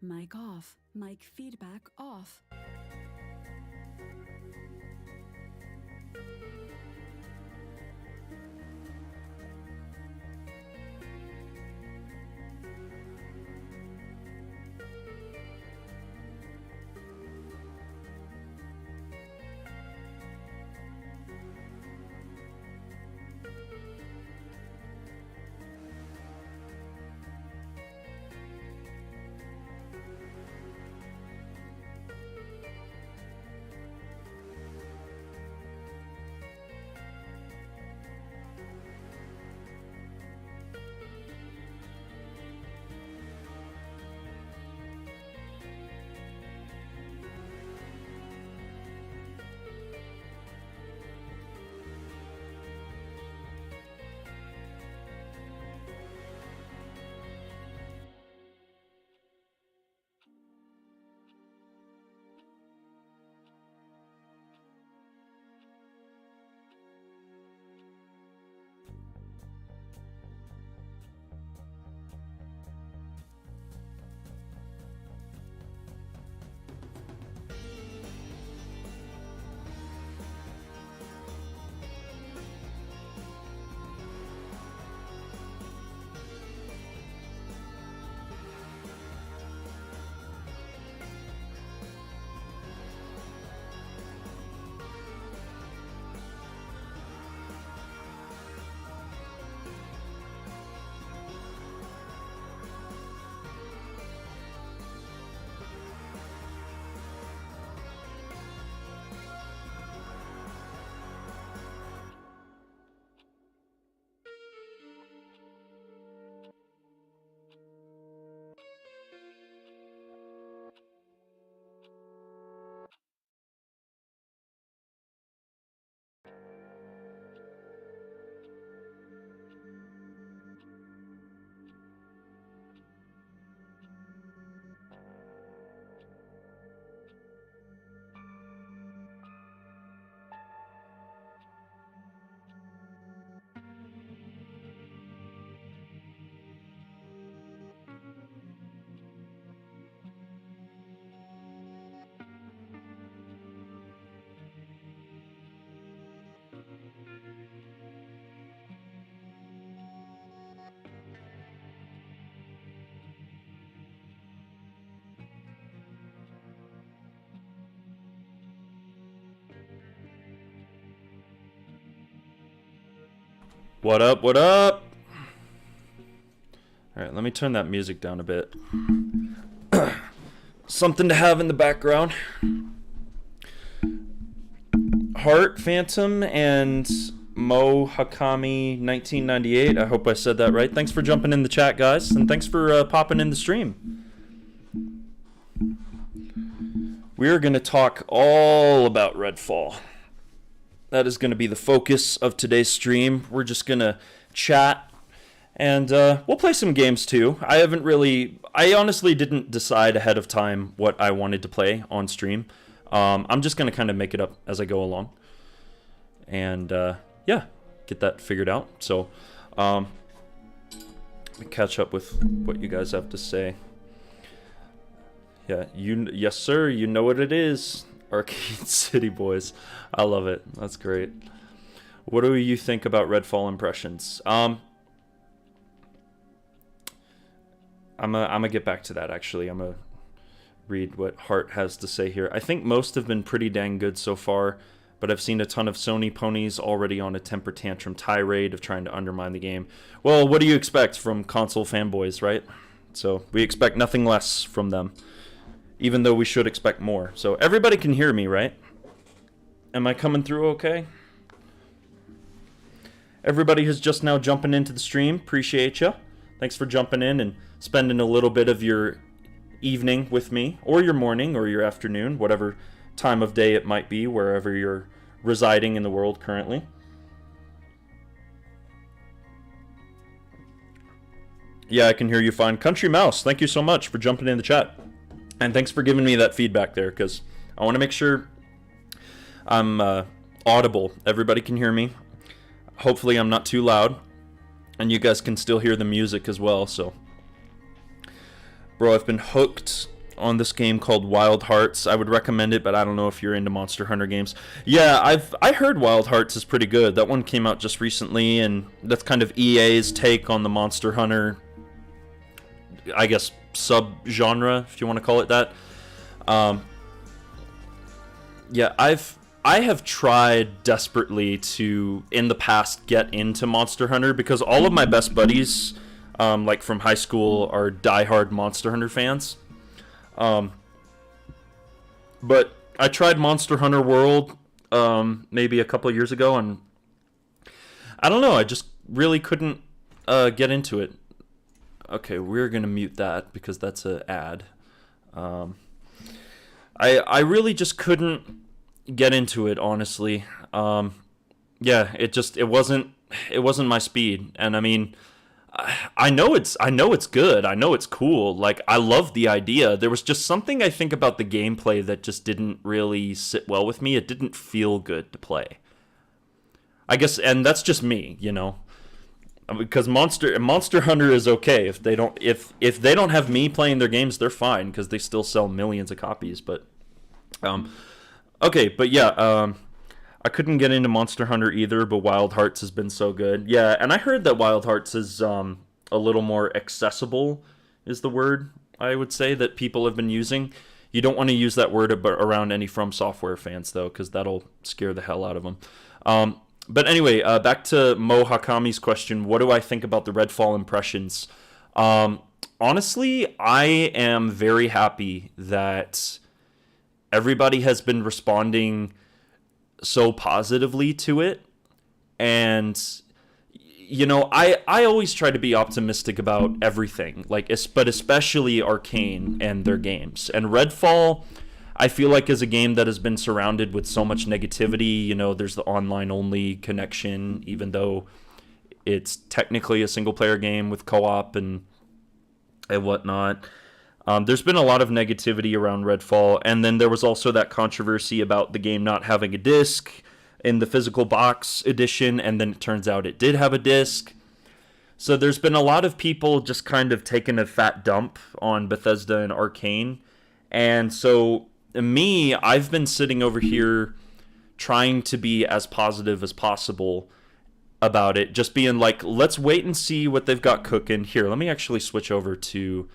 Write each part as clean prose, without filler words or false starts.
Mic off. Mic feedback off. What up, what up? Alright, let me turn that music down a bit. Something to have in the background. Heart Phantom and Mo Hakami 1998. I hope I said that right. Thanks for jumping in the chat, guys, and thanks for popping in the stream. We are going to talk all about Redfall. That is going to be the focus of today's stream. We're just going to chat, and we'll play some games too. I honestly didn't decide ahead of time what I wanted to play on stream. I'm just going to kind of make it up as I go along. And yeah, get that figured out. So let me catch up with what you guys have to say. Yeah, yes sir, you know what it is. Arcade City Boys. I love it. That's great. What do you think about Redfall impressions? I'm gonna get back to that, actually. I'm gonna read what Hart has to say here. I think most have been pretty dang good so far, but I've seen a ton of Sony ponies already on a temper tantrum tirade of trying to undermine the game. Well, what do you expect from console fanboys, right? So we expect nothing less from them, even though we should expect more. So everybody can hear me, right? Am I coming through okay? Everybody who's just now jumping into the stream, appreciate you. Thanks for jumping in and spending a little bit of your evening with me, or your morning, or your afternoon, whatever time of day it might be, wherever you're residing in the world currently. Yeah, I can hear you fine. Country Mouse, thank you so much for jumping in the chat. And thanks for giving me that feedback there, because I want to make sure I'm audible. Everybody can hear me. Hopefully I'm not too loud, and you guys can still hear the music as well. So, bro, I've been hooked on this game called Wild Hearts. I would recommend it, but I don't know if you're into Monster Hunter games. Yeah, I heard Wild Hearts is pretty good. That one came out just recently, and that's kind of EA's take on the Monster Hunter, I guess, sub-genre, if you want to call it that. Yeah, I have tried desperately to, in the past, get into Monster Hunter because all of my best buddies, like from high school, are diehard Monster Hunter fans. But I tried Monster Hunter World maybe a couple of years ago, and I don't know, I just really couldn't get into it. Okay, we're gonna mute that because that's an ad. I really just couldn't get into it, honestly. Yeah, it wasn't my speed, and I mean, I know it's good. I know it's cool. Like, I love the idea. There was just something I think about the gameplay that just didn't really sit well with me. It didn't feel good to play, I guess, and that's just me, you know. Because Monster Hunter is okay if they don't have me playing their games, they're fine because they still sell millions of copies. But okay, but yeah, I couldn't get into Monster Hunter either, but Wild Hearts has been so good. Yeah, and I heard that Wild Hearts is a little more accessible, is the word I would say that people have been using. You don't want to use that word around any From Software fans though, because that'll scare the hell out of them. But anyway, back to Mo Hakami's question. What do I think about the Redfall impressions? Honestly, I am very happy that everybody has been responding so positively to it. And, you know, I always try to be optimistic about everything, but especially Arcane and their games. And Redfall, I feel like, is a game that has been surrounded with so much negativity. You know, there's the online-only connection, even though it's technically a single-player game with co-op and whatnot. There's been a lot of negativity around Redfall, and then there was also that controversy about the game not having a disc in the physical box edition, and then it turns out it did have a disc. So there's been a lot of people just kind of taking a fat dump on Bethesda and Arcane, and so me, I've been sitting over here trying to be as positive as possible about it, just being like, let's wait and see what they've got cooking. Here, let me actually switch over to...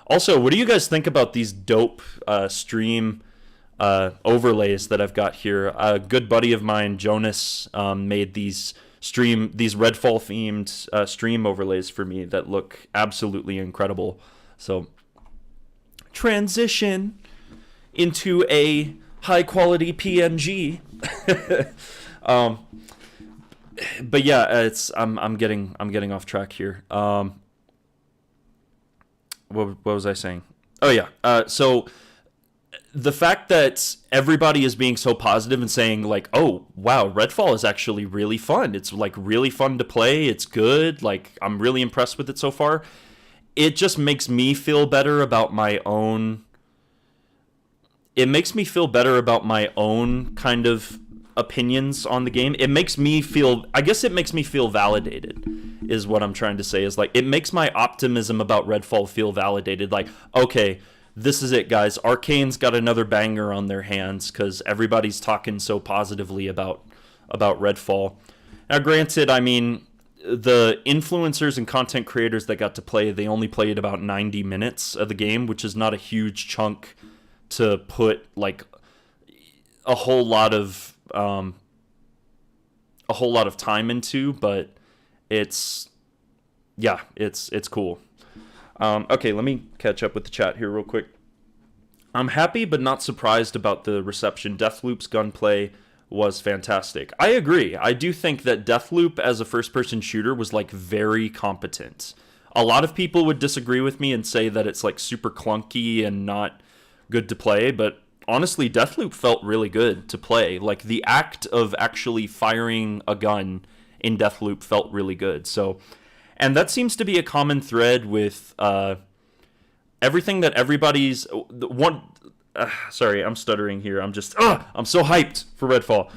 Also, what do you guys think about these dope stream overlays that I've got here? A good buddy of mine, Jonas, made these Redfall-themed stream overlays for me that look absolutely incredible. So, transition into a high-quality PNG. But yeah, I'm getting off track here. What was I saying? Oh yeah. So the fact that everybody is being so positive and saying like, "Oh wow, Redfall is actually really fun. It's like really fun to play. It's good. Like I'm really impressed with it so far." It just makes me feel better about my own. It makes me feel better about my own kind of opinions on the game. It makes me feel, I guess it makes me feel validated, is what I'm trying to say. Is like, it makes my optimism about Redfall feel validated. Like, okay, this is it, guys. Arcane's got another banger on their hands because everybody's talking so positively about Redfall. Now, granted, I mean, the influencers and content creators that got to play, they only played about 90 minutes of the game, which is not a huge chunk to put like a whole lot of time into, but it's cool. Okay, let me catch up with the chat here real quick. I'm happy but not surprised about the reception. Deathloop's gunplay was fantastic. I agree. I do think that Deathloop as a first-person shooter was like very competent. A lot of people would disagree with me and say that it's like super clunky and not good to play, but honestly, Deathloop felt really good to play. Like, the act of actually firing a gun in Deathloop felt really good. So, and that seems to be a common thread with everything that everybody's... sorry, I'm stuttering here. I'm so hyped for Redfall.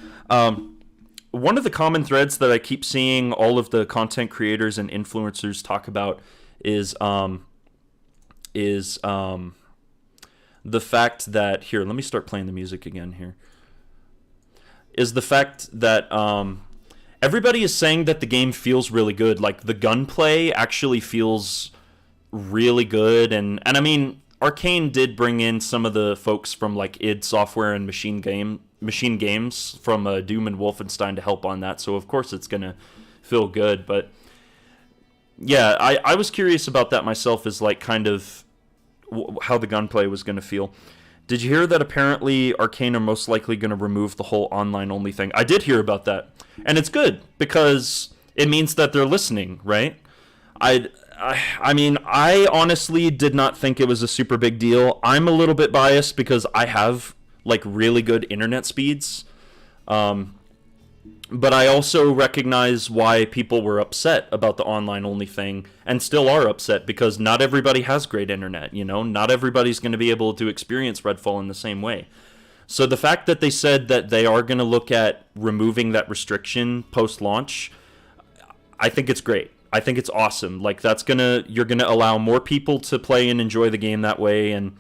One of the common threads that I keep seeing all of the content creators and influencers talk about is the fact that, here, let me start playing the music again here, is the fact that everybody is saying that the game feels really good. Like, the gunplay actually feels really good. And I mean, Arcane did bring in some of the folks from, like, id Software and Machine Games from Doom and Wolfenstein to help on that. So, of course, it's going to feel good. But, yeah, I was curious about that myself, is, like, kind of how the gunplay was going to feel. Did you hear that apparently Arcane are most likely going to remove the whole online-only thing? I did hear about that. And it's good, because it means that they're listening, right? I mean, I honestly did not think it was a super big deal. I'm a little bit biased because I have, like, really good internet speeds. But I also recognize why people were upset about the online-only thing, and still are upset, because not everybody has great internet, you know? Not everybody's going to be able to experience Redfall in the same way. So the fact that they said that they are going to look at removing that restriction post-launch, I think it's great. I think it's awesome. Like, you're going to allow more people to play and enjoy the game that way, and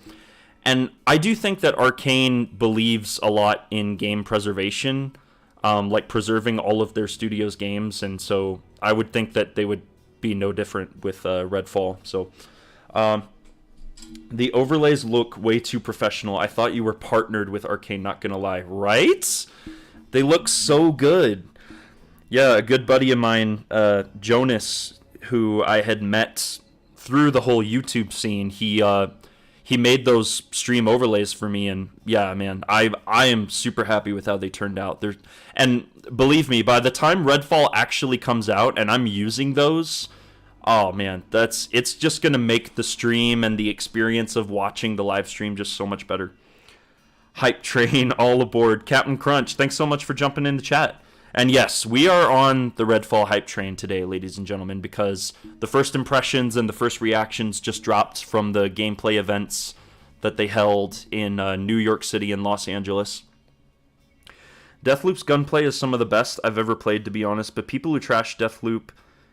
I do think that Arcane believes a lot in game preservation, like preserving all of their studio's games, and so I would think that they would be no different with Redfall. So the overlays look way too professional. I thought you were partnered with Arcane, not gonna lie. Right? They look so good. Yeah, a good buddy of mine, Jonas, who I had met through the whole YouTube scene, he made those stream overlays for me, and yeah, man, I am super happy with how they turned out. And believe me, by the time Redfall actually comes out and I'm using those, oh man, it's just gonna make the stream and the experience of watching the live stream just so much better. Hype train all aboard. Captain Crunch, thanks so much for jumping in the chat. And yes, we are on the Redfall hype train today, ladies and gentlemen, because the first impressions and the first reactions just dropped from the gameplay events that they held in New York City and Los Angeles. Deathloop's gunplay is some of the best I've ever played, to be honest, but people who trash Deathloop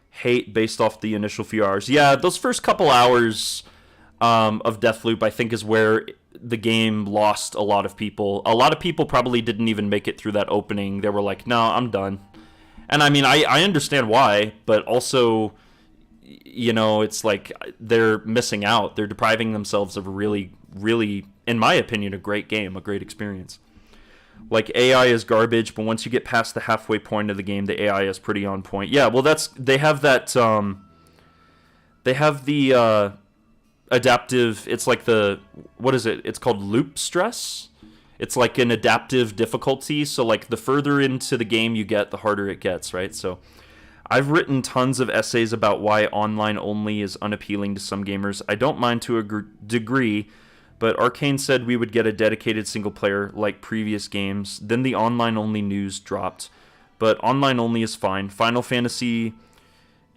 hate based off the initial few hours. Yeah, those first couple hours of Deathloop, I think, is where the game lost a lot of people. A lot of people probably didn't even make it through that opening. They were like, no, I'm done. And I mean, I understand why, but also, you know, it's like they're missing out. They're depriving themselves of a really, really, in my opinion, a great game, a great experience. Like, AI is garbage, but once you get past the halfway point of the game, the AI is pretty on point. Yeah, well, they have that, they have the, adaptive, it's like what is it? It's called loop stress. It's like an adaptive difficulty, so like the further into the game you get, the harder it gets, right? So I've written tons of essays about why online only is unappealing to some gamers. I don't mind to a degree, but Arcane said we would get a dedicated single player like previous games. Then the online only news dropped, but online only is fine. Final Fantasy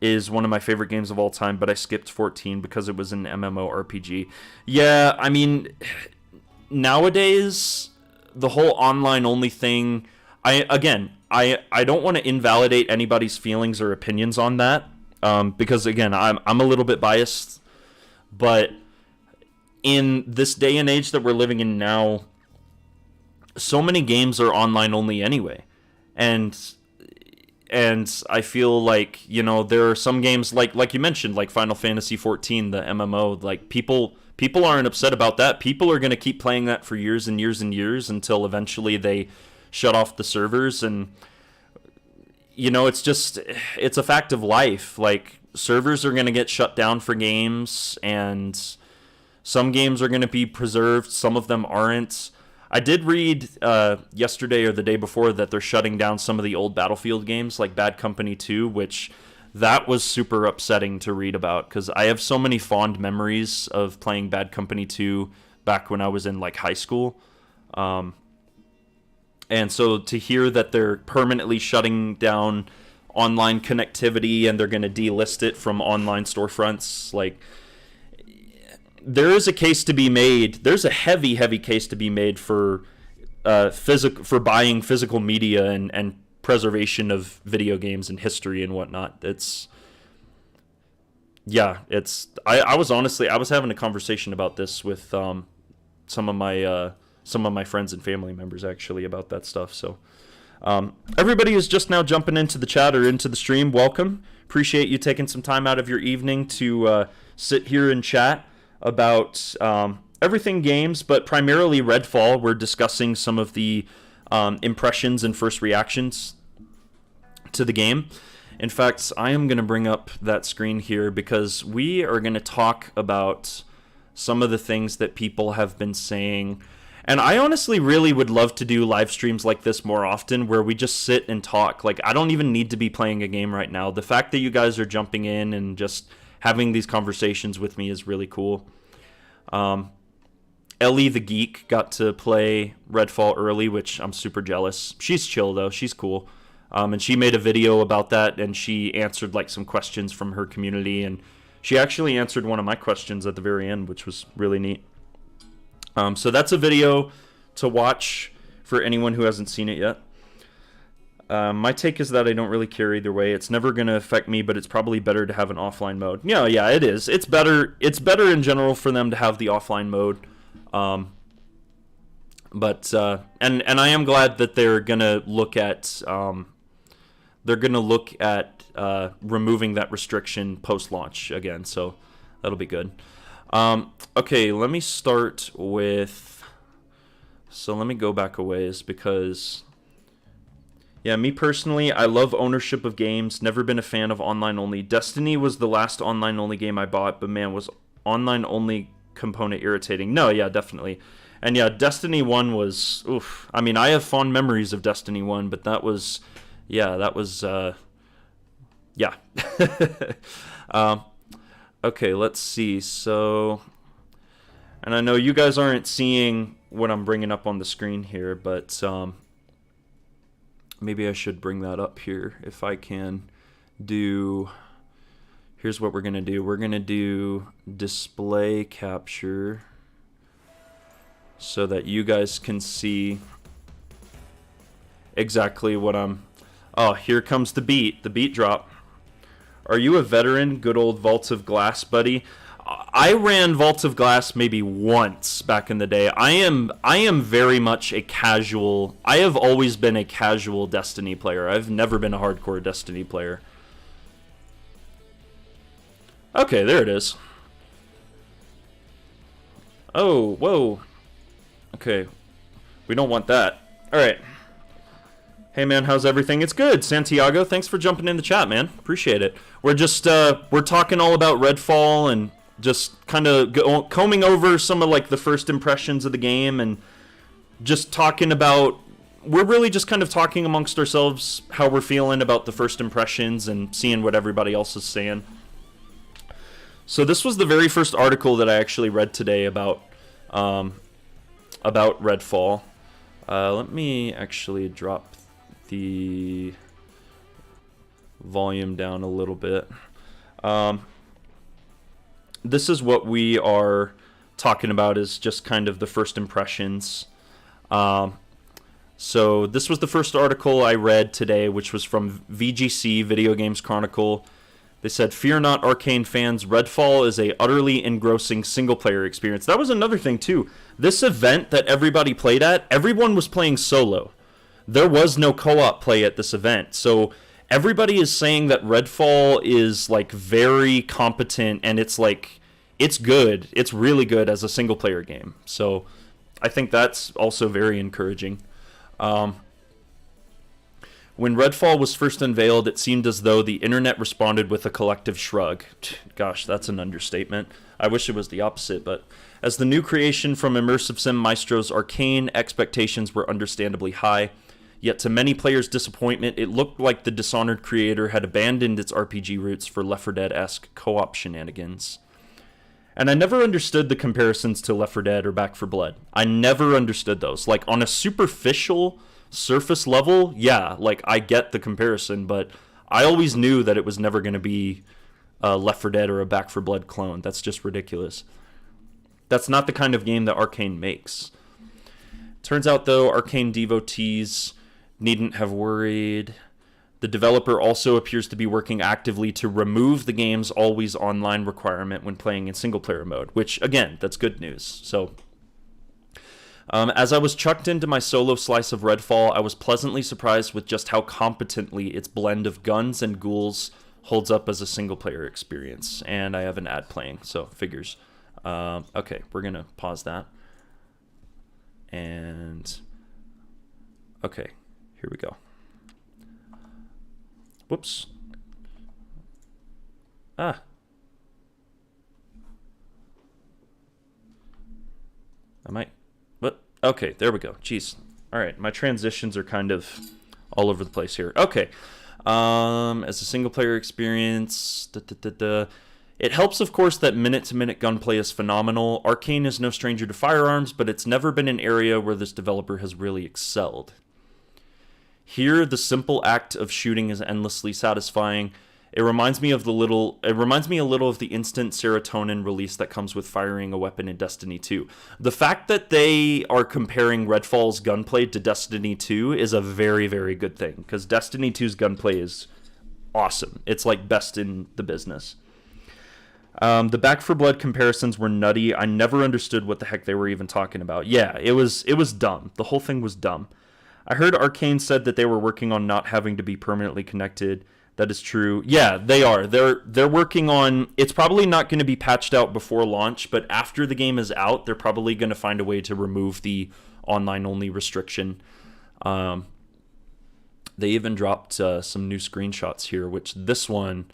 is one of my favorite games of all time, but I skipped 14 because it was an MMORPG. Yeah, I mean, nowadays, the whole online-only thing, I don't want to invalidate anybody's feelings or opinions on that, because, again, I'm a little bit biased, but in this day and age that we're living in now, so many games are online-only anyway, and I feel like, you know, there are some games like you mentioned, like Final Fantasy 14, the MMO, like people aren't upset about that. People are going to keep playing that for years and years and years until eventually they shut off the servers. And, you know, it's a fact of life. Like, servers are going to get shut down for games, and some games are going to be preserved, some of them aren't. I did read yesterday or the day before that they're shutting down some of the old Battlefield games, like Bad Company 2, which that was super upsetting to read about, because I have so many fond memories of playing Bad Company 2 back when I was in, like, high school. And so to hear that they're permanently shutting down online connectivity and they're going to delist it from online storefronts, like, there is a case to be made. There's a heavy case to be made for buying physical media and preservation of video games and history and whatnot. I was having a conversation about this with some of my friends and family members actually about that stuff. So everybody who's just now jumping into the chat or into the stream, welcome. Appreciate you taking some time out of your evening to sit here and chat about everything games, but primarily Redfall. We're discussing some of the impressions and first reactions to the game. In fact, I am going to bring up that screen here because we are going to talk about some of the things that people have been saying. And I honestly really would love to do live streams like this more often where we just sit and talk. Like, I don't even need to be playing a game right now. The fact that you guys are jumping in and just having these conversations with me is really cool. Ellie the Geek got to play Redfall early, which I'm super jealous. She's chill, though. She's cool. And she made a video about that, and she answered like some questions from her community. And she actually answered one of my questions at the very end, which was really neat. So that's a video to watch for anyone who hasn't seen it yet. My take is that I don't really care either way. It's never going to affect me, but it's probably better to have an offline mode. Yeah, it is. It's better in general for them to have the offline mode. But I am glad that they're going to look at removing that restriction post-launch again. So that'll be good. Okay, let me start with... So let me go back a ways because... Yeah, me personally, I love ownership of games. Never been a fan of online-only. Destiny was the last online-only game I bought, but man, was online-only component irritating. No, yeah, definitely. And yeah, Destiny 1 was... Oof. I mean, I have fond memories of Destiny 1, but that was... Yeah, that was... Yeah. Okay, let's see. So, and I know you guys aren't seeing what I'm bringing up on the screen here, but maybe I should bring that up here if I can do... Here's what we're going to do. We're going to do display capture so that you guys can see exactly what I'm... Oh, here comes the beat drop. Are you a veteran? Good old Vault of Glass, buddy. I ran Vault of Glass maybe once back in the day. I am very much a casual... I have always been a casual Destiny player. I've never been a hardcore Destiny player. Okay, there it is. Oh, whoa. Okay. We don't want that. Alright. Hey man, how's everything? It's good. Santiago, thanks for jumping in the chat, man. Appreciate it. We're just we're talking all about Redfall and just kind of combing over some of like the first impressions of the game and just talking about... We're really just kind of talking amongst ourselves how we're feeling about the first impressions and seeing what everybody else is saying. So this was the very first article that I actually read today about Redfall. Let me actually drop the volume down a little bit. This is what we are talking about, is just kind of the first impressions. So this was the first article I read today, which was from VGC, Video Games Chronicle. They said, "Fear not, Arcane fans, Redfall is a utterly engrossing single-player experience." That was another thing, too. This event that everybody played at, everyone was playing solo. There was no co-op play at this event. So everybody is saying that Redfall is, like, very competent, and it's, like, it's good. It's really good as a single-player game. So I think that's also very encouraging. When Redfall was first unveiled, it seemed as though the internet responded with a collective shrug. Gosh, that's an understatement. I wish it was the opposite, but as the new creation from immersive sim maestros Arcane, expectations were understandably high. Yet to many players' disappointment, it looked like the Dishonored creator had abandoned its RPG roots for Left 4 Dead-esque co-op shenanigans. And I never understood the comparisons to Left 4 Dead or Back 4 Blood. I never understood those. Like, on a superficial... surface level, yeah, like I get the comparison, but I always knew that it was never going to be a Left 4 Dead or a Back 4 Blood clone. That's just ridiculous. That's not the kind of game that Arcane makes. Turns out, though, Arcane devotees needn't have worried. The developer also appears to be working actively to remove the game's always online requirement when playing in single player mode, which, again, that's good news. So As I was chucked into my solo slice of Redfall, I was pleasantly surprised with just how competently its blend of guns and ghouls holds up as a single-player experience. And I have an ad playing, so figures. Okay, we're going to pause that. And... okay, here we go. Whoops. Ah. I might... what? Okay, there we go. Jeez. All right, my transitions are kind of all over the place here. Okay. As a single-player experience... It helps, of course, that minute-to-minute gunplay is phenomenal. Arcane is no stranger to firearms, but it's never been an area where this developer has really excelled. Here, the simple act of shooting is endlessly satisfying. It reminds me a little of the instant serotonin release that comes with firing a weapon in Destiny 2. The fact that they are comparing Redfall's gunplay to Destiny 2 is a very, very good thing, because Destiny 2's gunplay is awesome. It's like best in the business. The Back 4 Blood comparisons were nutty. I never understood what the heck they were even talking about. Yeah, it was dumb. The whole thing was dumb. I heard Arcane said that they were working on not having to be permanently connected. That is true. Yeah, they are. They're working on... it's probably not going to be patched out before launch, but after the game is out, they're probably going to find a way to remove the online-only restriction. They even dropped some new screenshots here, which this one...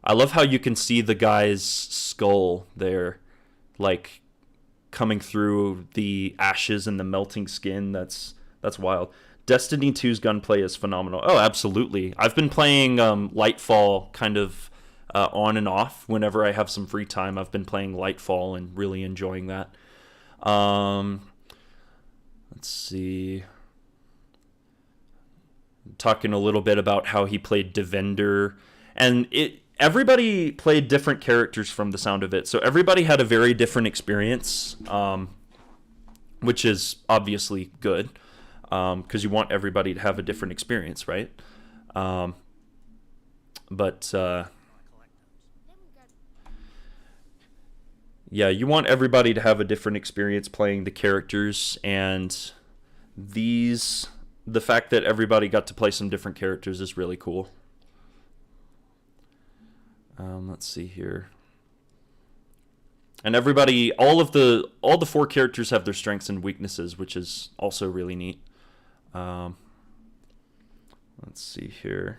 I love how you can see the guy's skull there, like, coming through the ashes and the melting skin. That's wild. Destiny 2's gunplay is phenomenal. Oh, absolutely. I've been playing Lightfall kind of on and off. Whenever I have some free time, I've been playing Lightfall and really enjoying that. Let's see. Talking a little bit about how he played Devender. And everybody played different characters from the sound of it. So everybody had a very different experience, which is obviously good. Because you want everybody to have a different experience, right? Yeah, you want everybody to have a different experience playing the characters, and the fact that everybody got to play some different characters is really cool. Let's see here. And everybody, all the 4 characters have their strengths and weaknesses, which is also really neat. Let's see here.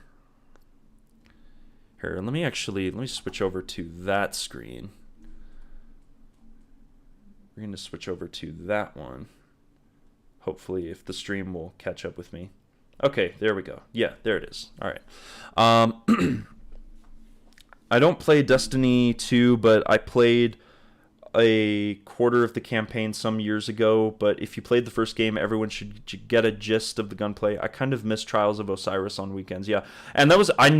Let me switch over to that screen. We're going to switch over to that one. Hopefully, if the stream will catch up with me. Okay, there we go. Yeah, there it is. All right. I don't play Destiny 2, but I played a quarter of the campaign some years ago, but if you played the first game, everyone should get a gist of the gunplay. I kind of miss Trials of Osiris on weekends, yeah. And that was I've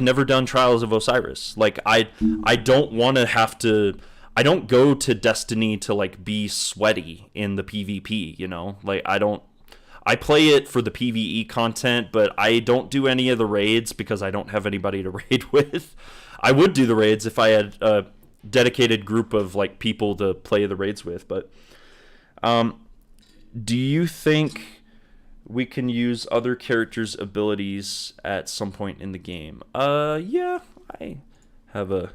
never done Trials of Osiris. Like I don't want to have to. I don't go to Destiny to like be sweaty in the PvP, you know? Like I play it for the PvE content, but I don't do any of the raids because I don't have anybody to raid with. I would do the raids if I had a dedicated group of like people to play the raids with, but do you think we can use other characters' abilities at some point in the game? Yeah, I have a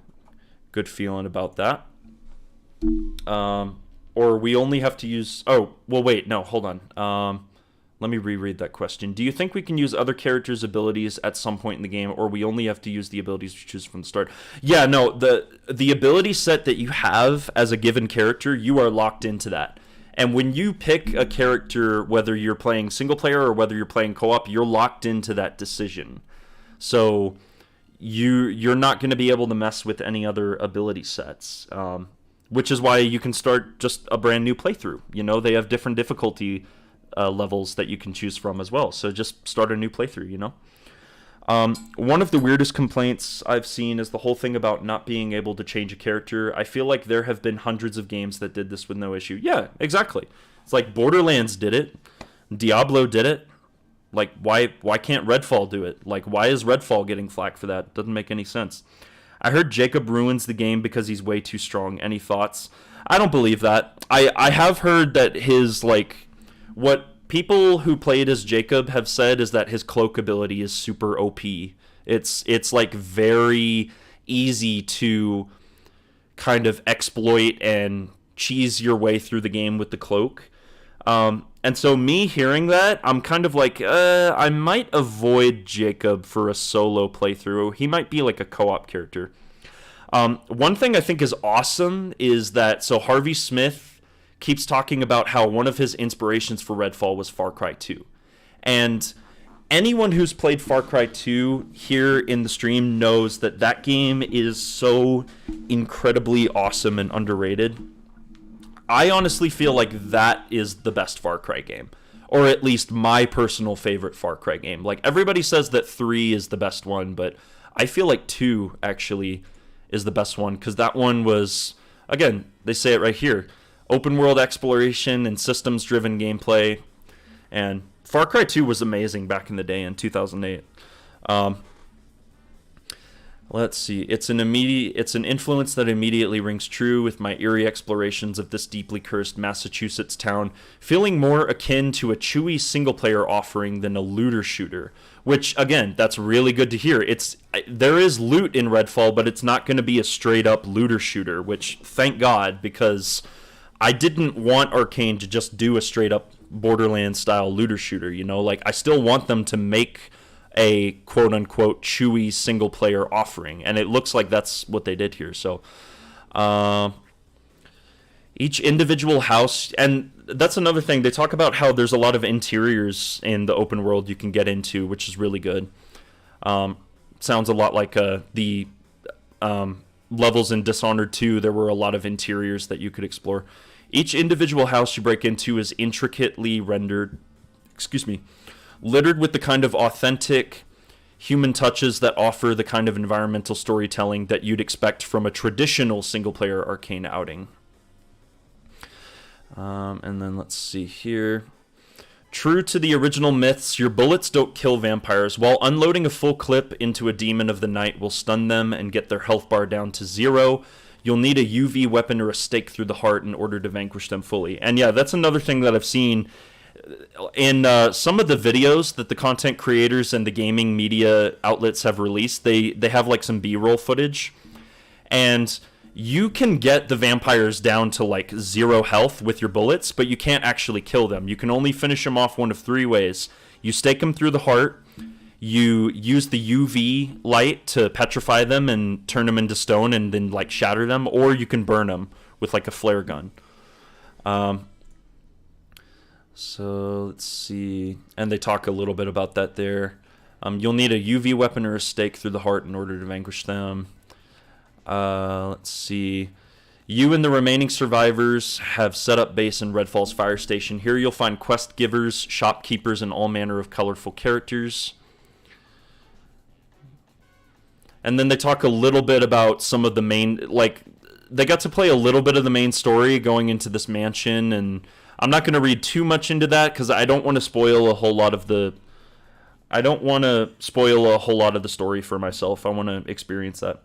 good feeling about that. Or we only have to use... oh, well, wait, no, hold on. Let me reread that question. Do you think we can use other characters' abilities at some point in the game, or we only have to use the abilities we choose from the start? Yeah, no, the ability set that you have as a given character, you are locked into that. And when you pick a character, whether you're playing single player or whether you're playing co-op, you're locked into that decision. So you're not going to be able to mess with any other ability sets, which is why you can start just a brand new playthrough. You know, they have different difficulty levels that you can choose from as well. So just start a new playthrough, you know? One of the weirdest complaints I've seen is the whole thing about not being able to change a character. I feel like there have been hundreds of games that did this with no issue. Yeah, exactly. It's like Borderlands did it. Diablo did it. Like, why can't Redfall do it? Like, why is Redfall getting flack for that? Doesn't make any sense. I heard Jacob ruins the game because he's way too strong. Any thoughts? I don't believe that. I have heard that his, like, what people who played as Jacob have said is that his cloak ability is super OP. It's like very easy to kind of exploit and cheese your way through the game with the cloak. And so me hearing that, I'm kind of like, I might avoid Jacob for a solo playthrough. He might be like a co-op character. One thing I think is awesome is that, so Harvey Smith keeps talking about how one of his inspirations for Redfall was Far Cry 2. And anyone who's played Far Cry 2 here in the stream knows that that game is so incredibly awesome and underrated. I honestly feel like that is the best Far Cry game, or at least my personal favorite Far Cry game. Like, everybody says that 3 is the best one, but I feel like 2 actually is the best one, because that one was, again, they say it right here, open world exploration and systems driven gameplay. And Far Cry 2 was amazing back in the day in 2008. Let's see. It's an influence that immediately rings true with my eerie explorations of this deeply cursed Massachusetts town, feeling more akin to a chewy single-player offering than a looter shooter. Which, again, that's really good to hear. There is loot in Redfall, but it's not going to be a straight-up looter shooter, which, thank God, because I didn't want Arcane to just do a straight-up Borderlands-style looter shooter, you know? Like, I still want them to make a quote-unquote chewy single-player offering, and it looks like that's what they did here. So each individual house, and that's another thing, they talk about how there's a lot of interiors in the open world you can get into, which is really good. Sounds a lot like the levels in Dishonored 2. There were a lot of interiors that you could explore. Each individual house you break into is intricately littered with the kind of authentic human touches that offer the kind of environmental storytelling that you'd expect from a traditional single-player Arcane outing. And then let's see here. True to the original myths, your bullets don't kill vampires, while unloading a full clip into a demon of the night will stun them and get their health bar down to 0. You'll need a UV weapon or a stake through the heart in order to vanquish them fully. And yeah, that's another thing that I've seen in some of the videos that the content creators and the gaming media outlets have released. They have like some B-roll footage, and you can get the vampires down to like 0 health with your bullets, but you can't actually kill them. You can only finish them off one of 3 ways. You stake them through the heart, you use the UV light to petrify them and turn them into stone and then like shatter them, or you can burn them with like a flare gun. So let's see, and they talk a little bit about that there. You'll need a UV weapon or a stake through the heart in order to vanquish them. Let's see. You and the remaining survivors have set up base in Redfall's fire station. Here you'll find quest givers, shopkeepers, and all manner of colorful characters. And then they talk a little bit about some of the main, like, they got to play a little bit of the main story going into this mansion, and I'm not going to read too much into that because I don't want to spoil a whole lot of the story for myself. I want to experience that.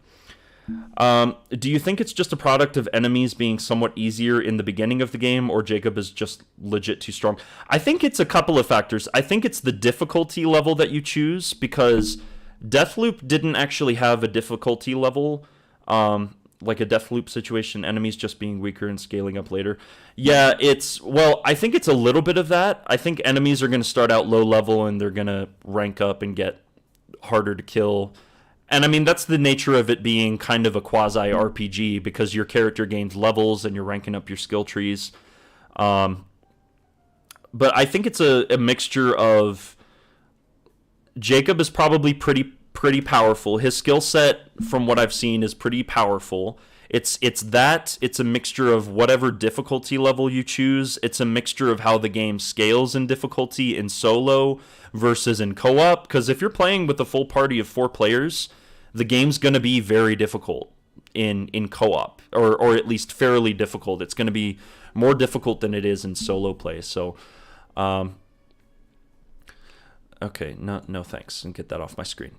Do you think it's just a product of enemies being somewhat easier in the beginning of the game, or Jacob is just legit too strong? I think it's a couple of factors. I think it's the difficulty level that you choose, because Deathloop didn't actually have a difficulty level, like a Deathloop situation, enemies just being weaker and scaling up later. Yeah, I think it's a little bit of that. I think enemies are going to start out low level and they're going to rank up and get harder to kill. And I mean, that's the nature of it being kind of a quasi-RPG, because your character gains levels and you're ranking up your skill trees. But I think it's a mixture of... Jacob is probably pretty powerful. His skill set, from what I've seen, is pretty powerful. It's a mixture of whatever difficulty level you choose. It's a mixture of how the game scales in difficulty in solo versus in co-op, because if you're playing with a full party of 4 players, the game's going to be very difficult in co-op, or at least fairly difficult. It's going to be more difficult than it is in solo play. So Okay, no thanks, and get that off my screen.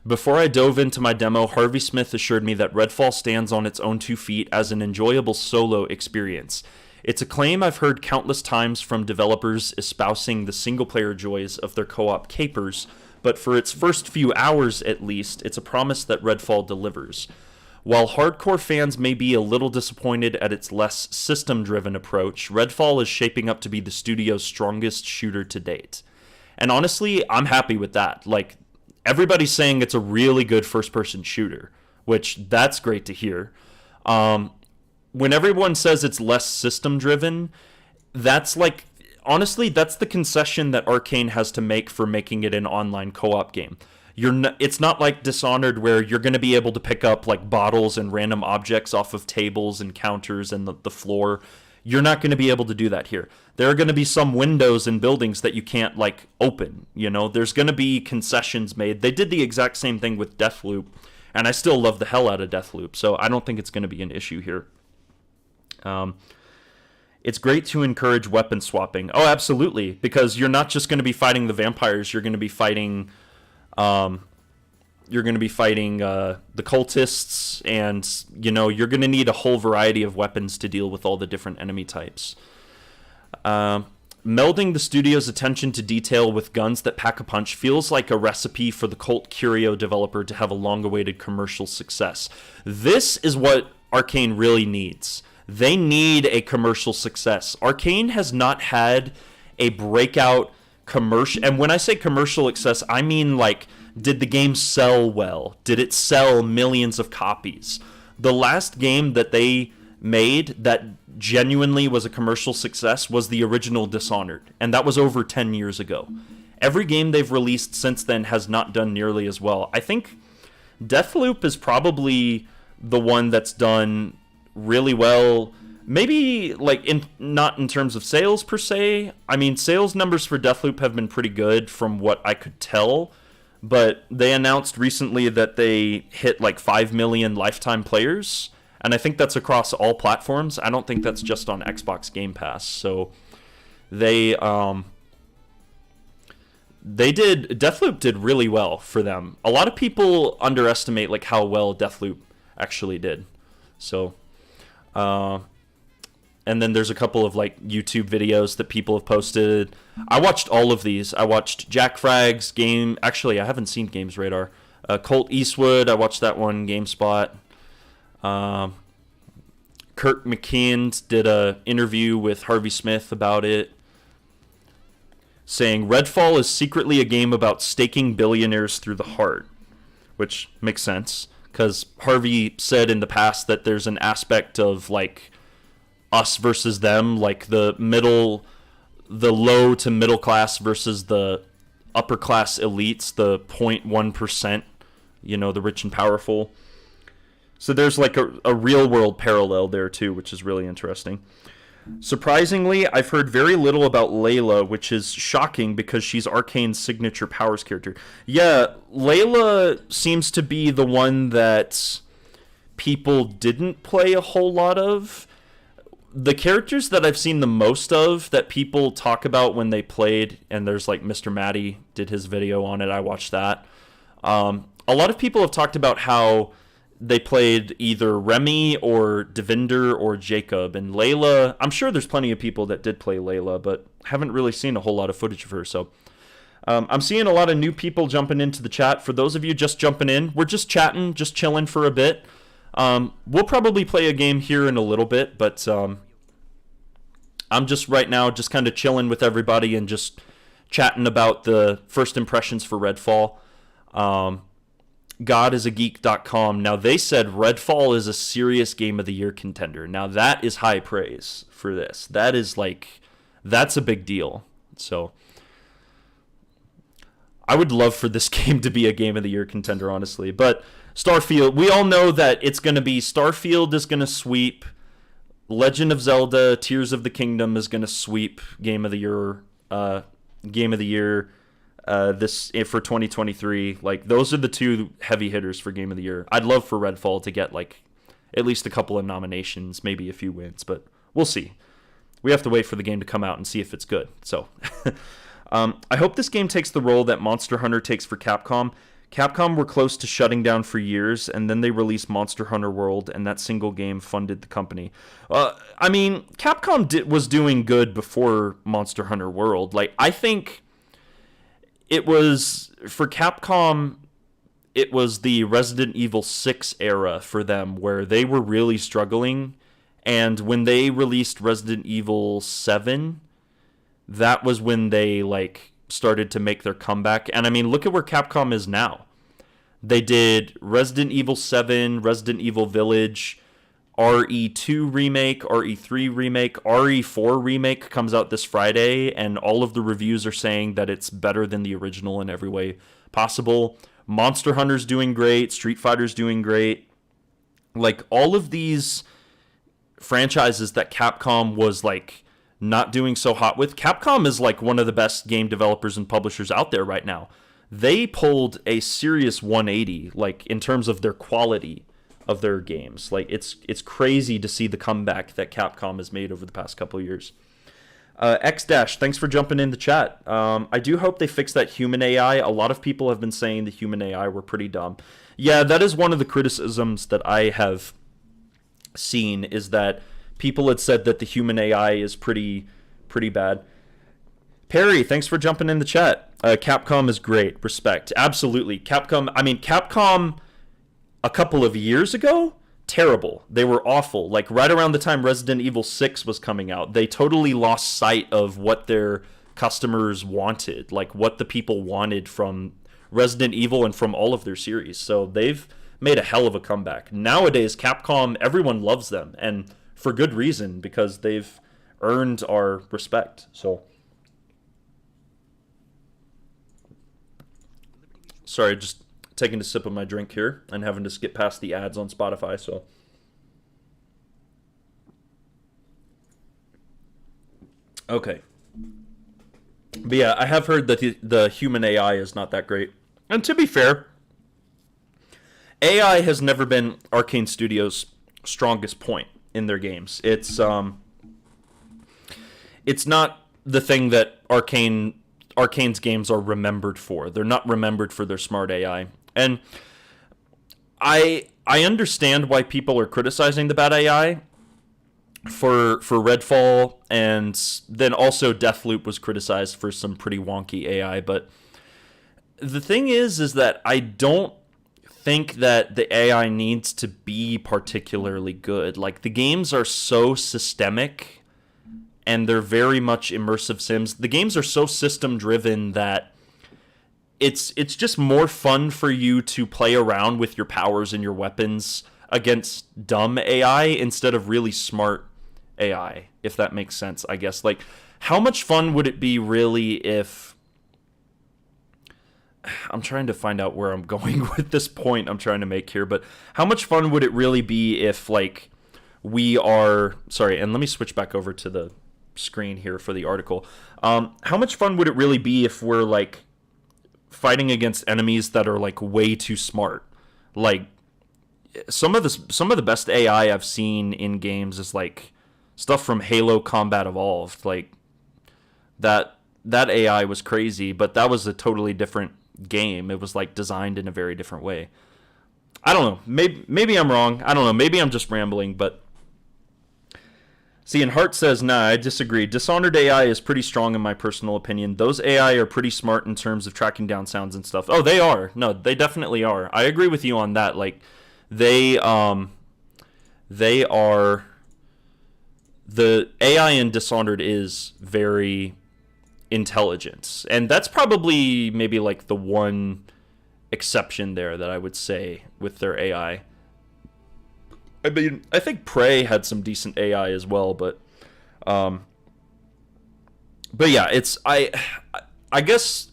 Before I dove into my demo, Harvey Smith assured me that Redfall stands on its own 2 feet as an enjoyable solo experience. It's a claim I've heard countless times from developers espousing the single-player joys of their co-op capers, but for its first few hours at least, it's a promise that Redfall delivers. While hardcore fans may be a little disappointed at its less system-driven approach, Redfall is shaping up to be the studio's strongest shooter to date. And honestly, I'm happy with that. Like, everybody's saying it's a really good first-person shooter, which that's great to hear. When everyone says it's less system-driven, that's like, honestly, that's the concession that Arcane has to make for making it an online co-op game. It's not like Dishonored where you're going to be able to pick up like bottles and random objects off of tables and counters and the floor. You're not going to be able to do that here. There are going to be some windows in buildings that you can't like open, you know? There's going to be concessions made. They did the exact same thing with Deathloop, and I still love the hell out of Deathloop, so I don't think it's going to be an issue here. It's great to encourage weapon swapping. Oh, absolutely, because you're not just going to be fighting the vampires, you're going to be fighting the cultists, and you know, you're going to need a whole variety of weapons to deal with all the different enemy types. Melding the studio's attention to detail with guns that pack a punch feels like a recipe for the Cult Curio developer to have a long-awaited commercial success. This is what Arcane really needs. They need a commercial success. Arcane has not had a breakout commercial, and when I say commercial success, I mean like, did the game sell well? Did it sell millions of copies? The last game that they made that genuinely was a commercial success was the original Dishonored, and that was over 10 years ago. Every game they've released since then has not done nearly as well. I think Deathloop is probably the one that's done really well. Maybe like not in terms of sales per se. I mean, sales numbers for Deathloop have been pretty good from what I could tell, but they announced recently that they hit like 5 million lifetime players, and I think that's across all platforms. I don't think that's just on Xbox Game Pass. So Deathloop did really well for them. A lot of people underestimate like how well Deathloop actually did. So and then there's a couple of like YouTube videos that people have posted. I watched all of these. I watched Jack Fragg's game. Actually, I haven't seen Games Radar. Colt Eastwood, I watched that one. GameSpot. Kirk McKean did a interview with Harvey Smith about it, saying Redfall is secretly a game about staking billionaires through the heart, which makes sense because Harvey said in the past that there's an aspect of like us versus them, like the low to middle class versus the upper class elites, the 0.1%, you know, the rich and powerful. So there's like a real world parallel there too, which is really interesting. Surprisingly, I've heard very little about Layla, which is shocking because she's Arcane's signature powers character. Yeah, Layla seems to be the one that people didn't play a whole lot of. The characters that I've seen the most of that people talk about when they played, and there's like Mr. Matty did his video on it, I watched that. A lot of people have talked about how they played either Remy or Devinder or Jacob, and Layla, I'm sure there's plenty of people that did play Layla, but haven't really seen a whole lot of footage of her, so I'm seeing a lot of new people jumping into the chat. For those of you just jumping in, we're just chatting, just chilling for a bit. We'll probably play a game here in a little bit, but I'm just right now just kind of chilling with everybody and just chatting about the first impressions for Redfall. GodIsAGeek.com. Now, they said Redfall is a serious Game of the Year contender. Now, that is high praise for this. That is like, that's a big deal. So, I would love for this game to be a Game of the Year contender, honestly. But Starfield, we all know that it's going to be, Starfield is going to sweep, Legend of Zelda, Tears of the Kingdom is going to sweep Game of the Year, this for 2023. Like, those are the two heavy hitters for Game of the Year. I'd love for Redfall to get like at least a couple of nominations, maybe a few wins, but we'll see. We have to wait for the game to come out and see if it's good. So I hope this game takes the role that Monster Hunter takes for Capcom. Capcom were close to shutting down for years, and then they released Monster Hunter World, and that single game funded the company. I mean, Capcom was doing good before Monster Hunter World. Like, I think it was, for Capcom, it was the Resident Evil 6 era for them, where they were really struggling, and when they released Resident Evil 7, that was when they, like, started to make their comeback. And I mean, look at where Capcom is now. They did Resident Evil 7, Resident Evil Village, RE2 remake, RE3 remake, RE4 remake comes out this Friday, and all of the reviews are saying that it's better than the original in every way possible. Monster Hunter's doing great, Street Fighter's doing great. Like, all of these franchises that Capcom was, like, not doing so hot with. Capcom is like one of the best game developers and publishers out there right now. They pulled a serious 180, like, in terms of their quality of their games. Like, it's crazy to see the comeback that Capcom has made over the past couple of years. X-Dash, thanks for jumping in the chat. I do hope they fix that human AI. A lot of people have been saying the human AI were pretty dumb. Yeah, that is one of the criticisms that I have seen, is that people had said that the human AI is pretty bad. Perry, thanks for jumping in the chat. Capcom is great. Respect. Absolutely. Capcom a couple of years ago, terrible. They were awful. Like, right around the time Resident Evil 6 was coming out, they totally lost sight of what their customers wanted, like what the people wanted from Resident Evil and from all of their series. So they've made a hell of a comeback. Nowadays, Capcom, everyone loves them, and for good reason, because they've earned our respect. So, sorry, just taking a sip of my drink here and having to skip past the ads on Spotify. So, okay. But yeah, I have heard that the human AI is not that great. And to be fair, AI has never been Arcane Studios' strongest point in their games. It's not the thing that Arcane's games are remembered for. They're not remembered for their smart AI. And I understand why people are criticizing the bad AI for Redfall, and then also Deathloop was criticized for some pretty wonky AI. But the thing is that I don't think that the AI needs to be particularly good. Like, the games are so systemic, and they're very much immersive sims. The games are so system driven that it's just more fun for you to play around with your powers and your weapons against dumb AI instead of really smart AI, if that makes sense, I guess. Like, how much fun would it be really if... I'm trying to find out where I'm going with this point I'm trying to make here, but how much fun would it really be if, like, we are... Sorry, and let me switch back over to the screen here for the article. How much fun would it really be if we're, like, fighting against enemies that are, like, way too smart? Like, some of the best AI I've seen in games is, like, stuff from Halo Combat Evolved. Like, that AI was crazy, but that was a totally different game. It was, like, designed in a very different way. I don't know. Maybe I'm wrong. I don't know. Maybe I'm just rambling, but... See, and Hart says, nah, I disagree. Dishonored AI is pretty strong in my personal opinion. Those AI are pretty smart in terms of tracking down sounds and stuff. Oh, they are. No, they definitely are. I agree with you on that. Like, they are... The AI in Dishonored is very intelligent. And that's probably maybe, like, the one exception there that I would say with their AI. I mean, I think Prey had some decent AI as well, but yeah, it's I guess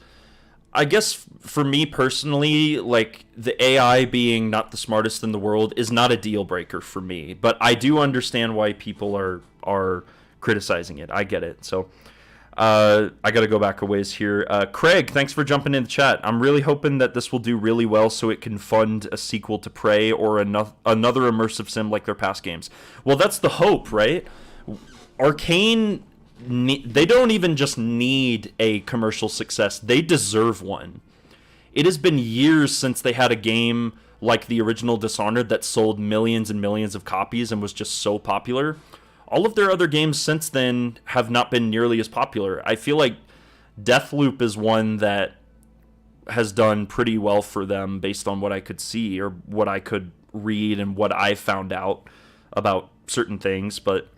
for me personally, like, the AI being not the smartest in the world is not a deal breaker for me, but I do understand why people are criticizing it. I get it. So I got to go back a ways here. Craig, thanks for jumping in the chat. I'm really hoping that this will do really well so it can fund a sequel to Prey or another immersive sim like their past games. Well, that's the hope, right? Arcane they don't even just need a commercial success. They deserve one. It has been years since they had a game like the original Dishonored that sold millions and millions of copies and was just so popular. All of their other games since then have not been nearly as popular. I feel like Deathloop is one that has done pretty well for them based on what I could see or what I could read and what I found out about certain things. But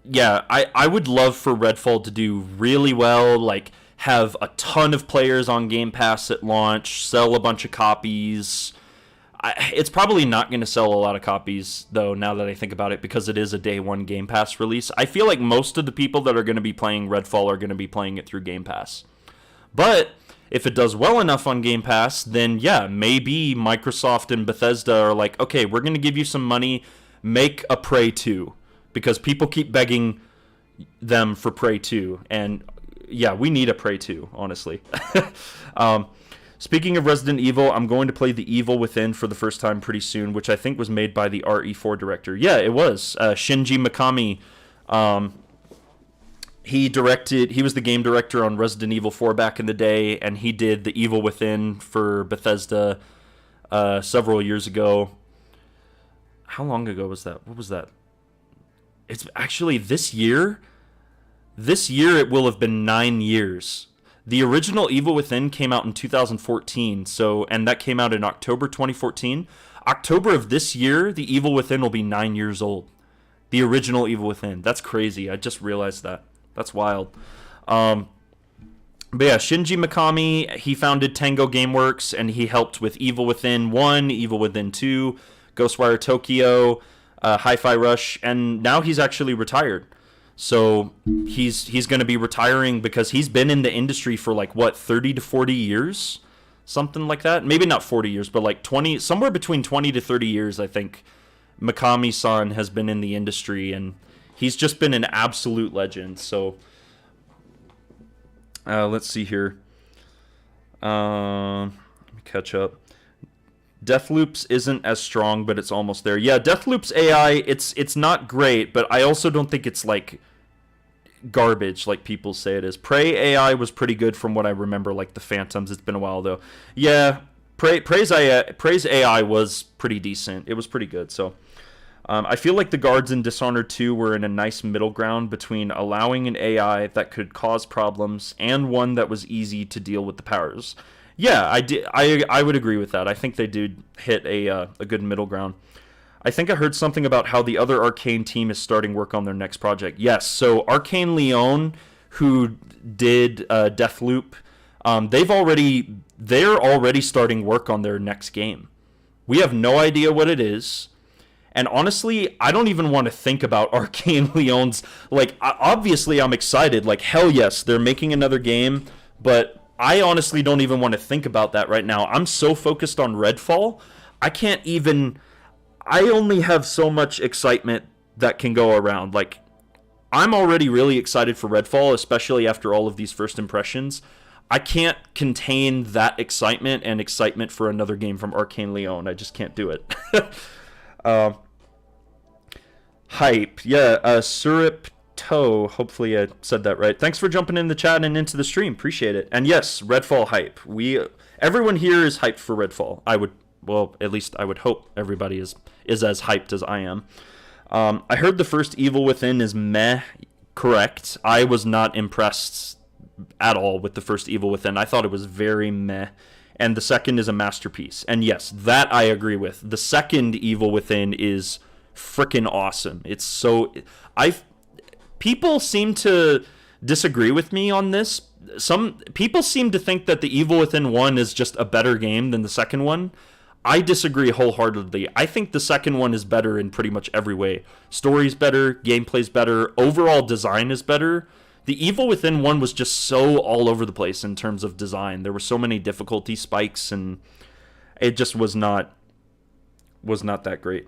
yeah, I would love for Redfall to do really well, like have a ton of players on Game Pass at launch, sell a bunch of copies. It's probably not going to sell a lot of copies, though, now that I think about it, because it is a day one Game Pass release. I feel like most of the people that are going to be playing Redfall are going to be playing it through Game Pass. But if it does well enough on Game Pass, then yeah, maybe Microsoft and Bethesda are like, okay, we're going to give you some money, make a Prey 2. Because people keep begging them for Prey 2, and yeah, we need a Prey 2, honestly. Speaking of Resident Evil, I'm going to play The Evil Within for the first time pretty soon, which I think was made by the RE4 director. Yeah, it was. Shinji Mikami. He was the game director on Resident Evil 4 back in the day, and he did The Evil Within for Bethesda several years ago. How long ago was that? What was that? It's actually this year. This year it will have been 9 years. The original Evil Within came out in 2014, and that came out in October 2014. October of this year, the Evil Within will be 9 years old. The original Evil Within. That's crazy. I just realized that. That's wild. But yeah, Shinji Mikami, he founded Tango Gameworks, and he helped with Evil Within 1, Evil Within 2, Ghostwire Tokyo, Hi-Fi Rush, and now he's actually retired. So he's going to be retiring because he's been in the industry for like, what, 30 to 40 years? Something like that. Maybe not 40 years, but like 20, somewhere between 20 to 30 years, I think Mikami-san has been in the industry, and he's just been an absolute legend. So let's see here. Let me catch up. Deathloop's isn't as strong, but it's almost there. Yeah, Deathloop's AI, it's not great, but I also don't think it's like garbage like people say it is. Prey AI was pretty good from what I remember, like the Phantoms. It's been a while though. Yeah, Prey's AI was pretty decent. It was pretty good. So I feel like the guards in Dishonored 2 were in a nice middle ground between allowing an AI that could cause problems and one that was easy to deal with the powers. Yeah, I would agree with that. I think they did hit a good middle ground. I think I heard something about how the other Arcane team is starting work on their next project. Yes, so Arcane Leon, who did Deathloop, they're already starting work on their next game. We have no idea what it is. And honestly, I don't even want to think about Arcane Leon's, like, obviously I'm excited. Like, hell yes, they're making another game, but I honestly don't even want to think about that right now. I'm so focused on Redfall, I only have so much excitement that can go around. Like, I'm already really excited for Redfall, especially after all of these first impressions. I can't contain that excitement and excitement for another game from Arcane Leon. I just can't do it. Hype. Yeah, Suripto. Hopefully I said that right. Thanks for jumping in the chat and into the stream. Appreciate it. And yes, Redfall hype. Everyone here is hyped for Redfall. At least I would hope everybody is as hyped as I am. I heard the first Evil Within is meh. Correct. I was not impressed at all with the first Evil Within. I thought it was very meh. And the second is a masterpiece. And yes, that I agree with. The second Evil Within is freaking awesome. It's so... People seem to disagree with me on this. Some people seem to think that the Evil Within 1 is just a better game than the second one. I disagree wholeheartedly. I think the second one is better in pretty much every way. Story's better, gameplay's better, overall design is better. The Evil Within 1 was just so all over the place in terms of design. There were so many difficulty spikes, and it just was not that great.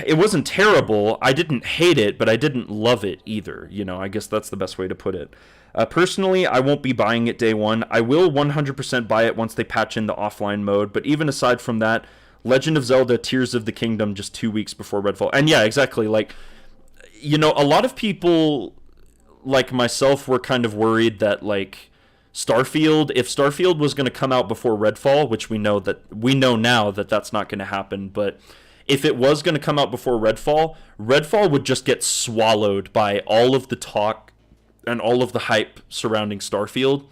It wasn't terrible. I didn't hate it, but I didn't love it either. I guess that's the best way to put it. Personally, I won't be buying it day one. I will 100% buy it once they patch in the offline mode, but even aside from that, Legend of Zelda Tears of the Kingdom just 2 weeks before Redfall. And yeah, exactly. Like, a lot of people like myself were kind of worried that like if Starfield was going to come out before Redfall, which we know now that that's not going to happen, but if it was going to come out before Redfall would just get swallowed by all of the talk and all of the hype surrounding Starfield.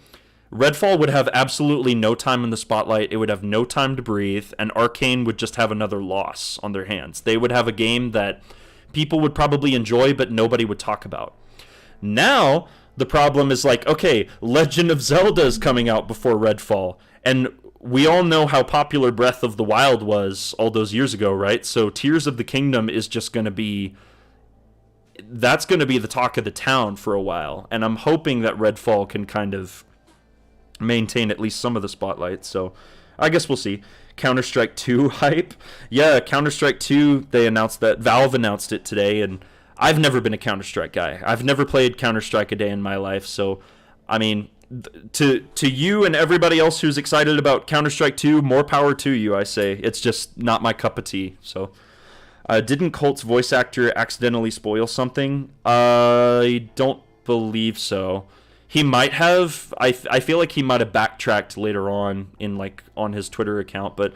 Redfall would have absolutely no time in the spotlight. It would have no time to breathe, and Arcane would just have another loss on their hands. They would have a game that people would probably enjoy, but nobody would talk about. Now, the problem is like, okay, Legend of Zelda is coming out before Redfall, and we all know how popular Breath of the Wild was all those years ago, right? So Tears of the Kingdom is just going to be... that's going to be the talk of the town for a while, and I'm hoping that Redfall can kind of maintain at least some of the spotlight, so I guess we'll see. Counter-Strike 2 hype. Yeah, Counter-Strike 2, Valve announced it today, and I've never been a Counter-Strike guy. I've never played Counter-Strike a day in my life, so, I mean, to you and everybody else who's excited about Counter-Strike 2, more power to you, I say. It's just not my cup of tea, so. Didn't Colt's voice actor accidentally spoil something? I don't believe so. He might have. I feel like he might have backtracked later on on his Twitter account, but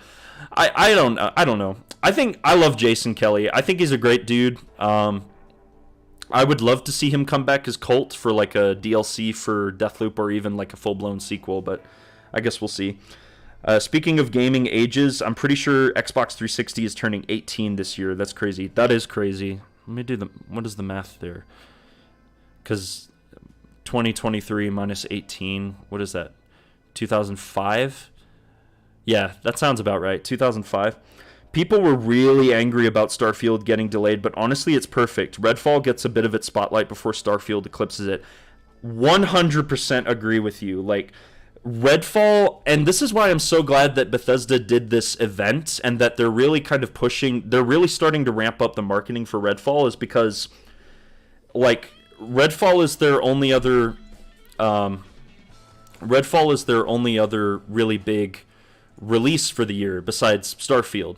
I don't know. I love Jason Kelly. I think he's a great dude. I would love to see him come back as Colt for like a DLC for Deathloop or even like a full-blown sequel, but I guess we'll see. Speaking of gaming ages, I'm pretty sure Xbox 360 is turning 18 this year. That's crazy. That is crazy. Let me do what is the math there? Because 2023 minus 18, what is that? 2005? Yeah, that sounds about right. 2005. People were really angry about Starfield getting delayed, but honestly, it's perfect. Redfall gets a bit of its spotlight before Starfield eclipses it. 100% agree with you. Like, Redfall, and this is why I'm so glad that Bethesda did this event and that they're really kind of they're really starting to ramp up the marketing for Redfall, is because, like, Redfall is their only other really big release for the year besides Starfield.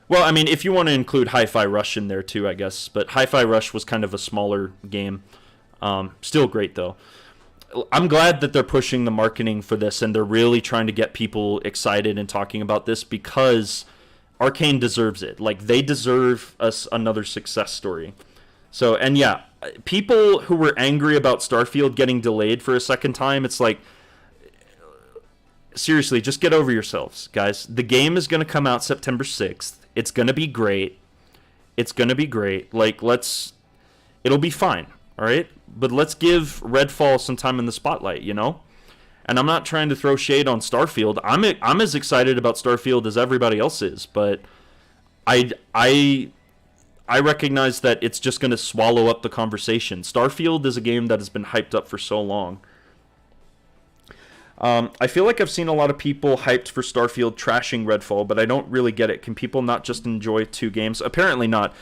Well, I mean, if you want to include Hi-Fi Rush in there too, I guess. But Hi-Fi Rush was kind of a smaller game. Still great, though. I'm glad that they're pushing the marketing for this, and they're really trying to get people excited and talking about this, because Arcane deserves it. Like, they deserve another success story. So, and yeah, people who were angry about Starfield getting delayed for a second time, it's like, seriously, just get over yourselves, guys. The game is going to come out September 6th. It's going to be great. Like, it'll be fine, all right? But let's give Redfall some time in the spotlight, And I'm not trying to throw shade on Starfield. I'm as excited about Starfield as everybody else is, but I recognize that it's just going to swallow up the conversation. Starfield is a game that has been hyped up for so long. I feel like I've seen a lot of people hyped for Starfield trashing Redfall, but I don't really get it. Can people not just enjoy two games? Apparently not.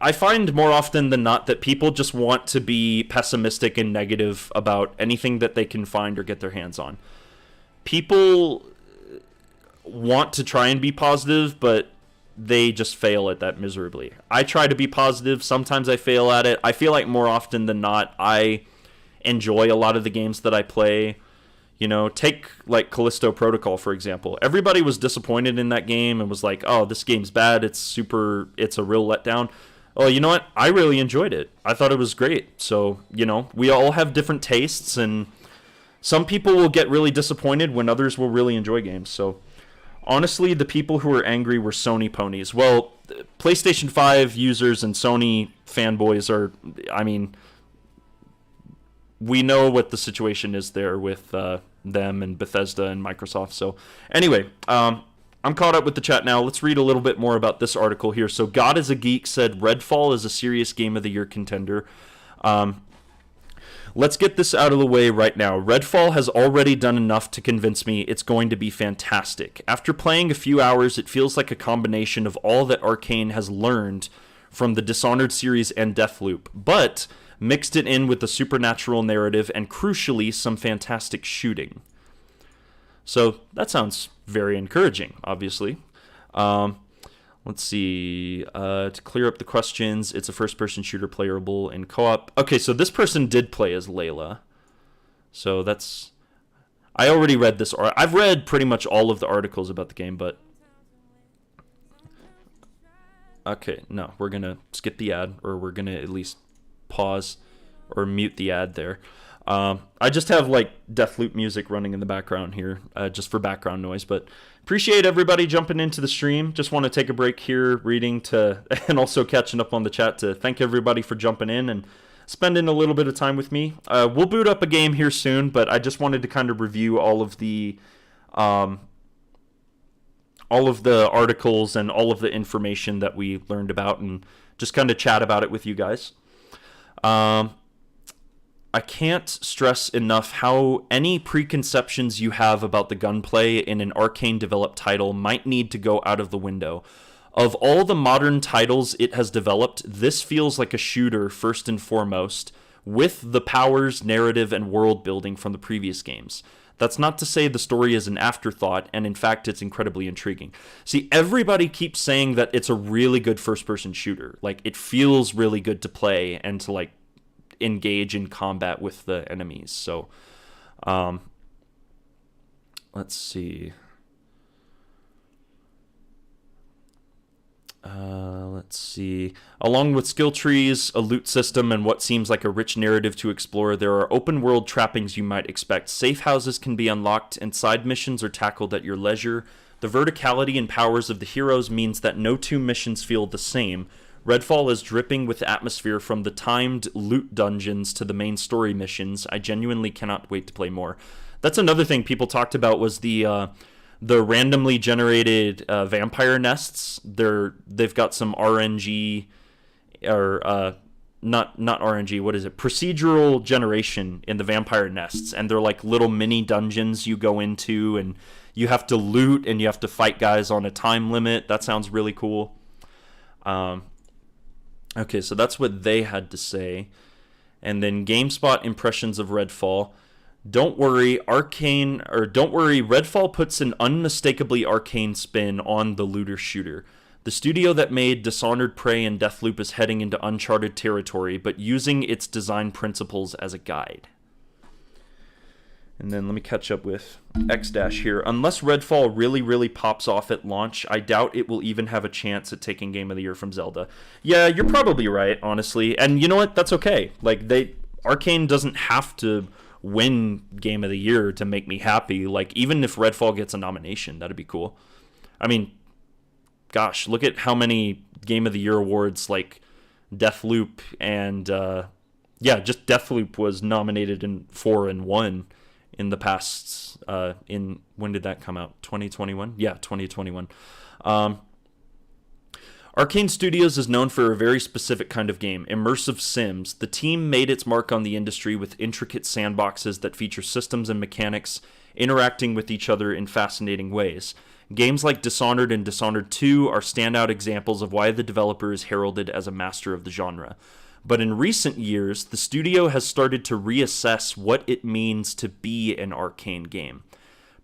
I find more often than not that people just want to be pessimistic and negative about anything that they can find or get their hands on. People want to try and be positive, but they just fail at that miserably. I try to be positive. Sometimes I fail at it. I feel like more often than not, I enjoy a lot of the games that I play. Take like Callisto Protocol, for example. Everybody was disappointed in that game and was like, oh, this game's bad. It's a real letdown. Oh, you know what? I really enjoyed it. I thought it was great. So, we all have different tastes, and some people will get really disappointed when others will really enjoy games. So, honestly, the people who were angry were Sony ponies. Well, PlayStation 5 users and Sony fanboys we know what the situation is there with them and Bethesda and Microsoft. So anyway, I'm caught up with the chat now. Let's read a little bit more about this article here. So God is a Geek said Redfall is a serious Game of the Year contender. Let's get this out of the way right now. Redfall has already done enough to convince me it's going to be fantastic. After playing a few hours, it feels like a combination of all that Arcane has learned from the Dishonored series and Deathloop, but mixed it in with the supernatural narrative and, crucially, some fantastic shooting. So that sounds very encouraging, obviously. Um, let's see. To clear up the questions, it's a first-person shooter playable in co-op. Okay, so this person did play as Layla. So that's... I already read this. I've read pretty much all of the articles about the game, but... Okay, no, we're going to skip the ad, or we're going to at least pause or mute the ad there. I just have like Deathloop music running in the background here, just for background noise, but appreciate everybody jumping into the stream. Just want to take a break here reading and also catching up on the chat to thank everybody for jumping in and spending a little bit of time with me. We'll boot up a game here soon, but I just wanted to kind of review all of the articles and all of the information that we learned about and just kind of chat about it with you guys. I can't stress enough how any preconceptions you have about the gunplay in an Arcane-developed title might need to go out of the window. Of all the modern titles it has developed, this feels like a shooter first and foremost, with the powers, narrative, and world building from the previous games. That's not to say the story is an afterthought, and in fact it's incredibly intriguing. See, everybody keeps saying that it's a really good first-person shooter. Like, it feels really good to play and to, like, engage in combat with the enemies. So, let's see. Along with skill trees, a loot system, and what seems like a rich narrative to explore, there are open world trappings you might expect. Safe houses can be unlocked, and side missions are tackled at your leisure. The verticality and powers of the heroes means that no two missions feel the same. Redfall is dripping with atmosphere from the timed loot dungeons to the main story missions. I genuinely cannot wait to play more. That's another thing people talked about was the randomly generated vampire nests. They've got some RNG or not RNG. What is it? Procedural generation in the vampire nests, and they're like little mini dungeons you go into, and you have to loot and you have to fight guys on a time limit. That sounds really cool. Okay, so that's what they had to say. And then GameSpot impressions of Redfall. Don't worry, Redfall puts an unmistakably arcane spin on the looter shooter. The studio that made Dishonored, Prey, and Deathloop is heading into uncharted territory, but using its design principles as a guide. And then let me catch up with X- here. Unless Redfall really pops off at launch, I doubt it will even have a chance at taking Game of the Year from Zelda. Yeah, you're probably right, honestly. And you know what? That's okay. Like, Arcane doesn't have to win Game of the Year to make me happy. Like, even if Redfall gets a nomination, that'd be cool. I mean, gosh, look at how many Game of the Year awards, like Deathloop and, just Deathloop was nominated for and won in the past, when did that come out? 2021? Yeah, 2021. Arcane Studios is known for a very specific kind of game, immersive sims. The team made its mark on the industry with intricate sandboxes that feature systems and mechanics interacting with each other in fascinating ways. Games like Dishonored and Dishonored 2 are standout examples of why the developer is heralded as a master of the genre. But in recent years, the studio has started to reassess what it means to be an Arcane game.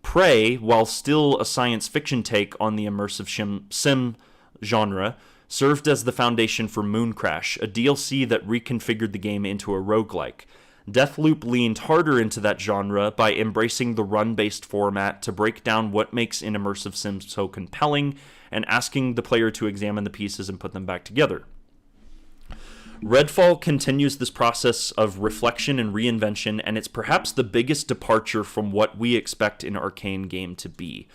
Prey, while still a science fiction take on the immersive sim genre, served as the foundation for Mooncrash, a DLC that reconfigured the game into a roguelike. Deathloop leaned harder into that genre by embracing the run-based format to break down what makes an immersive sim so compelling and asking the player to examine the pieces and put them back together. Redfall continues this process of reflection and reinvention, and it's perhaps the biggest departure from what we expect an Arcane game to be.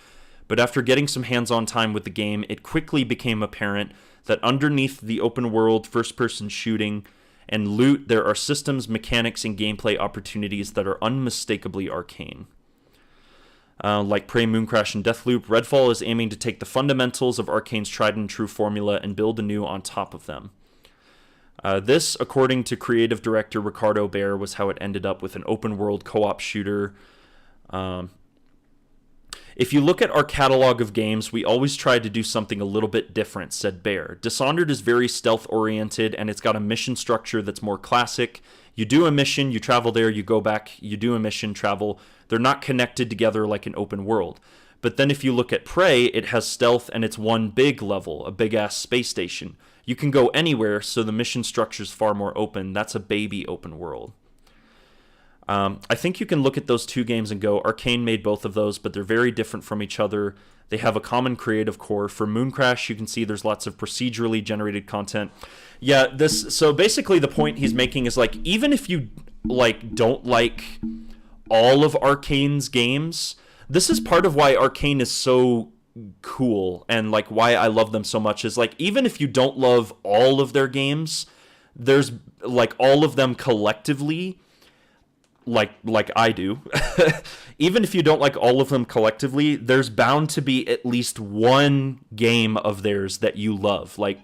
But after getting some hands-on time with the game, it quickly became apparent that underneath the open-world, first-person shooting and loot, there are systems, mechanics, and gameplay opportunities that are unmistakably Arcane. Like Prey, Mooncrash, and Deathloop, Redfall is aiming to take the fundamentals of Arcane's tried-and-true formula and build anew on top of them. This, according to creative director Ricardo Baer, was how it ended up with an open-world co-op shooter. If you look at our catalog of games, we always try to do something a little bit different, said Bear. Dishonored is very stealth-oriented, and it's got a mission structure that's more classic. You do a mission, you travel there, you go back, you do a mission, travel. They're not connected together like an open world. But then if you look at Prey, it has stealth, and it's one big level, a big-ass space station. You can go anywhere, so the mission structure is far more open. That's a baby open world. I think you can look at those two games and go, Arcane made both of those, but they're very different from each other. They have a common creative core. For Mooncrash, you can see there's lots of procedurally generated content. Yeah, so basically the point he's making is like, even if you like don't like all of Arcane's games, this is part of why Arcane is so cool and like why I love them so much is like, even if you don't love all of their games, there's like all of them collectively, like I do, even if you don't like all of them collectively, there's bound to be at least one game of theirs that you love. Like,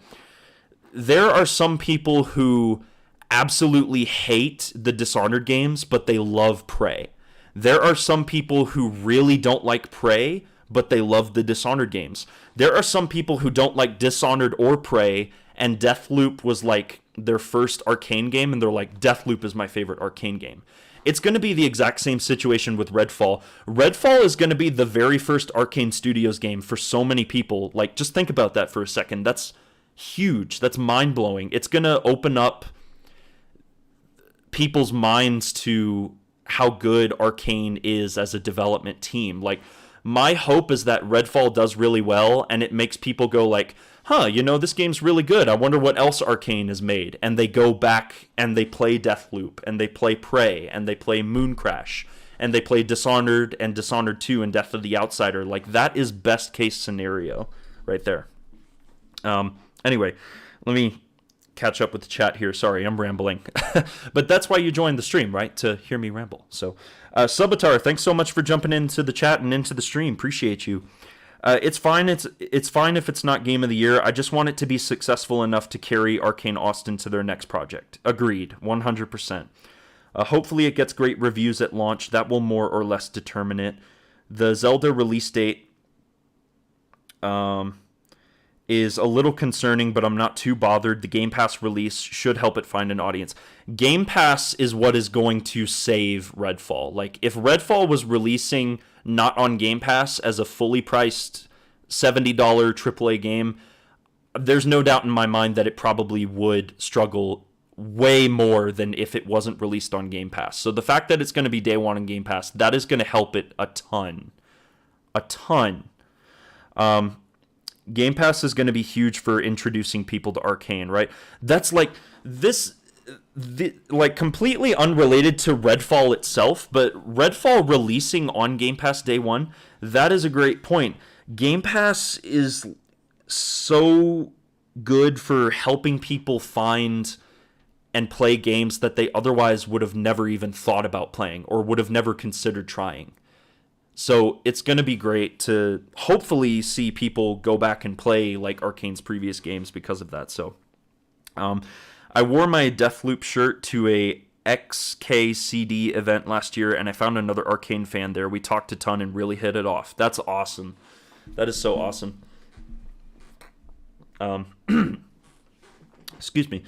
there are some people who absolutely hate the Dishonored games, but they love Prey. There are some people who really don't like Prey, but they love the Dishonored games. There are some people who don't like Dishonored or Prey, and Deathloop was like their first Arcane game, and they're like, Deathloop is my favorite Arcane game. It's going to be the exact same situation with Redfall. Redfall is going to be the very first Arcane Studios game for so many people. Like, just think about that for a second. That's huge. That's mind-blowing. It's going to open up people's minds to how good Arcane is as a development team. Like, my hope is that Redfall does really well, and it makes people go like, huh, you know, this game's really good. I wonder what else Arcane has made. And they go back and they play Deathloop, and they play Prey, and they play Mooncrash, and they play Dishonored and Dishonored 2 and Death of the Outsider. Like, that is best case scenario right there. Anyway, let me catch up with the chat here. Sorry, I'm rambling. But that's why you joined the stream, right? To hear me ramble. So, Subatar, thanks so much for jumping into the chat and into the stream. Appreciate you. It's fine. It's fine if it's not Game of the Year. I just want it to be successful enough to carry Arcane Austin to their next project. Agreed, 100%. Hopefully it gets great reviews at launch. That will more or less determine it. The Zelda release date is a little concerning, but I'm not too bothered. The Game Pass release should help it find an audience. Game Pass is what is going to save Redfall. Like, if Redfall was releasing not on Game Pass as a fully priced $70 AAA game, there's no doubt in my mind that it probably would struggle way more than if it wasn't released on Game Pass. So the fact that it's going to be day one on Game Pass, that is going to help it a ton. A ton. Game Pass is going to be huge for introducing people to Arcane, right? That's like this... like completely unrelated to Redfall itself, but Redfall releasing on Game Pass day one, that is a great point. Game Pass is so good for helping people find and play games that they otherwise would have never even thought about playing or would have never considered trying. So it's going to be great to hopefully see people go back and play like Arcane's previous games because of that. So, I wore my Deathloop shirt to a XKCD event last year, and I found another Arcane fan there. We talked a ton and really hit it off. That's awesome. That is so awesome. Excuse me.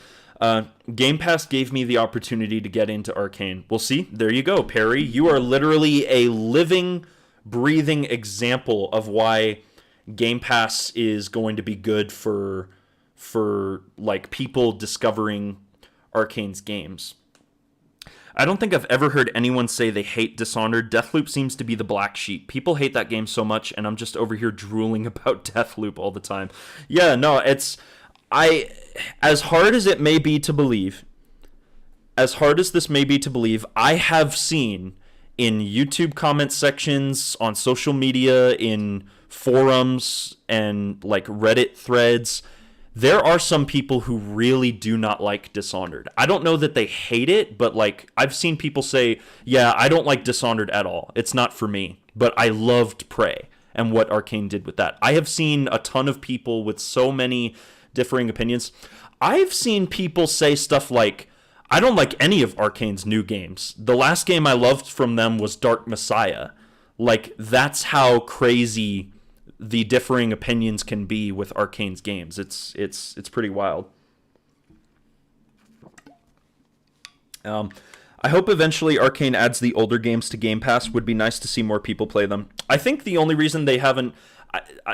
Game Pass gave me the opportunity to get into Arcane. Well, see, there you go, Perry. You are literally a living, breathing example of why Game Pass is going to be good for like people discovering Arcane's games. I don't think I've ever heard anyone say they hate Dishonored. Deathloop seems to be the black sheep. People hate that game so much, and I'm just over here drooling about Deathloop all the time. Yeah, no, as hard as it may be to believe, as hard as this may be to believe, I have seen in YouTube comment sections, on social media, in forums, and like Reddit threads, there are some people who really do not like Dishonored. I don't know that they hate it, but like I've seen people say, yeah, I don't like Dishonored at all. It's not for me. But I loved Prey and what Arcane did with that. I have seen a ton of people with so many differing opinions. I've seen people say stuff like, I don't like any of Arcane's new games. The last game I loved from them was Dark Messiah. Like, that's how crazy the differing opinions can be with Arcane's games. It's pretty wild. I hope eventually Arcane adds the older games to Game Pass. Would be nice to see more people play them. I think the only reason they haven't...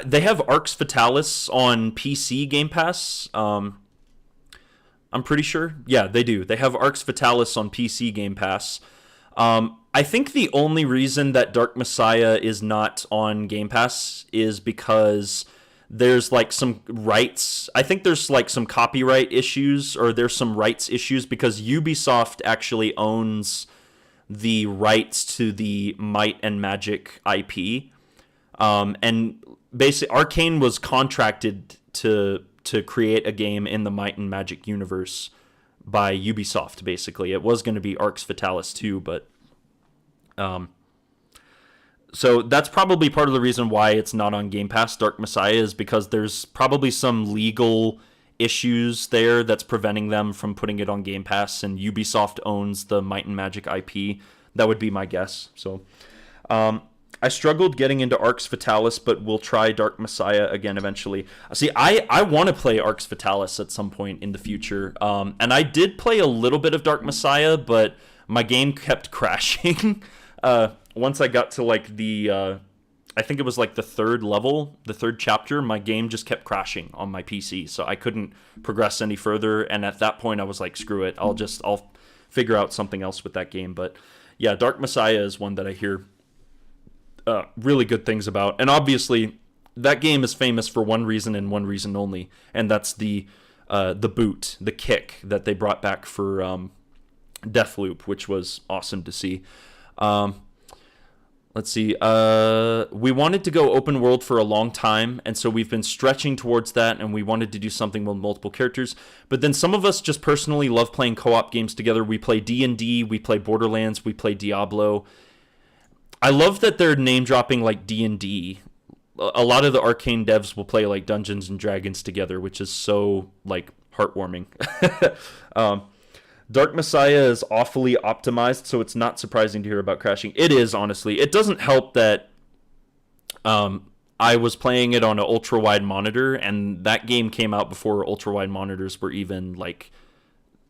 they have Arx Fatalis on PC Game Pass. I'm pretty sure. Yeah, they do. They have Arx Fatalis on PC Game Pass. I think the only reason that Dark Messiah is not on Game Pass is because there's like some rights. I think there's like some copyright issues, or there's some rights issues because Ubisoft actually owns the rights to the Might and Magic IP. And basically Arcane was contracted to create a game in the Might and Magic universe by Ubisoft, basically. It was going to be Arx Fatalis 2, but so that's probably part of the reason why it's not on Game Pass, Dark Messiah, is because there's probably some legal issues there that's preventing them from putting it on Game Pass, and Ubisoft owns the Might and Magic IP. That would be my guess. So I struggled getting into Arx Fatalis, but we'll try Dark Messiah again eventually. See, I want to play Arx Fatalis at some point in the future, and I did play a little bit of Dark Messiah, but my game kept crashing. Once I got to like the, I think it was like the third level, the third chapter, my game just kept crashing on my PC, so I couldn't progress any further. And at that point, I was like, screw it, I'll figure out something else with that game. But yeah, Dark Messiah is one that I hear really good things about, and obviously that game is famous for one reason and one reason only, and that's the boot, the kick that they brought back for Deathloop, which was awesome to see. Let's see. We wanted to go open world for a long time, and so we've been stretching towards that, and we wanted to do something with multiple characters. But then some of us just personally love playing co-op games together. We play D&D, we play Borderlands, we play Diablo. I love that they're name-dropping like D&D. A lot of the Arcane devs will play like Dungeons and Dragons together, which is so like heartwarming. Dark Messiah is awfully optimized, so it's not surprising to hear about crashing. It is, honestly. It doesn't help that I was playing it on an ultra-wide monitor, and that game came out before ultra-wide monitors were even, like,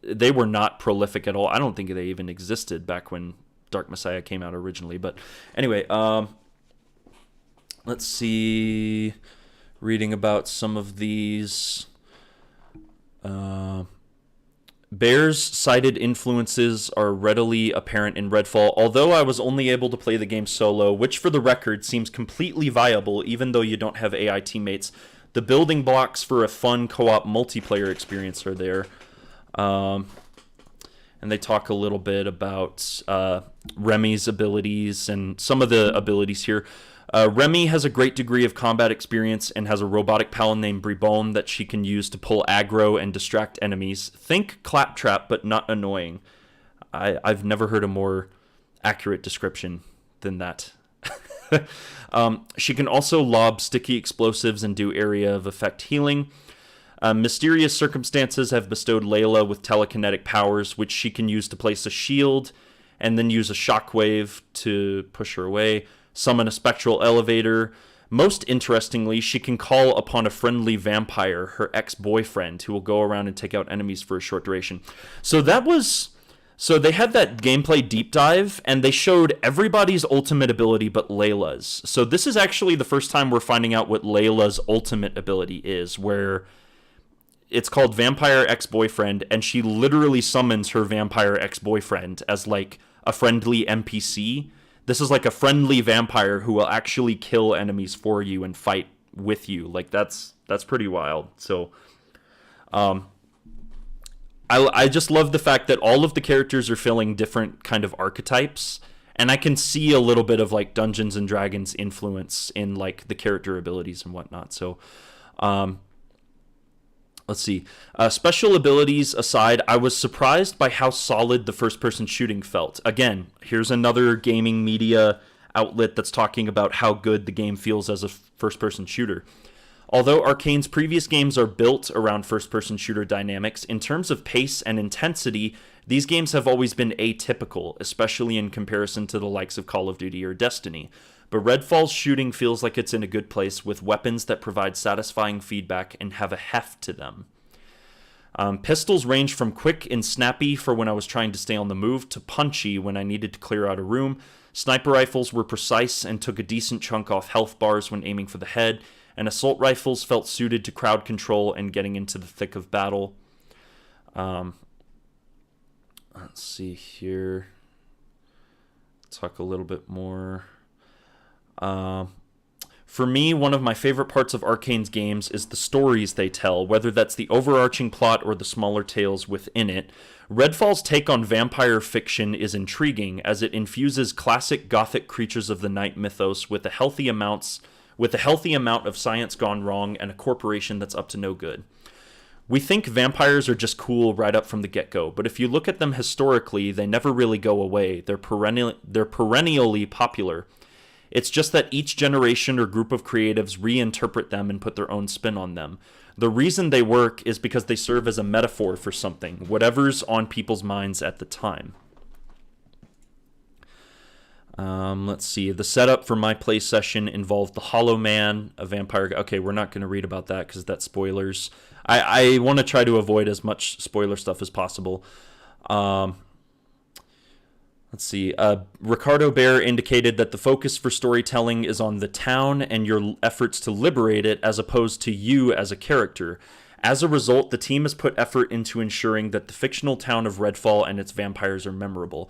they were not prolific at all. I don't think they even existed back when Dark Messiah came out originally. But anyway, let's see. Reading about some of these... Bear's cited influences are readily apparent in Redfall, although I was only able to play the game solo, which for the record seems completely viable even though you don't have AI teammates. The building blocks for a fun co-op multiplayer experience are there. And they talk a little bit about Remy's abilities and some of the abilities here. Remy has a great degree of combat experience and has a robotic pal named Bribone that she can use to pull aggro and distract enemies. Think Claptrap, but not annoying. I've never heard a more accurate description than that. She can also lob sticky explosives and do area of effect healing. Mysterious circumstances have bestowed Layla with telekinetic powers, which she can use to place a shield and then use a shockwave to push her away. Summon a spectral elevator. Most interestingly, she can call upon a friendly vampire, her ex-boyfriend, who will go around and take out enemies for a short duration. So they had that gameplay deep dive, and they showed everybody's ultimate ability but Layla's. So this is actually the first time we're finding out what Layla's ultimate ability is, where it's called Vampire Ex-Boyfriend, and she literally summons her vampire ex-boyfriend as like a friendly NPC. This is like a friendly vampire who will actually kill enemies for you and fight with you. Like that's pretty wild. So I just love the fact that all of the characters are filling different kind of archetypes, and I can see a little bit of like Dungeons and Dragons influence in like the character abilities and whatnot. So let's see. Special abilities aside, I was surprised by how solid the first-person shooting felt. Again, here's another gaming media outlet that's talking about how good the game feels as a first-person shooter. Although Arcane's previous games are built around first-person shooter dynamics, in terms of pace and intensity, these games have always been atypical, especially in comparison to the likes of Call of Duty or Destiny. But Redfall's shooting feels like it's in a good place with weapons that provide satisfying feedback and have a heft to them. Pistols range from quick and snappy for when I was trying to stay on the move to punchy when I needed to clear out a room. Sniper rifles were precise and took a decent chunk off health bars when aiming for the head, and assault rifles felt suited to crowd control and getting into the thick of battle. Let's see here. Talk a little bit more. For me, one of my favorite parts of Arcane's games is the stories they tell, whether that's the overarching plot or the smaller tales within it. Redfall's take on vampire fiction is intriguing, as it infuses classic gothic creatures of the night mythos with a healthy amount of science gone wrong and a corporation that's up to no good. We think vampires are just cool right up from the get-go, but if you look at them historically, they never really go away. They're perennially popular. It's just that each generation or group of creatives reinterpret them and put their own spin on them. The reason they work is because they serve as a metaphor for something, whatever's on people's minds at the time. Let's see. The setup for my play session involved the Hollow Man, a vampire. Okay, we're not going to read about that because that's spoilers. I want to try to avoid as much spoiler stuff as possible. Let's see. Ricardo Bear indicated that the focus for storytelling is on the town and your efforts to liberate it as opposed to you as a character. As a result, the team has put effort into ensuring that the fictional town of Redfall and its vampires are memorable.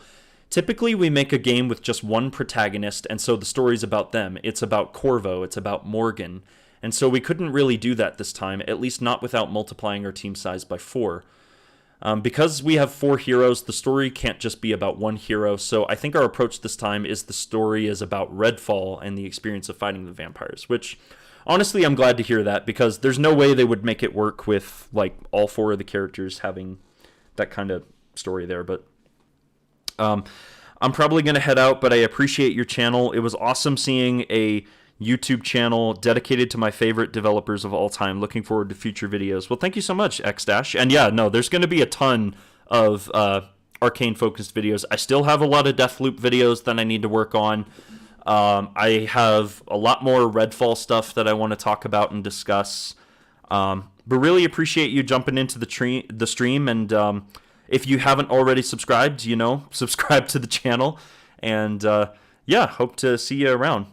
Typically, we make a game with just one protagonist, and so the story's about them. It's about Corvo, it's about Morgan. And so we couldn't really do that this time, at least not without multiplying our team size by 4. Because we have 4 heroes, the story can't just be about one hero, so I think our approach this time is the story is about Redfall and the experience of fighting the vampires, which, honestly, I'm glad to hear that, because there's no way they would make it work with, like, all 4 of the characters having that kind of story there, but I'm probably going to head out, but I appreciate your channel. It was awesome seeing a YouTube channel dedicated to my favorite developers of all time. Looking forward to future videos. Well, thank you so much, X-Dash. And yeah, no, there's going to be a ton of Arcane-focused videos. I still have a lot of Deathloop videos that I need to work on. I have a lot more Redfall stuff that I want to talk about and discuss. But really appreciate you jumping into the stream. And if you haven't already subscribed, subscribe to the channel. And yeah, hope to see you around.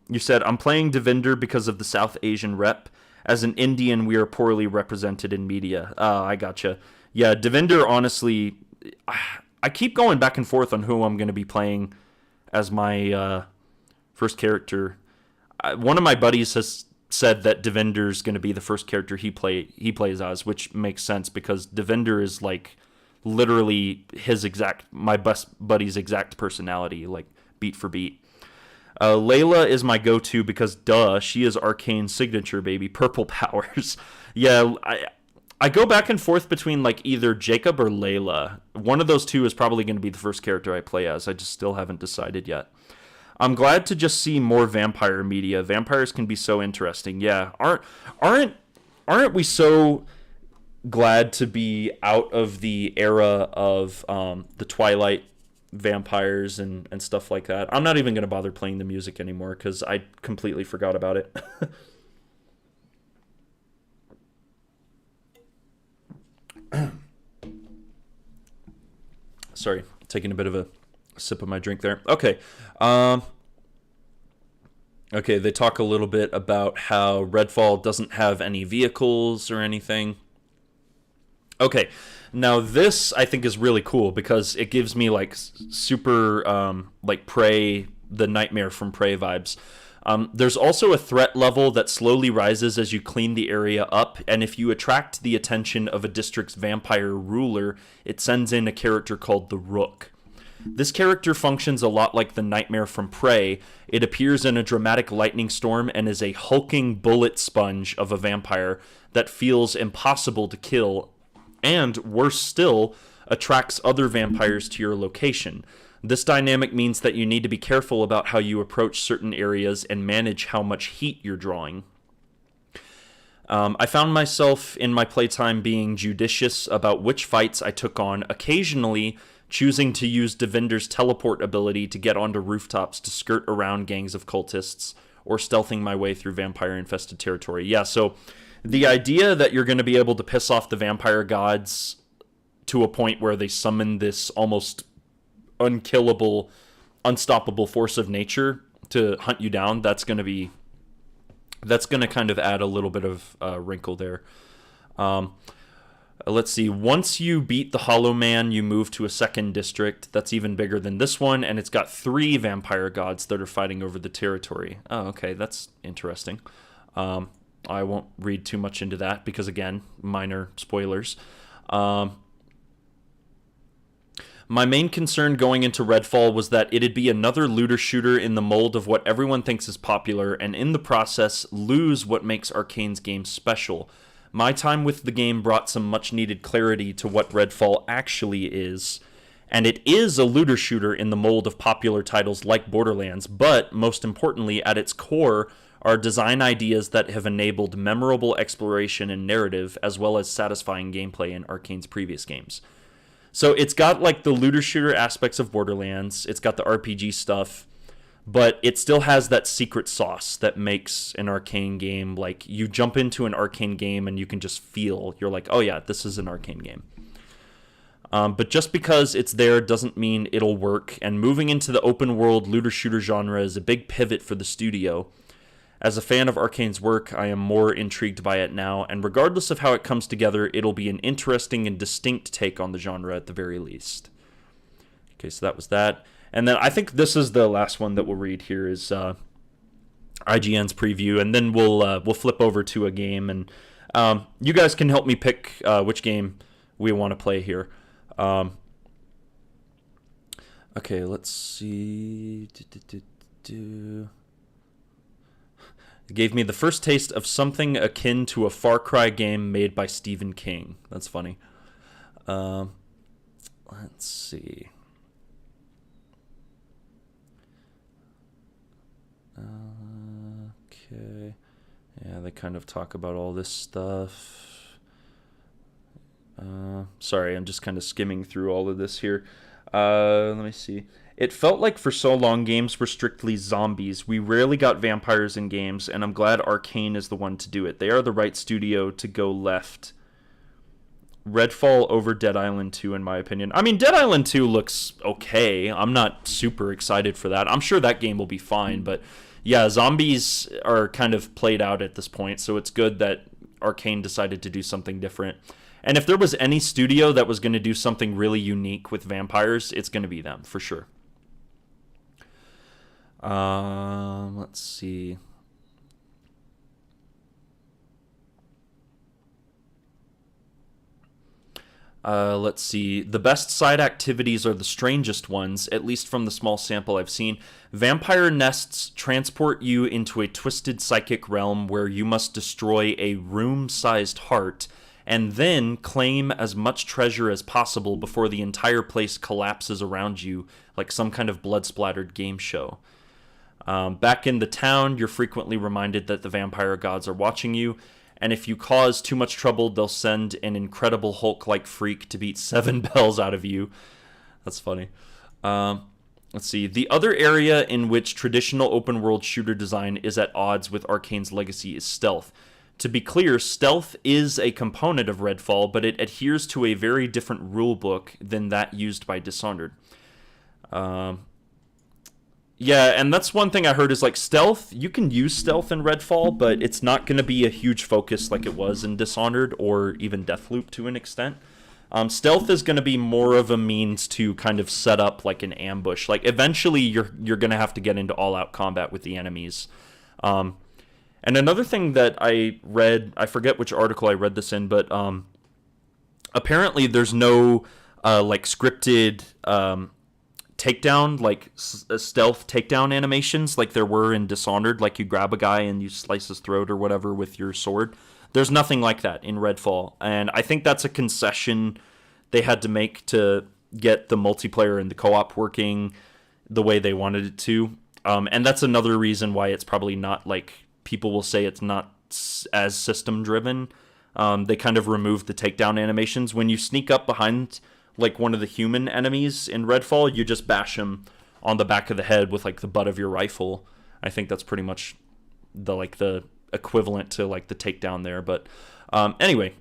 You said, I'm playing Devinder because of the South Asian rep. As an Indian, we are poorly represented in media. I gotcha. Yeah, Devinder, honestly, I keep going back and forth on who I'm going to be playing as my first character. One of my buddies has said that Devinder's going to be the first character he plays as, which makes sense because Devinder is like literally my best buddy's exact personality, like beat for beat. Layla is my go-to because, duh, she is Arcane's signature, baby. Purple powers. Yeah, I go back and forth between, like, either Jacob or Layla. One of those two is probably going to be the first character I play as. I just still haven't decided yet. I'm glad to just see more vampire media. Vampires can be so interesting. Yeah, aren't we so glad to be out of the era of the Twilight vampires and stuff like that. I'm not even going to bother playing the music anymore because I completely forgot about it. Sorry, taking a bit of a sip of my drink there. Okay. Okay, they talk a little bit about how Redfall doesn't have any vehicles or anything. Okay, now this I think is really cool because it gives me like super like Prey, the Nightmare from Prey vibes. There's also a threat level that slowly rises as you clean the area up, and if you attract the attention of a district's vampire ruler, it sends in a character called the Rook. This character functions a lot like the Nightmare from Prey. It appears in a dramatic lightning storm and is a hulking bullet sponge of a vampire that feels impossible to kill, and, worse still, attracts other vampires to your location. This dynamic means that you need to be careful about how you approach certain areas and manage how much heat you're drawing. I found myself in my playtime being judicious about which fights I took on, occasionally choosing to use Devinder's teleport ability to get onto rooftops to skirt around gangs of cultists, or stealthing my way through vampire-infested territory. Yeah, so the idea that you're going to be able to piss off the vampire gods to a point where they summon this almost unkillable, unstoppable force of nature to hunt you down, that's going to kind of add a little bit of wrinkle there. Let's see. Once you beat the Hollow Man, you move to a second district that's even bigger than this one, and it's got 3 vampire gods that are fighting over the territory. Oh, okay, that's interesting. I won't read too much into that because, again, minor spoilers. My main concern going into Redfall was that it'd be another looter shooter in the mold of what everyone thinks is popular, and in the process lose what makes Arcane's game special. My time with the game brought some much needed clarity to what Redfall actually is, and it is a looter shooter in the mold of popular titles like Borderlands, but most importantly, at its core are design ideas that have enabled memorable exploration and narrative, as well as satisfying gameplay in Arcane's previous games. So it's got like the looter shooter aspects of Borderlands, it's got the RPG stuff, but it still has that secret sauce that makes an Arcane game, like, you jump into an Arcane game and you can just feel, you're like, oh yeah, this is an Arcane game. But just because it's there doesn't mean it'll work, and moving into the open world looter shooter genre is a big pivot for the studio. As a fan of Arcane's work, I am more intrigued by it now, and regardless of how it comes together, it'll be an interesting and distinct take on the genre at the very least. Okay, so that was that. And then I think this is the last one that we'll read here is IGN's preview, and then we'll flip over to a game, and you guys can help me pick which game we want to play here. Okay, let's see. It gave me the first taste of something akin to a Far Cry game made by Stephen King. That's funny. Let's see. Okay. Yeah, they kind of talk about all this stuff. Sorry, I'm just kind of skimming through all of this here. Let me see. It felt like for so long games were strictly zombies. We rarely got vampires in games, and I'm glad Arcane is the one to do it. They are the right studio to go left. Redfall over Dead Island 2, in my opinion. I mean, Dead Island 2 looks okay. I'm not super excited for that. I'm sure that game will be fine, but yeah, zombies are kind of played out at this point, so it's good that Arcane decided to do something different. And if there was any studio that was going to do something really unique with vampires, it's going to be them, for sure. Let's see. Let's see. The best side activities are the strangest ones, at least from the small sample I've seen. Vampire nests transport you into a twisted psychic realm where you must destroy a room-sized heart and then claim as much treasure as possible before the entire place collapses around you like some kind of blood-splattered game show. Back in the town, you're frequently reminded that the vampire gods are watching you, and if you cause too much trouble, they'll send an Incredible Hulk-like freak to beat 7 bells out of you. That's funny. Let's see. The other area in which traditional open-world shooter design is at odds with Arcane's legacy is stealth. To be clear, stealth is a component of Redfall, but it adheres to a very different rulebook than that used by Dishonored. Yeah, and that's one thing I heard is, like, stealth, you can use stealth in Redfall, but it's not going to be a huge focus like it was in Dishonored or even Deathloop to an extent. Stealth is going to be more of a means to kind of set up, like, an ambush. Like, eventually you're going to have to get into all-out combat with the enemies. And another thing that I read, I forget which article I read this in, but apparently there's no, scripted takedown, stealth takedown animations like there were in Dishonored, like you grab a guy and you slice his throat or whatever with your sword. There's nothing like that in Redfall, and I think that's a concession they had to make to get the multiplayer and the co-op working the way they wanted it to. And that's another reason why it's probably not, like, people will say it's not as system driven. They kind of removed the takedown animations. When you sneak up behind like one of the human enemies in Redfall, you just bash him on the back of the head with like the butt of your rifle. I think that's pretty much the equivalent to like the takedown there. But anyway,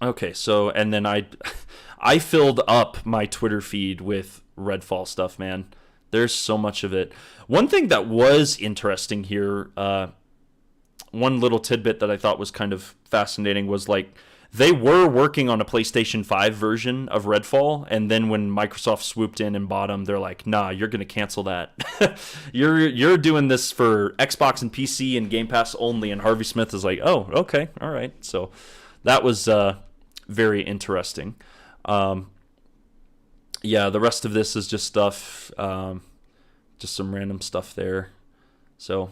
okay. So and then I filled up my Twitter feed with Redfall stuff, man. There's so much of it. One thing that was interesting here, one little tidbit that I thought was kind of fascinating was like they were working on a PlayStation 5 version of Redfall, and then when Microsoft swooped in and bought them, they're like, "Nah, you're gonna cancel that. you're doing this for Xbox and PC and Game Pass only." And Harvey Smith is like, "Oh, okay, all right." So that was very interesting. Yeah, the rest of this is just stuff, just some random stuff there. So, all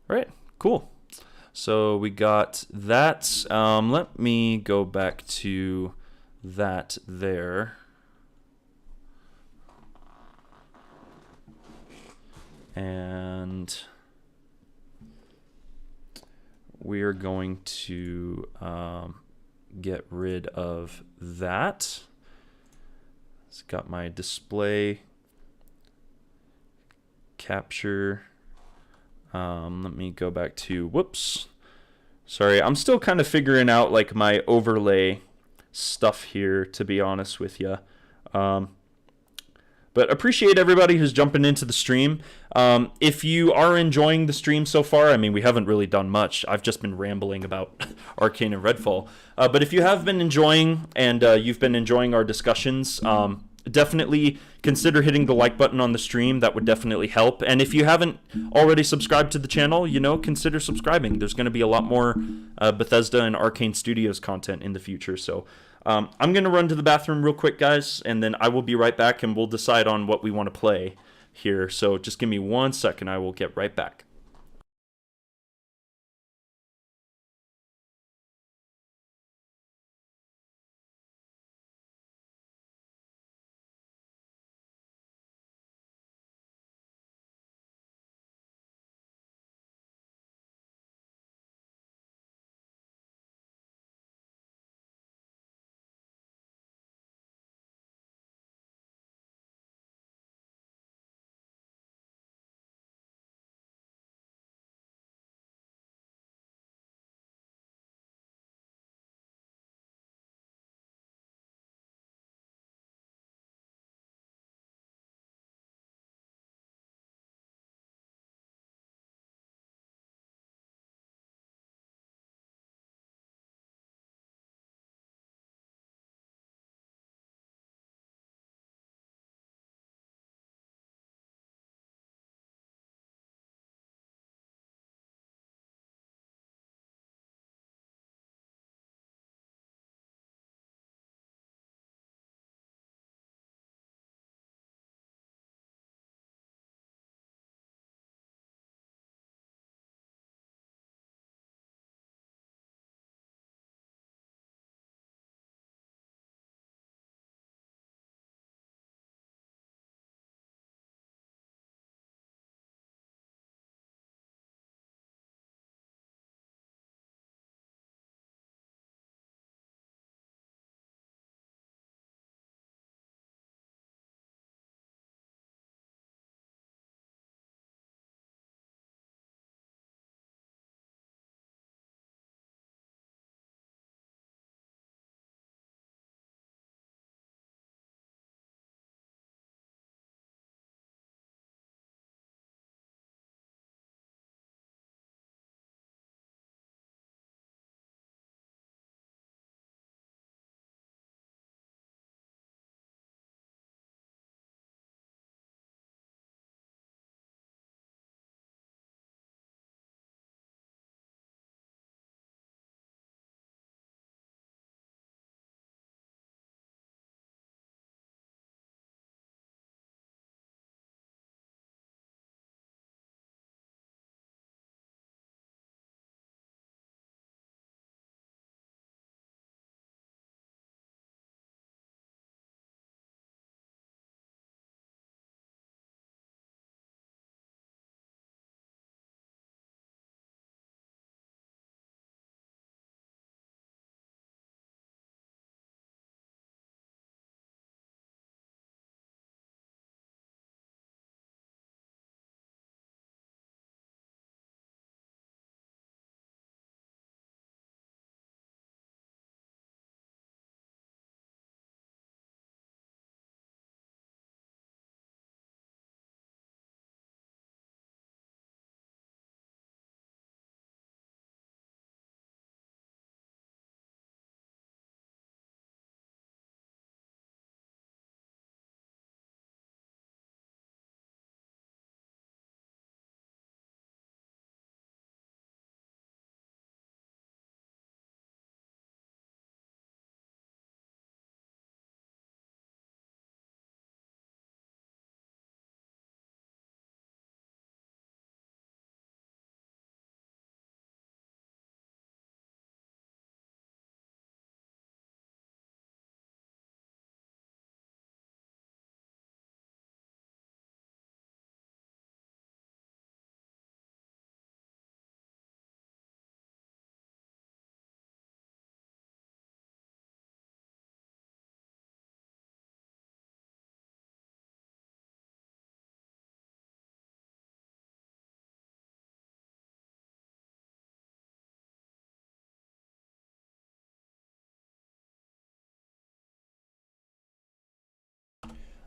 right, cool. So we got that. Let me go back to that there. And we're going to get rid of that. It's got my display capture. Let me go back to, whoops. Sorry, I'm still kind of figuring out like my overlay stuff here, to be honest with you. But appreciate everybody who's jumping into the stream. If you are enjoying the stream so far, I mean, we haven't really done much. I've just been rambling about Arcane and Redfall. But if you have been enjoying and you've been enjoying our discussions, definitely consider hitting the like button on the stream. That would definitely help. And if you haven't already subscribed to the channel, consider subscribing. There's going to be a lot more Bethesda and Arcane Studios content in the future. So I'm going to run to the bathroom real quick, guys, and then I will be right back, and we'll decide on what we want to play here. So just give me 1 second. I will get right back.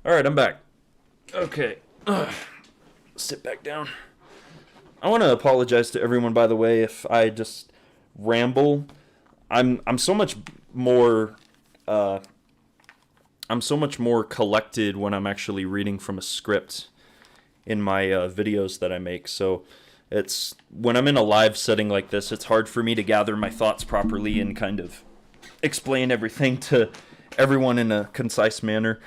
All right, I'm back. Okay. Sit back down. I want to apologize to everyone, by the way, if I just ramble. I'm so much more I'm so much more collected when I'm actually reading from a script in my videos that I make. So it's when I'm in a live setting like this, it's hard for me to gather my thoughts properly and kind of explain everything to everyone in a concise manner.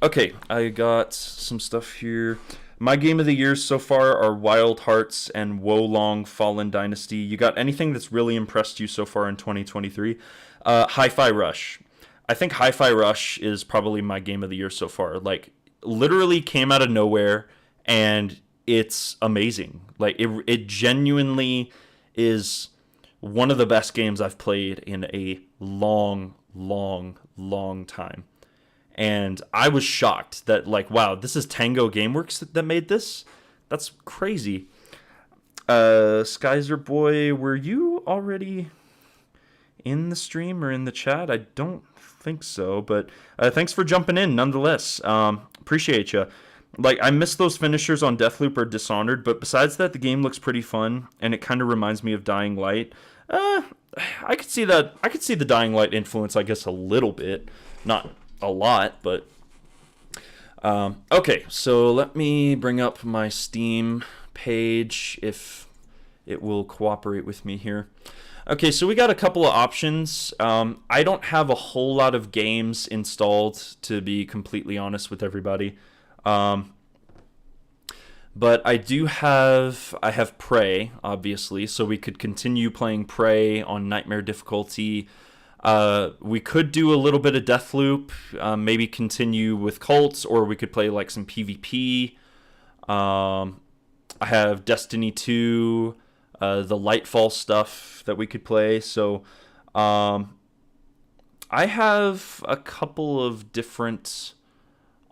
Okay, I got some stuff here. My game of the year so far are Wild Hearts and Wolong Fallen Dynasty. You got anything that's really impressed you so far in 2023? Hi-Fi Rush. I think Hi-Fi Rush is probably my game of the year so far. Like, literally came out of nowhere, and it's amazing. Like, it genuinely is one of the best games I've played in a long, long, long time. And I was shocked that, like, wow, this is Tango Gameworks that made this? That's crazy. Skyzer Boy, were you already in the stream or in the chat? I don't think so, but thanks for jumping in nonetheless. Appreciate you. Like, I miss those finishers on Deathloop or Dishonored, but besides that, the game looks pretty fun, and it kind of reminds me of Dying Light. I could see that. I could see the Dying Light influence, I guess, a little bit. Not a lot, but okay, so let me bring up my Steam page if it will cooperate with me here. Okay, so we got a couple of options. I don't have a whole lot of games installed, to be completely honest with everybody, but I have Prey, obviously, so we could continue playing Prey on Nightmare difficulty. We could do a little bit of Deathloop, maybe continue with Cults, or we could play like some PvP. I have Destiny 2, the Lightfall stuff that we could play. So I have a couple of different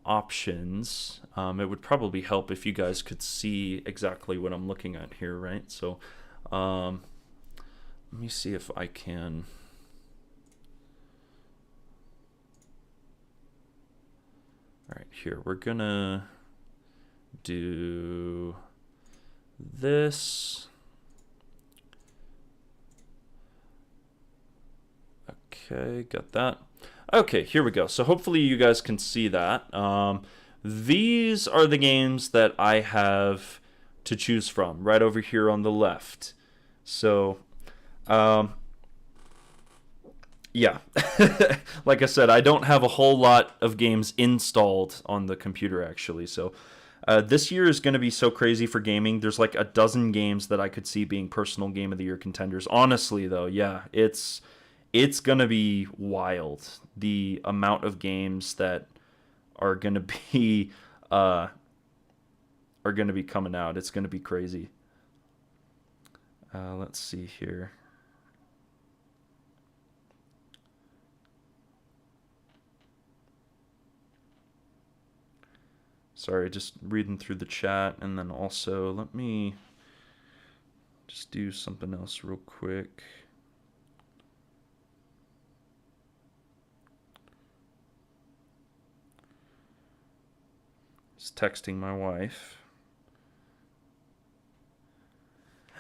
options. It would probably help if you guys could see exactly what I'm looking at here, right? So let me see if I can... All right, here, we're gonna do this. Okay, got that. Okay, here we go. So hopefully you guys can see that. These are the games that I have to choose from right over here on the left. So, yeah, like I said, I don't have a whole lot of games installed on the computer, actually. So this year is going to be so crazy for gaming. There's like a dozen games that I could see being personal game of the year contenders. Honestly, though, yeah, it's going to be wild. The amount of games that are going to be coming out. It's going to be crazy. Let's see here. Sorry, just reading through the chat, and then also let me just do something else real quick. Just texting my wife.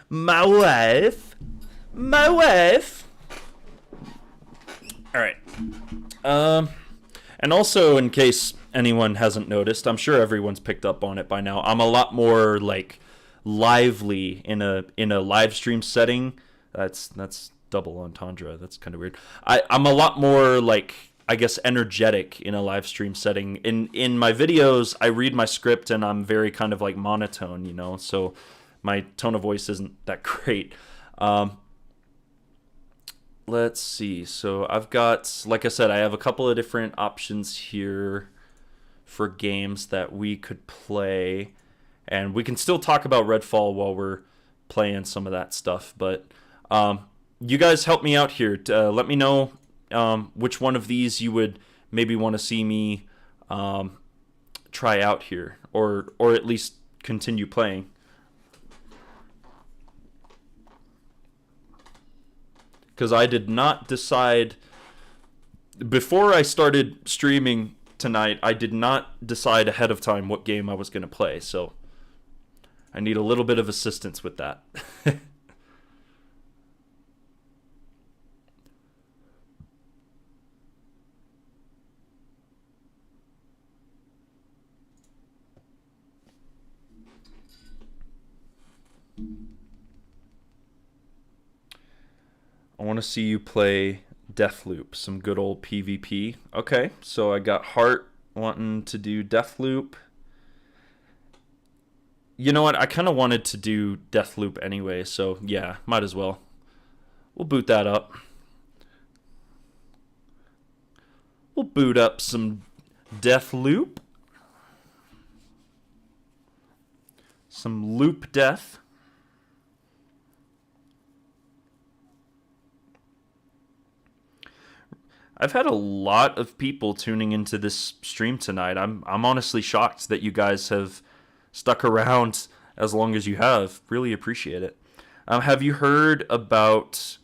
My wife. All right. And also, in case anyone hasn't noticed, I'm sure everyone's picked up on it by now, I'm a lot more like lively in a live stream setting. That's double entendre. That's kind of weird. I'm a lot more like, I guess, energetic in a live stream setting. In my videos, I read my script and I'm very kind of like monotone, you know, so my tone of voice isn't that great. Let's see. So I've got, like I said, I have a couple of different options here for games that we could play, and we can still talk about Redfall while we're playing some of that stuff. But you guys help me out here. Let me know which one of these you would maybe want to see me try out here, or at least continue playing. Because I did not decide before I started streaming tonight, I did not decide ahead of time what game I was going to play, so I need a little bit of assistance with that. I want to see you play Deathloop, some good old PvP. Okay, so I got Heart wanting to do Deathloop. You know what? I kind of wanted to do Deathloop anyway, so yeah, might as well. We'll boot that up. We'll boot up some Deathloop. Some loop death. I've had a lot of people tuning into this stream tonight. I'm honestly shocked that you guys have stuck around as long as you have. Really appreciate it. Have you heard about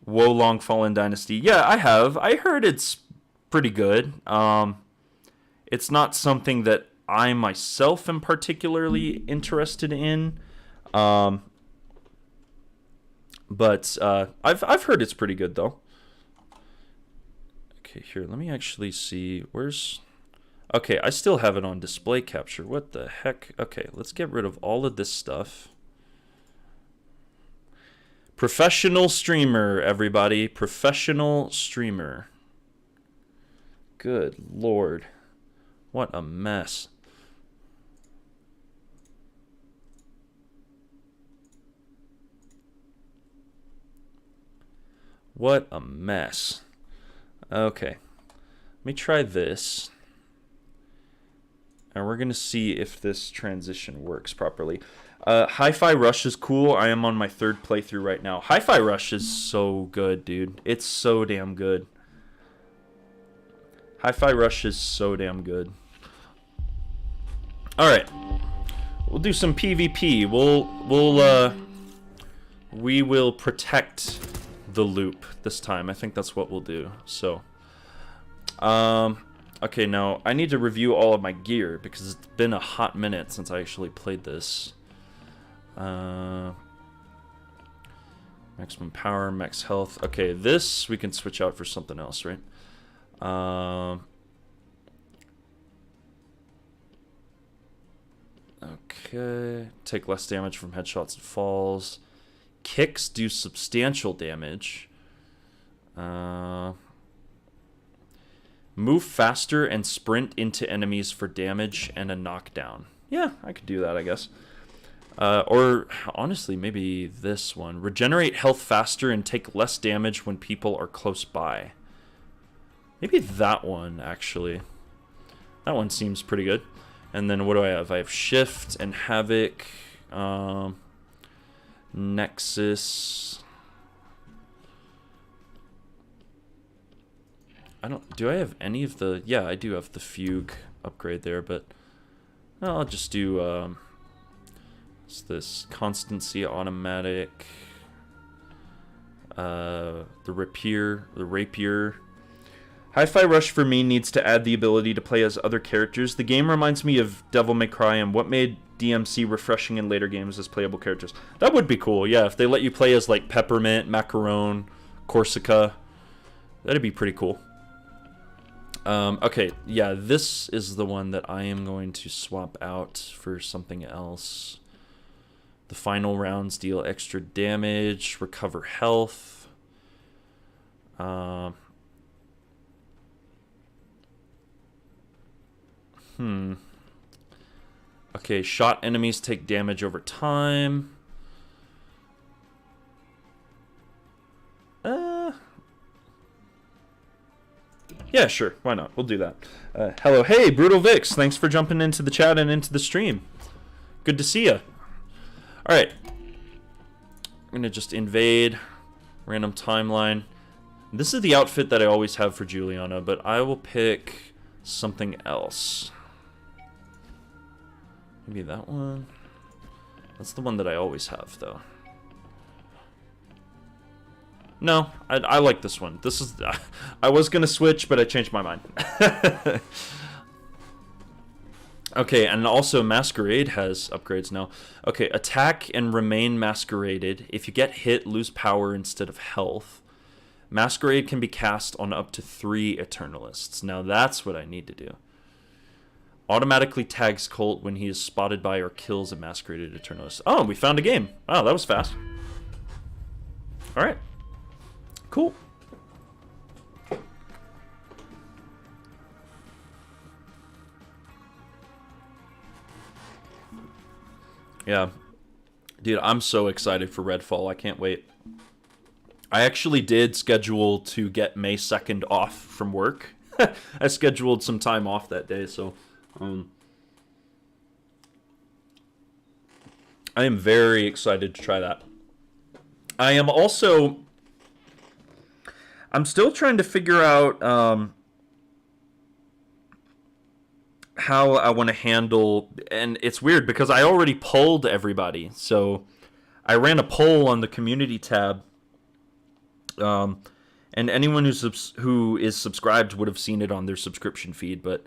Wo Long Fallen Dynasty? Yeah, I have. I heard it's pretty good. It's not something that I myself am particularly interested in. But I've heard it's pretty good though. Okay, here, let me actually see. Where's... Okay, I still have it on display capture. What the heck? Okay, let's get rid of all of this stuff. Professional streamer, everybody. Professional streamer. Good Lord. What a mess. What a mess. Okay, let me try this. And we're going to see if this transition works properly. Hi-Fi Rush is cool. I am on my 3rd playthrough right now. Hi-Fi Rush is so good, dude. It's so damn good. Hi-Fi Rush is so damn good. Alright. We'll do some PvP. We will protect the loop this time. I think that's what we'll do. So, okay, now I need to review all of my gear because it's been a hot minute since I actually played this. Maximum power, max health. Okay, this we can switch out for something else, right? Okay, take less damage from headshots and falls. Kicks do substantial damage. Move faster and sprint into enemies for damage and a knockdown. Yeah, I could do that, I guess. Or, honestly, maybe this one. Regenerate health faster and take less damage when people are close by. Maybe that one, actually. That one seems pretty good. And then what do I have? I have Shift and Havoc. Nexus. Do I have any of the... Yeah, I do have the Fugue upgrade there, but I'll just do, what's this? Constancy automatic. The Rapier. Hi-Fi Rush for me needs to add the ability to play as other characters. The game reminds me of Devil May Cry and what made DMC refreshing in later games as playable characters. That would be cool, yeah, if they let you play as, like, Peppermint, Macaron, Corsica. That'd be pretty cool. Okay, yeah, this is the one that I am going to swap out for something else. The final rounds deal extra damage, recover health. Okay, shot enemies take damage over time. Yeah, sure. Why not? We'll do that. Hello. Hey, Brutal Vix. Thanks for jumping into the chat and into the stream. Good to see you. All right. I'm going to just invade. Random timeline. This is the outfit that I always have for Juliana, but I will pick something else. Maybe that one. That's the one that I always have, though. No, I like this one. This is... I was going to switch, but I changed my mind. Okay, and also Masquerade has upgrades now. Okay, attack and remain masqueraded. If you get hit, lose power instead of health. Masquerade can be cast on up to 3 Eternalists. Now that's what I need to do. Automatically tags Colt when he is spotted by or kills a Masqueraded Eternalist. Oh, we found a game. Oh, that was fast. Alright. Cool. Yeah. Dude, I'm so excited for Redfall. I can't wait. I actually did schedule to get May 2nd off from work. I scheduled some time off that day, so I am very excited to try that. I am also... I'm still trying to figure out how I want to handle... And it's weird because I already polled everybody. So I ran a poll on the community tab. And anyone who is subscribed would have seen it on their subscription feed. But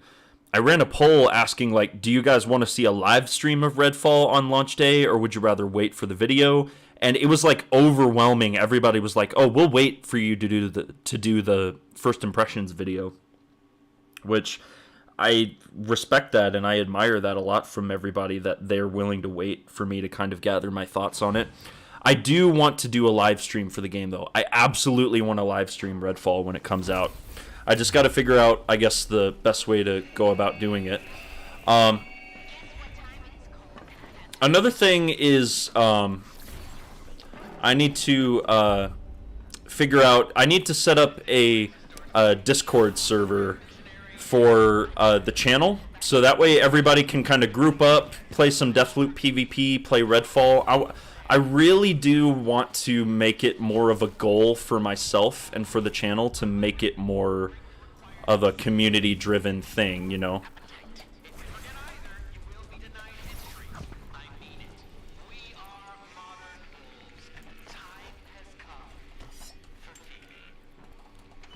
I ran a poll asking, like, do you guys want to see a live stream of Redfall on launch day, or would you rather wait for the video? And it was like overwhelming. Everybody was like, "Oh, we'll wait for you to do the first impressions video," which I respect that and I admire that a lot from everybody, that they're willing to wait for me to kind of gather my thoughts on it. I do want to do a live stream for the game, though. I absolutely want to live stream Redfall when it comes out. I just got to figure out, I guess, the best way to go about doing it. Another thing is I need to figure out... I need to set up a Discord server for the channel, so that way everybody can kind of group up, play some Deathloop PvP, play Redfall. I really do want to make it more of a goal for myself and for the channel to make it more of a community-driven thing, you know?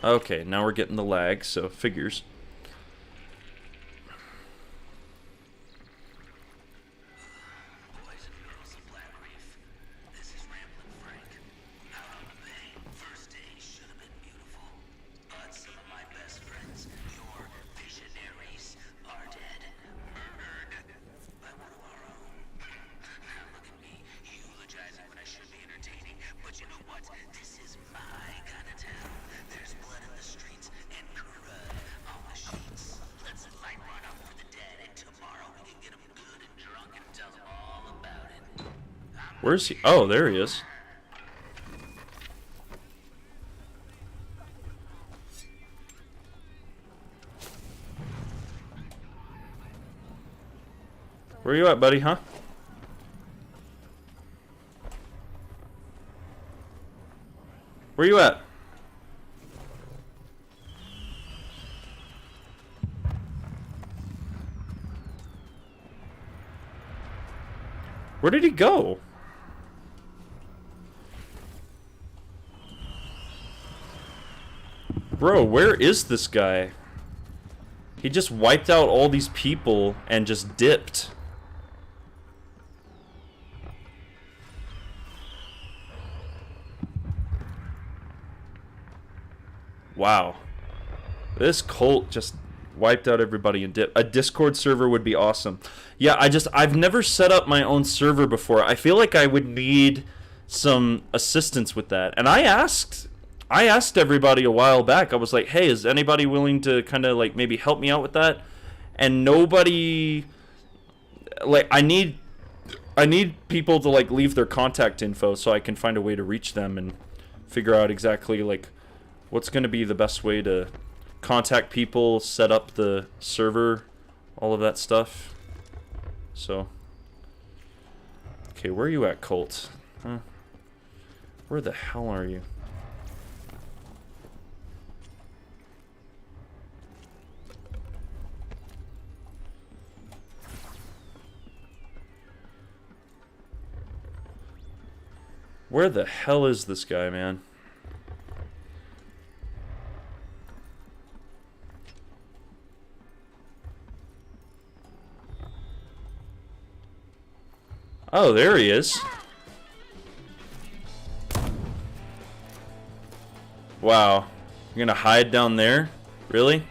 Okay, now we're getting the lag, so figures. Where's he? Oh, there he is. Where you at, buddy, huh? Where you at? Where did he go? Bro, where is this guy? He just wiped out all these people and just dipped. Wow. This cult just wiped out everybody and dipped. A Discord server would be awesome. Yeah, I've never set up my own server before. I feel like I would need some assistance with that. And I asked everybody a while back. I was like, hey, is anybody willing to kind of like maybe help me out with that? And nobody... Like, I need people to like leave their contact info so I can find a way to reach them and figure out exactly like what's going to be the best way to contact people, set up the server, all of that stuff. So, okay, where are you at, Colt? Huh? Where the hell are you? Where the hell is this guy, man? Oh, there he is. Wow. You're gonna hide down there? Really?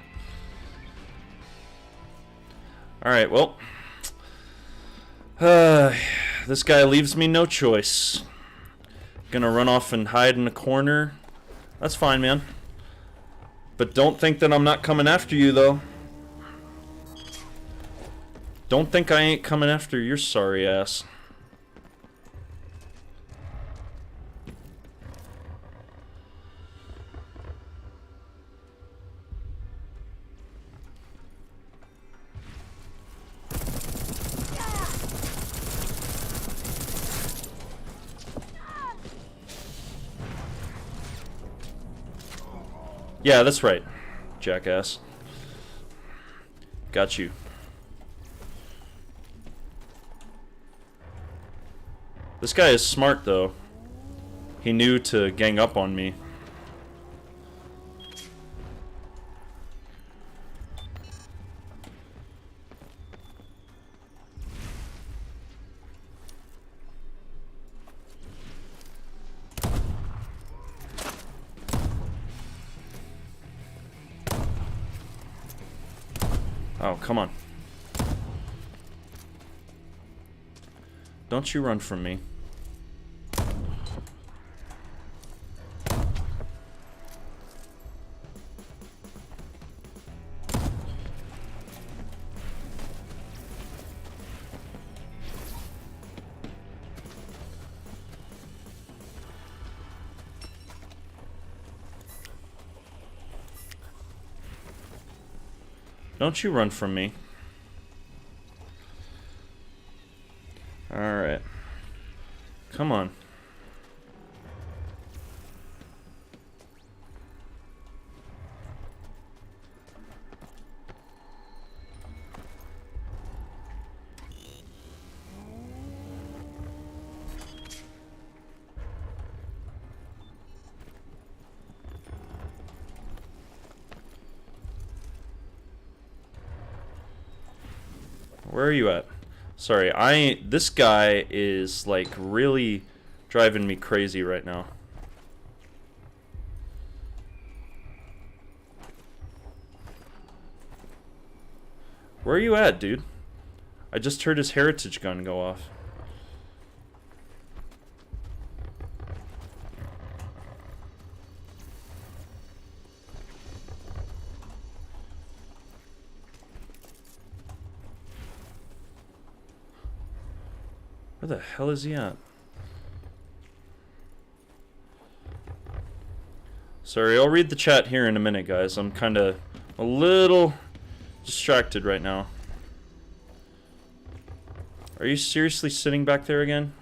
Alright, well. This guy leaves me no choice. Gonna run off and hide in a corner. That's fine, man. But don't think that I'm not coming after you, though. Don't think I ain't coming after your sorry ass. Yeah, that's right, jackass. Got you. This guy is smart, though. He knew to gang up on me. Oh, come on. Don't you run from me. Don't you run from me. Alright. Come on. Where are you at? Sorry, this guy is like really driving me crazy right now. Where are you at, dude? I just heard his heritage gun go off. Where the hell is he at? Sorry, I'll read the chat here in a minute, guys. I'm kind of a little distracted right now. Are you seriously sitting back there again?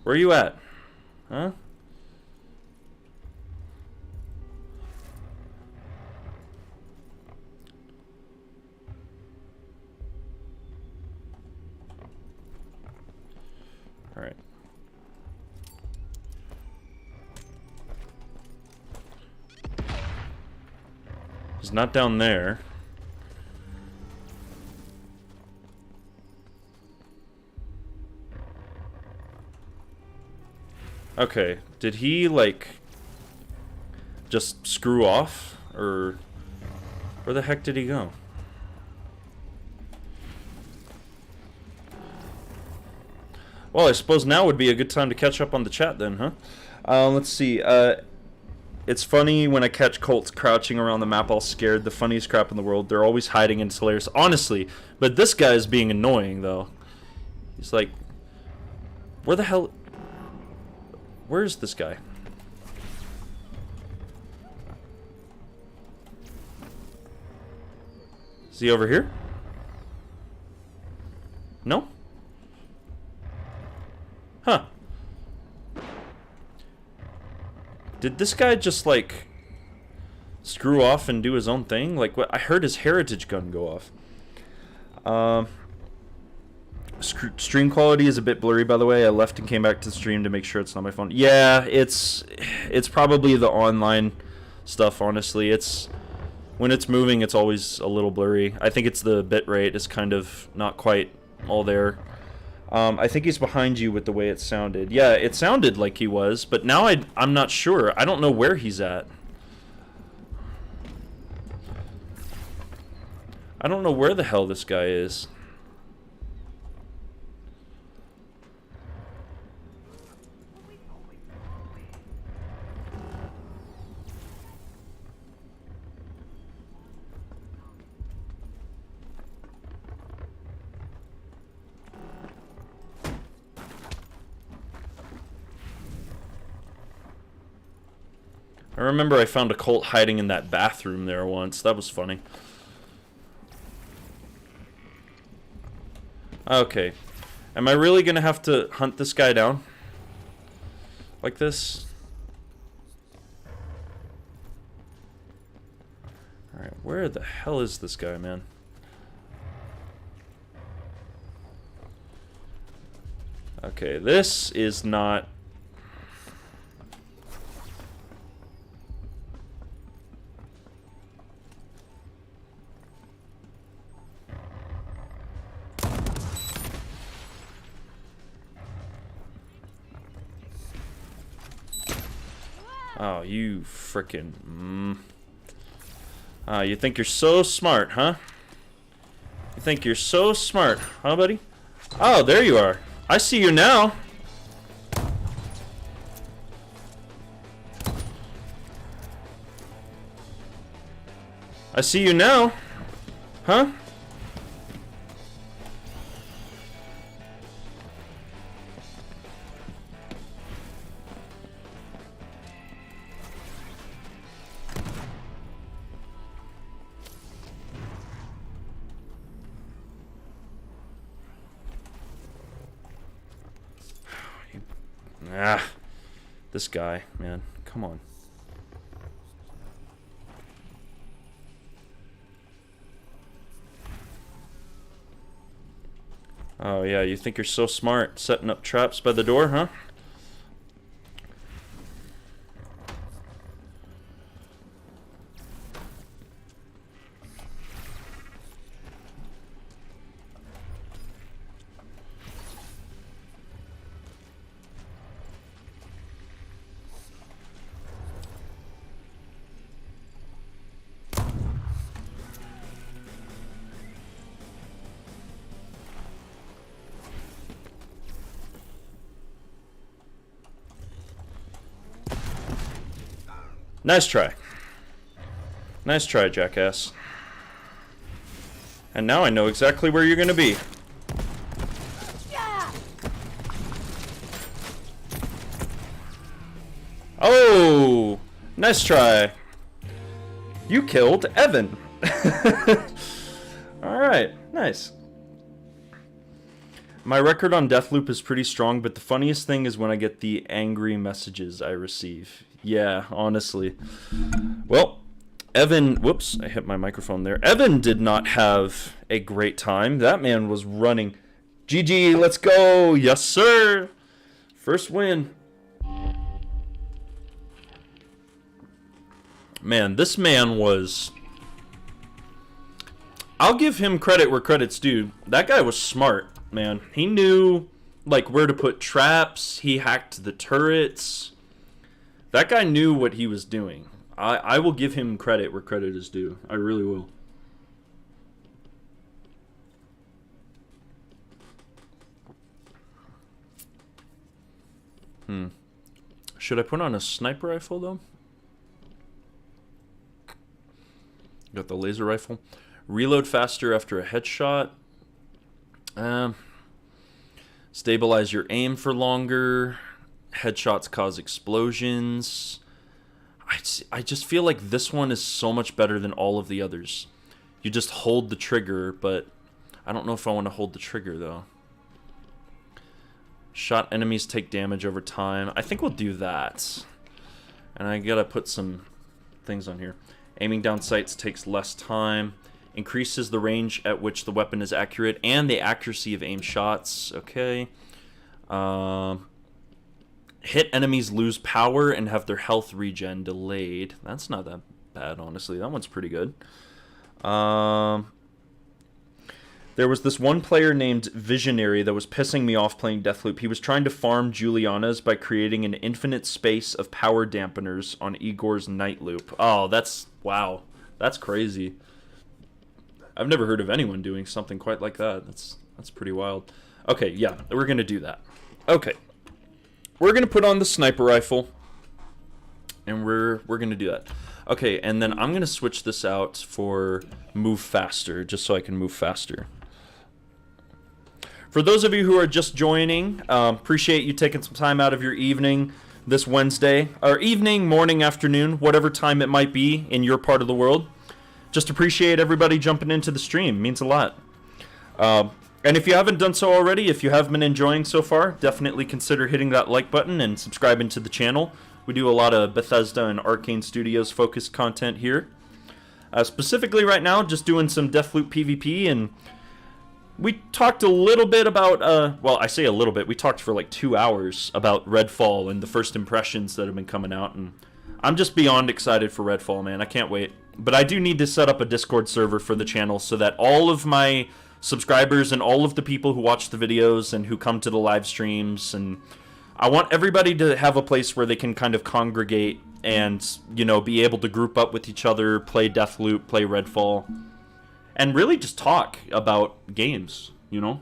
Where are you at? Huh? Alright. He's not down there. Okay, did he, like, just screw off? Or where the heck did he go? Well, I suppose now would be a good time to catch up on the chat then, huh? Let's see. It's funny when I catch Colts crouching around the map all scared. The funniest crap in the world. They're always hiding in hilarious. Honestly, but this guy is being annoying, though. He's like, where the hell... Where is this guy? Is he over here? No? Huh. Did this guy just, like, screw off and do his own thing? Like, what? I heard his heritage gun go off. Stream quality is a bit blurry, by the way. I left and came back to the stream to make sure it's not my phone. Yeah, it's probably the online stuff, honestly. When it's moving, it's always a little blurry. I think it's the bit rate is kind of not quite all there. I think he's behind you with the way it sounded. Yeah, it sounded like he was, but now I'm not sure. I don't know where he's at. I don't know where the hell this guy is. I remember I found a cult hiding in that bathroom there once. That was funny. Okay. Am I really gonna have to hunt this guy down? Like this? Alright, where the hell is this guy, man? Okay, this is not... Oh, you frickin'... you think you're so smart, huh? You think you're so smart, huh, buddy? Oh, there you are. I see you now. I see you now. Huh? Ah, this guy, man. Come on. Oh, yeah, you think you're so smart setting up traps by the door, huh? Nice try. Nice try, jackass. And now I know exactly where you're gonna be. Oh! Nice try. You killed Evan. Alright, nice. My record on Deathloop is pretty strong, but the funniest thing is when I get the angry messages I receive. Yeah, honestly. Well, Evan... Whoops, I hit my microphone there. Evan did not have a great time. That man was running. GG, let's go! Yes, sir! First win. Man, this man was... I'll give him credit where credit's due. That guy was smart, man. He knew, like, where to put traps. He hacked the turrets. That guy knew what he was doing. I will give him credit where credit is due. I really will. Should I put on a sniper rifle, though? Got the laser rifle. Reload faster after a headshot. Stabilize your aim for longer. Headshots cause explosions. I just feel like this one is so much better than all of the others. You just hold the trigger, but I don't know if I want to hold the trigger, though. Shot enemies take damage over time. I think we'll do that. And I gotta put some things on here. Aiming down sights takes less time. Increases the range at which the weapon is accurate and the accuracy of aim shots. Okay. Hit enemies lose power and have their health regen delayed. That's not that bad, honestly. That one's pretty good. There was this one player named Visionary that was pissing me off playing Deathloop. He was trying to farm Juliana's by creating an infinite space of power dampeners on Igor's night loop. Oh, wow. That's crazy. I've never heard of anyone doing something quite like that. That's pretty wild. Okay, yeah, we're going to do that. Okay. We're going to put on the sniper rifle, and we're going to do that. Okay, and then I'm going to switch this out for move faster, just so I can move faster. For those of you who are just joining, appreciate you taking some time out of your evening this Wednesday, or evening, morning, afternoon, whatever time it might be in your part of the world. Just appreciate everybody jumping into the stream. It means a lot. And if you haven't done so already, if you have been enjoying so far, definitely consider hitting that like button and subscribing to the channel. We do a lot of Bethesda and Arcane Studios focused content here. Specifically right now, just doing some Deathloop PvP, and we talked a little bit about, well, I say a little bit, we talked for like 2 hours about Redfall and the first impressions that have been coming out, and I'm just beyond excited for Redfall, man. I can't wait. But I do need to set up a Discord server for the channel so that all of my subscribers and all of the people who watch the videos and who come to the live streams, and I want everybody to have a place where they can kind of congregate and, you know, be able to group up with each other, play Deathloop, play Redfall, and really just talk about games, you know?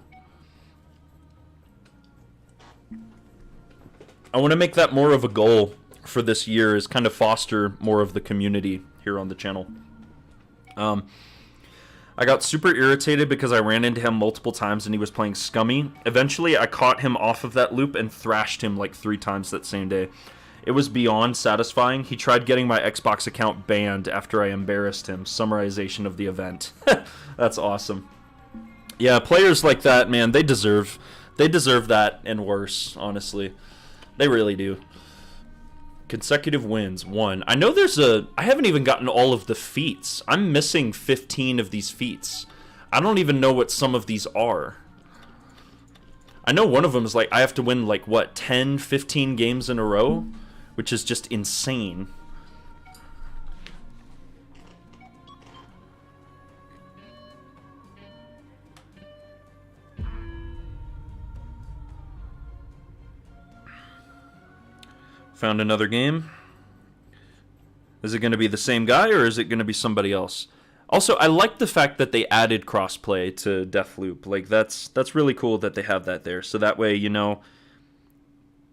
I want to make that more of a goal for this year, is kind of foster more of the community here on the channel. I got super irritated because I ran into him multiple times and he was playing Scummy. Eventually, I caught him off of that loop and thrashed him like 3 times that same day. It was beyond satisfying. He tried getting my Xbox account banned after I embarrassed him. Summarization of the event. That's awesome. Yeah, players like that, man, they deserve that and worse, honestly. They really do. Consecutive wins, 1. I know I haven't even gotten all of the feats. I'm missing 15 of these feats. I don't even know what some of these are. I know one of them is like, I have to win like, what, 10, 15 games in a row? Which is just insane. Found another game. Is it going to be the same guy, or is it going to be somebody else? Also, I like the fact that they added crossplay to Deathloop. Like, that's really cool that they have that there. So that way, you know,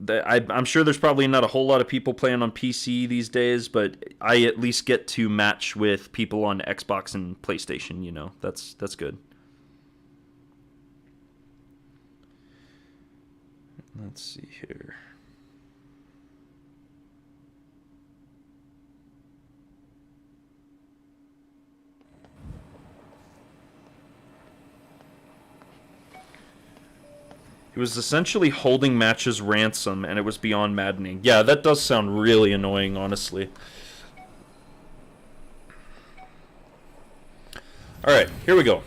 I'm sure there's probably not a whole lot of people playing on PC these days, but I at least get to match with people on Xbox and PlayStation, you know. That's good. Let's see here. He was essentially holding matches ransom, and it was beyond maddening. Yeah, that does sound really annoying, honestly. Alright, here we go.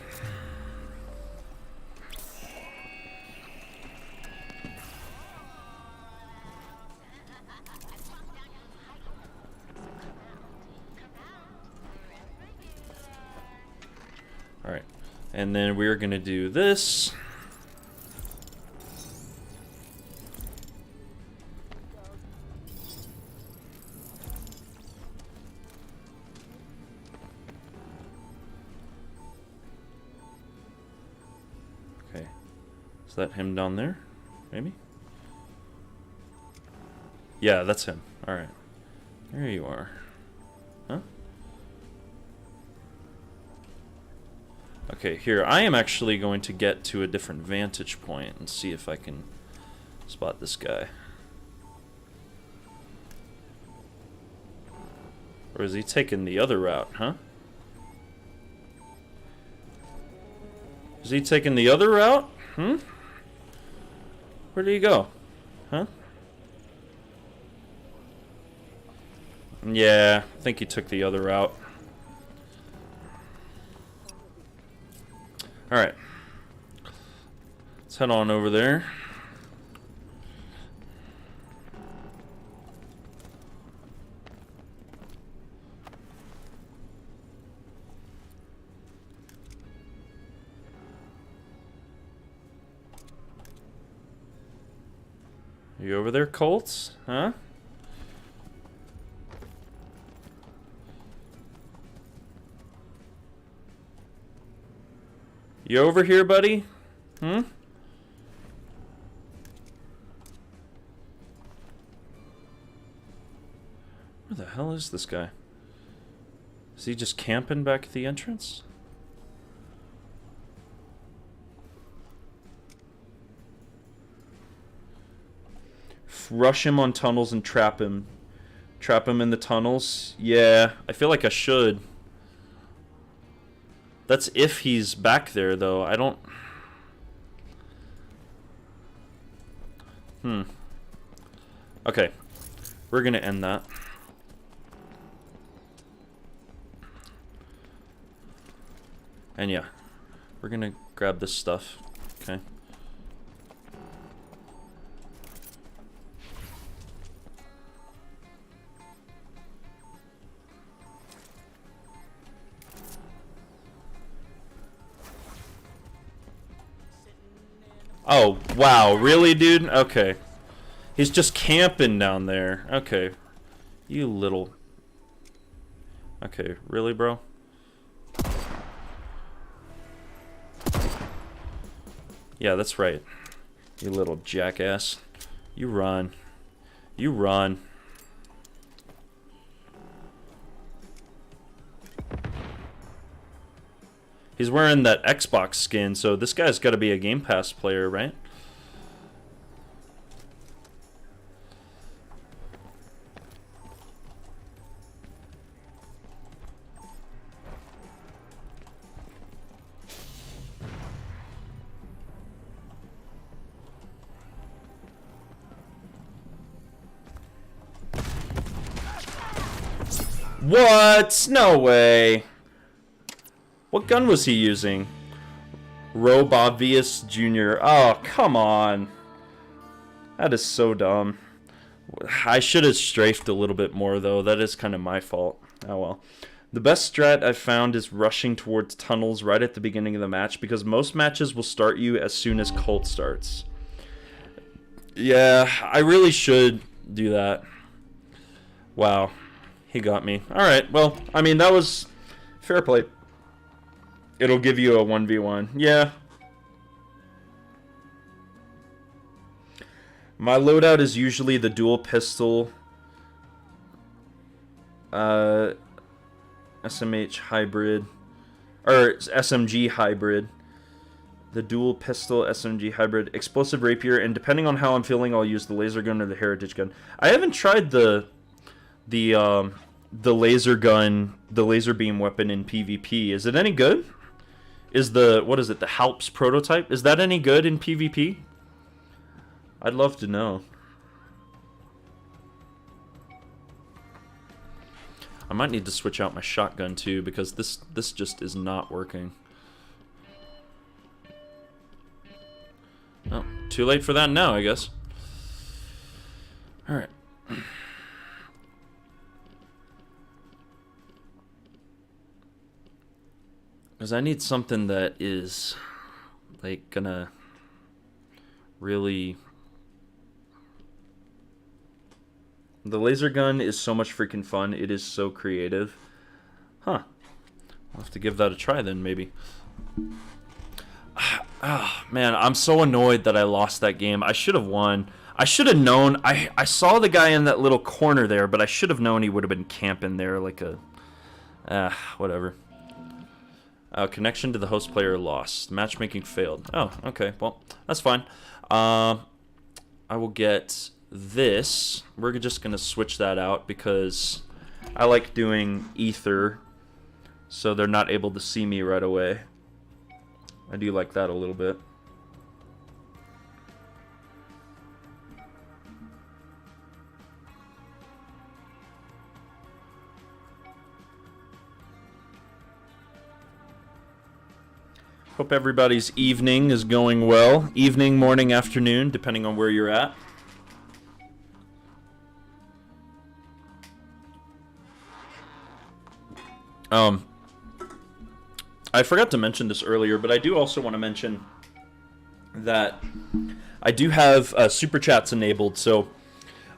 Alright, and then we're going to do this. Is that him down there? Maybe? Yeah, that's him. Alright. There you are. Huh? Okay, here. I am actually going to get to a different vantage point and see if I can spot this guy. Or is he taking the other route, huh? Is he taking the other route? Hmm? Where did he go? Huh? Yeah, I think he took the other route. Alright. Let's head on over there. You over there, Colts? Huh? You over here, buddy? Hmm? Where the hell is this guy? Is he just camping back at the entrance? Rush him on tunnels and trap him. Trap him in the tunnels? Yeah, I feel like I should. That's if he's back there, though. I don't... Okay. We're gonna end that. And yeah. We're gonna grab this stuff. Okay. Oh, wow. Really, dude? Okay. He's just camping down there. Okay. You little... Okay, really, bro? Yeah, that's right. You little jackass. You run. You run. He's wearing that Xbox skin, so this guy's got to be a Game Pass player, right? What? No way. What gun was he using? Robobvious Jr. Oh, come on. That is so dumb. I should have strafed a little bit more, though. That is kind of my fault. Oh, well. The best strat I've found is rushing towards tunnels right at the beginning of the match, because most matches will start you as soon as Colt starts. Yeah, I really should do that. Wow. He got me. Alright, well, I mean, that was fair play. It'll give you a 1v1. Yeah. My loadout is usually the dual pistol, SMH hybrid, or SMG hybrid. The dual pistol SMG hybrid, explosive rapier, and depending on how I'm feeling, I'll use the laser gun or the heritage gun. I haven't tried the laser gun, the laser beam weapon in PvP. Is it any good? Is the, what is it, the Halps prototype? Is that any good in PvP? I'd love to know. I might need to switch out my shotgun too, because this just is not working. Oh, too late for that now, I guess. Alright. Because I need something that is, like, gonna really... The laser gun is so much freaking fun. It is so creative. Huh. I'll have to give that a try then, maybe. Man, I'm so annoyed that I lost that game. I should have won. I should have known. I saw the guy in that little corner there, but I should have known he would have been camping there like a... whatever. Connection to the host player lost. Matchmaking failed. Oh, okay. Well, that's fine. I will get this. We're just going to switch that out because I like doing ether so they're not able to see me right away. I do like that a little bit. Hope everybody's evening is going well. Evening, morning, afternoon, depending on where you're at. I forgot to mention this earlier, but I do also want to mention that I do have super chats enabled, so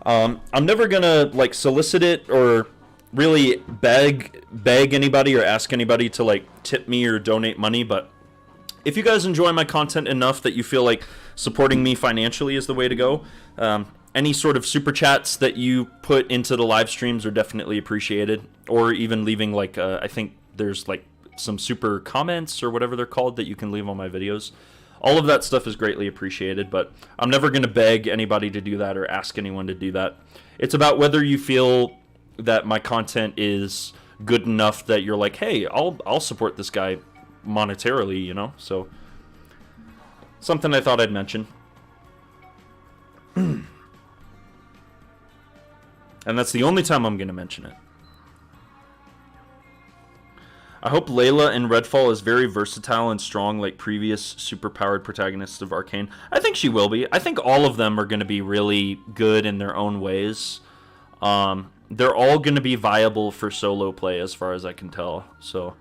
I'm never gonna like solicit it or really beg anybody or ask anybody to like tip me or donate money, but if you guys enjoy my content enough that you feel like supporting me financially is the way to go, any sort of super chats that you put into the live streams are definitely appreciated, or even leaving like I think there's like some super comments or whatever they're called that you can leave on my videos. All of that stuff is greatly appreciated, but I'm never going to beg anybody to do that or ask anyone to do that. It's about whether you feel that my content is good enough that you're like, hey, I'll support this guy monetarily, you know? So, something I thought I'd mention. And that's the only time I'm going to mention it. I hope Layla in Redfall is very versatile and strong like previous superpowered protagonists of Arcane. I think she will be. I think all of them are going to be really good in their own ways. They're all going to be viable for solo play as far as I can tell. So,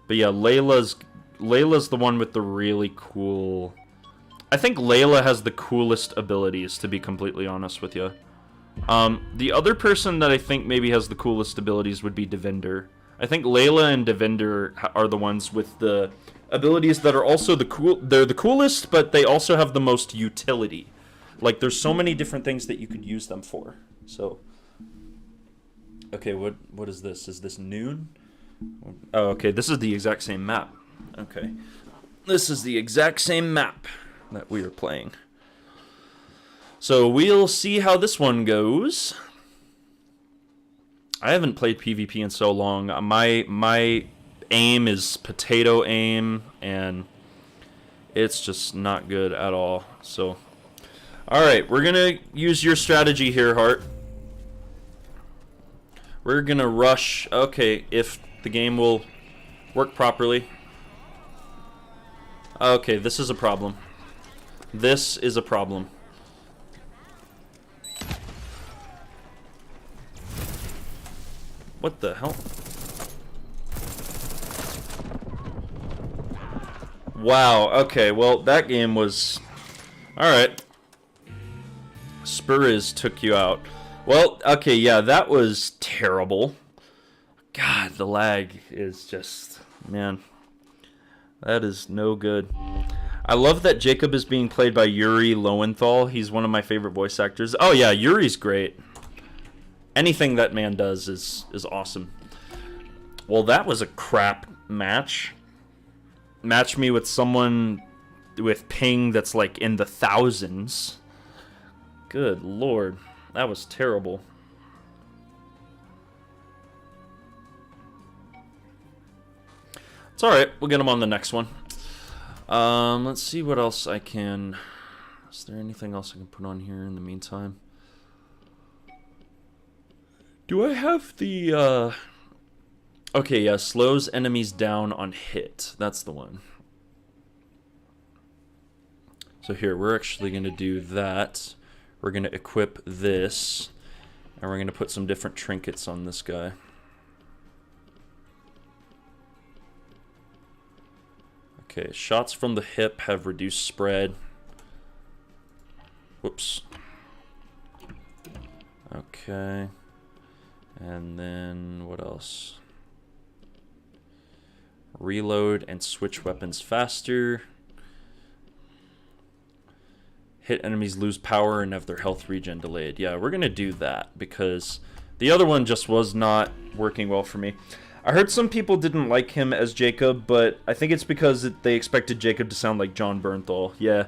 but yeah, Layla's the one with the really cool... I think Layla has the coolest abilities, to be completely honest with you. The other person that I think maybe has the coolest abilities would be Devinder. I think Layla and Devinder are the ones with the abilities that are also they're the coolest, but they also have the most utility. Like, there's so many different things that you could use them for. So, okay, what is this? Is this noon? Oh, okay, this is the exact same map. Okay. This is the exact same map that we are playing. So, we'll see how this one goes. I haven't played PvP in so long. My aim is potato aim, and it's just not good at all. So, alright, we're going to use your strategy here, Hart. We're going to rush. Okay, if the game will work properly. Okay, this is a problem. This is a problem. What the hell? Wow, okay, well, that game was... Alright. Spuriz took you out. Well, okay, yeah, that was terrible. God, the lag is just... Man. That is no good. I love that Jacob is being played by Yuri Lowenthal. He's one of my favorite voice actors. Oh yeah, Yuri's great. Anything that man does is awesome. Well, that was a crap match. Match me with someone with ping that's like in the thousands. Good lord. That was terrible. It's alright. We'll get him on the next one. Let's see what else I can... Is there anything else I can put on here in the meantime? Do I have the, Okay, yeah, slows enemies down on hit. That's the one. So here, we're actually going to do that. We're going to equip this. And we're going to put some different trinkets on this guy. Okay, shots from the hip have reduced spread. Whoops. Okay. And then, what else? Reload and switch weapons faster. Hit enemies lose power and have their health regen delayed. Yeah, we're going to do that because the other one just was not working well for me. I heard some people didn't like him as Jacob, but I think it's because they expected Jacob to sound like John Bernthal. Yeah.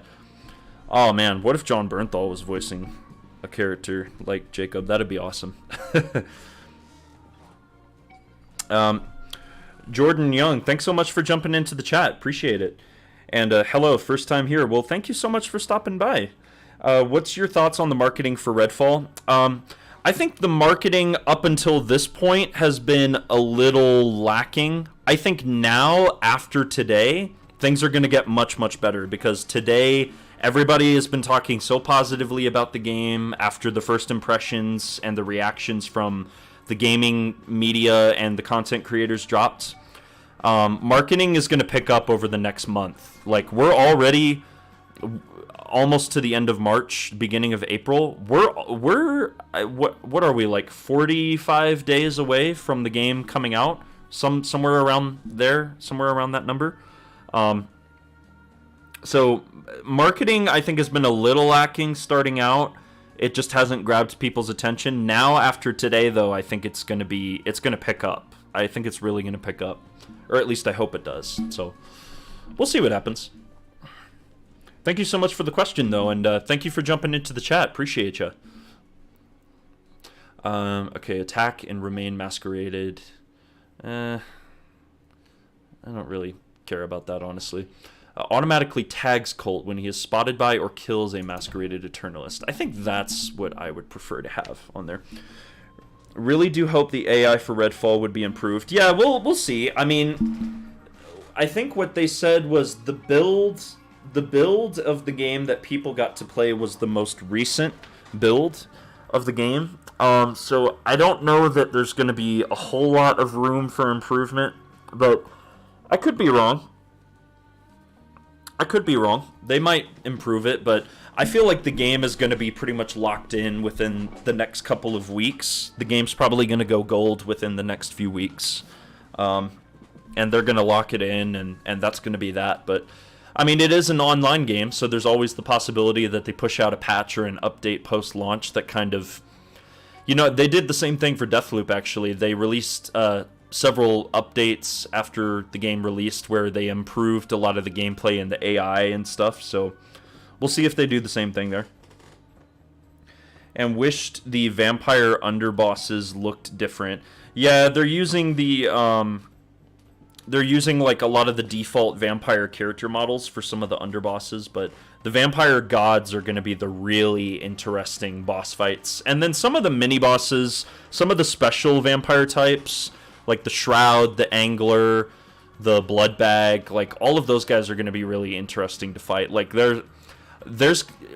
Oh man, what if John Bernthal was voicing a character like Jacob? That'd be awesome. Jordan Young, thanks so much for jumping into the chat. Appreciate it. And hello, first time here. Well, thank you so much for stopping by. What's your thoughts on the marketing for Redfall? I think the marketing up until this point has been a little lacking. I think now, after today, things are going to get much, much better because today everybody has been talking so positively about the game after the first impressions and the reactions from the gaming media and the content creators dropped. Marketing is going to pick up over the next month. Like, we're already almost to the end of March, beginning of April. What are we, like 45 days away from the game coming out? Somewhere around there, somewhere around that number. So marketing, I think, has been a little lacking starting out. It just hasn't grabbed people's attention. Now after today, though, I think it's gonna pick up. I think it's really gonna pick up, or at least I hope it does. So we'll see what happens. Thank you so much for the question, though, and thank you for jumping into the chat. Appreciate you. Okay, attack and remain masqueraded. I don't really care about that, honestly. Automatically tags Colt when he is spotted by or kills a masqueraded Eternalist. I think that's what I would prefer to have on there. Really do hope the AI for Redfall would be improved. Yeah, we'll see. I mean, I think what they said was the build of the game that people got to play was the most recent build of the game. So I don't know that there's going to be a whole lot of room for improvement, but I could be wrong. They might improve it, but I feel like the game is going to be pretty much locked in within the next couple of weeks. The game's probably going to go gold within the next few weeks. And they're going to lock it in, and that's going to be that. But I mean, it is an online game, so there's always the possibility that they push out a patch or an update post-launch that kind of... You know, they did the same thing for Deathloop, actually. They released several updates after the game released where they improved a lot of the gameplay and the AI and stuff, so we'll see if they do the same thing there. And wished the vampire underbosses looked different. Yeah, they're using the... They're using, like, a lot of the default vampire character models for some of the underbosses, but the vampire gods are going to be the really interesting boss fights. And then some of the mini-bosses, some of the special vampire types, like the Shroud, the Angler, the Bloodbag, like, all of those guys are going to be really interesting to fight. Like, there's...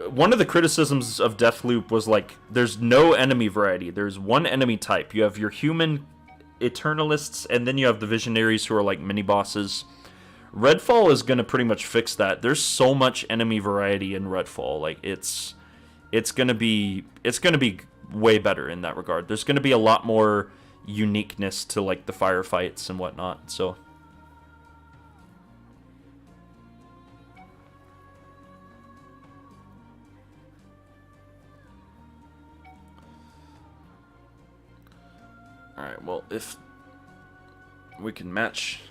One of the criticisms of Deathloop was, like, there's no enemy variety. There's one enemy type. You have your human Eternalists, and then you have the Visionaries who are like mini-bosses. Redfall is going to pretty much fix that. There's so much enemy variety in Redfall. Like, it's going to be way better in that regard. There's going to be a lot more uniqueness to, like, the firefights and whatnot, so... Alright, well, if we can match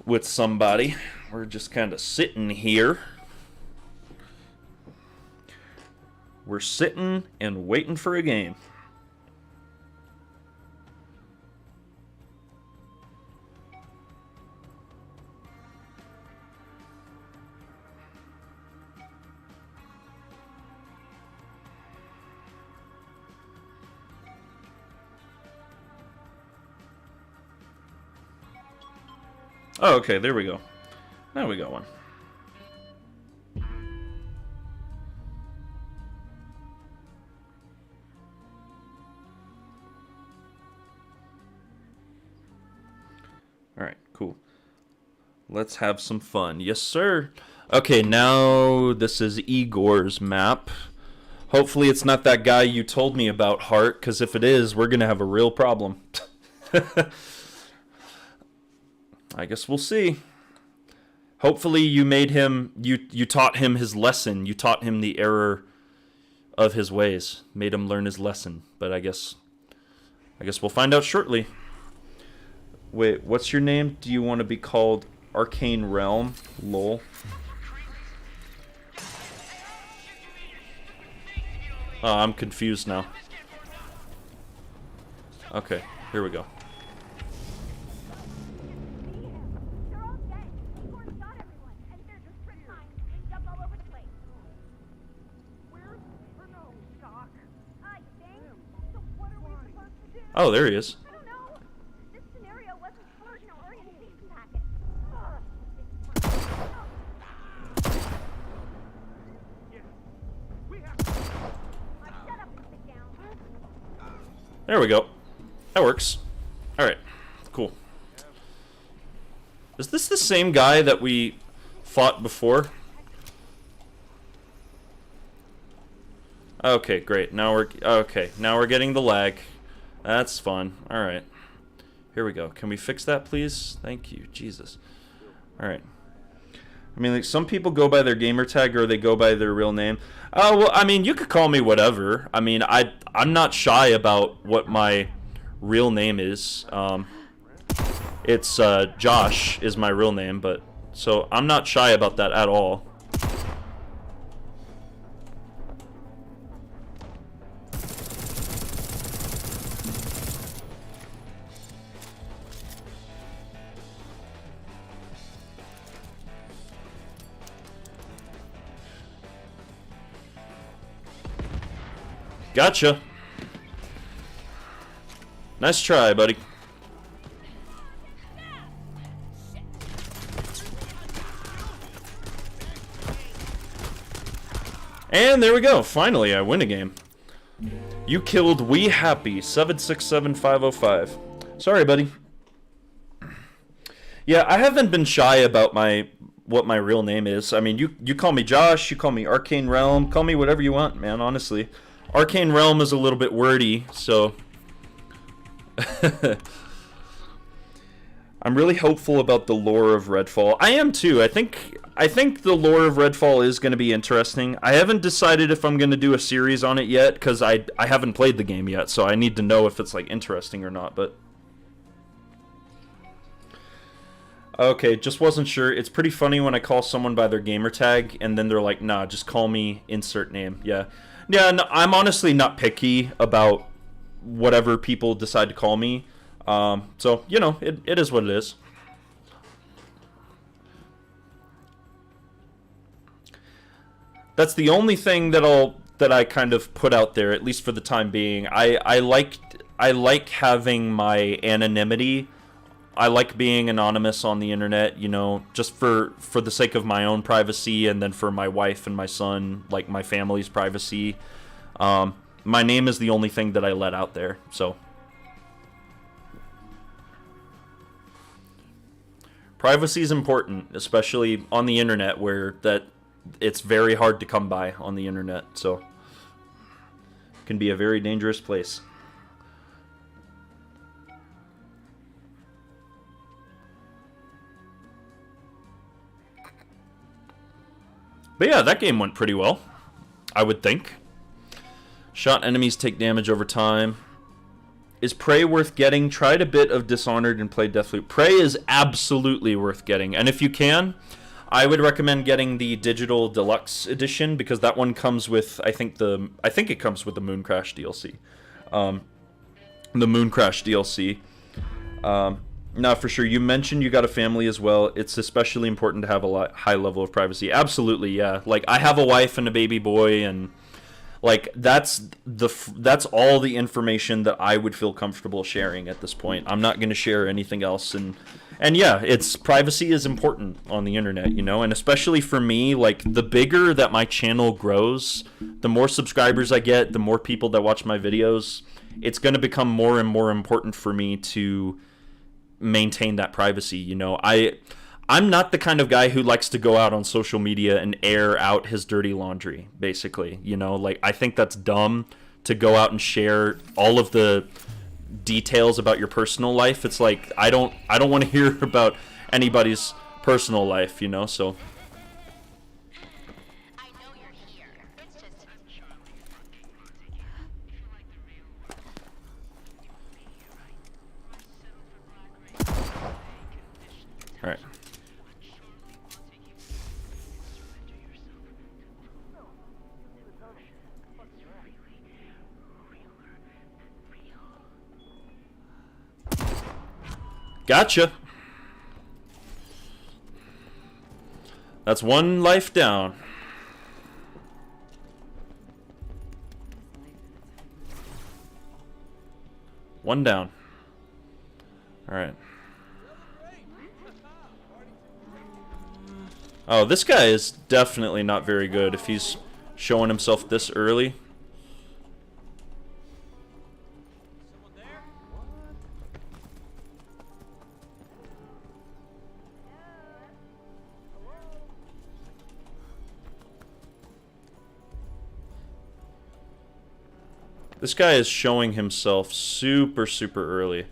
with somebody, we're just kind of sitting here. We're sitting and waiting for a game. Oh, okay, there we go. Now we got one. Alright, cool. Let's have some fun. Yes, sir. Okay, now this is Igor's map. Hopefully it's not that guy you told me about, Hart, because if it is, we're going to have a real problem. I guess we'll see. Hopefully you made him, you taught him his lesson. You taught him the error of his ways. Made him learn his lesson. But I guess we'll find out shortly. Wait, what's your name? Do you want to be called Arcane Realm? Lol. Oh, I'm confused now. Okay, here we go. Oh, there he is. I don't know. This scenario wasn't part in our orientation packet. There we go. That works. Alright, cool. Is this the same guy that we fought before? Okay, great. Now we're getting the lag. That's fun. All right. Here we go. Can we fix that, please? Thank you. Jesus. All right. I mean, like, some people go by their gamer tag or they go by their real name. Oh, well, I mean, you could call me whatever. I mean, I'm not shy about what my real name is. It's Josh is my real name, but so I'm not shy about that at all. Gotcha. Nice try, buddy. And there we go. Finally, I win a game. You killed We Happy 767505. Sorry, buddy. Yeah, I haven't been shy about what my real name is. I mean, you call me Josh, you call me Arcane Realm, call me whatever you want, man, honestly. Arcane Realm is a little bit wordy, so I'm really hopeful about the lore of Redfall. I am too. I think the lore of Redfall is going to be interesting. I haven't decided if I'm going to do a series on it yet because I haven't played the game yet, so I need to know if it's like interesting or not, but okay, just wasn't sure. It's pretty funny when I call someone by their gamer tag and then they're like, "Nah, just call me insert name." Yeah. Yeah, no, I'm honestly not picky about whatever people decide to call me. So, you know, it is what it is. That's the only thing that I kind of put out there, at least for the time being. I like having my anonymity. I like being anonymous on the internet, you know, just for the sake of my own privacy and then for my wife and my son, like my family's privacy. My name is the only thing that I let out there, so. Privacy is important, especially on the internet where it's very hard to come by on the internet, so. It can be a very dangerous place. But yeah, that game went pretty well, I would think. Shot enemies take damage over time. Is Prey worth getting? Tried a bit of Dishonored and played Deathloop. Prey is absolutely worth getting. And if you can, I would recommend getting the digital deluxe edition because that one comes with, I think it comes with the Mooncrash DLC. The Mooncrash DLC. Not for sure. You mentioned you got a family as well. It's especially important to have a high level of privacy. Absolutely, yeah. Like, I have a wife and a baby boy, and like that's all the information that I would feel comfortable sharing at this point. I'm not going to share anything else, and yeah, privacy is important on the internet, you know, and especially for me, like the bigger that my channel grows, the more subscribers I get, the more people that watch my videos, it's going to become more and more important for me to maintain that privacy, you know. I'm not the kind of guy who likes to go out on social media and air out his dirty laundry, basically, you know. Like, I think that's dumb to go out and share all of the details about your personal life. It's like I don't want to hear about anybody's personal life, you know. So all right. Gotcha. That's one life down. One down. All right. Oh, this guy is definitely not very good if he's showing himself this early. This guy is showing himself super, super early.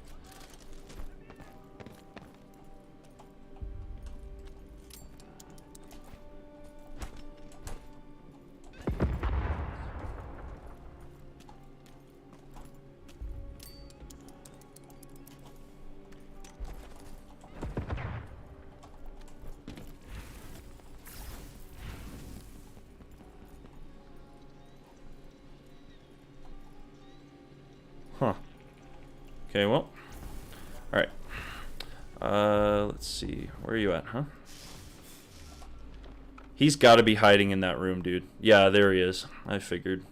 Huh. Okay, well. Alright. Let's see. Where are you at, huh? He's got to be hiding in that room, dude. Yeah, there he is. I figured.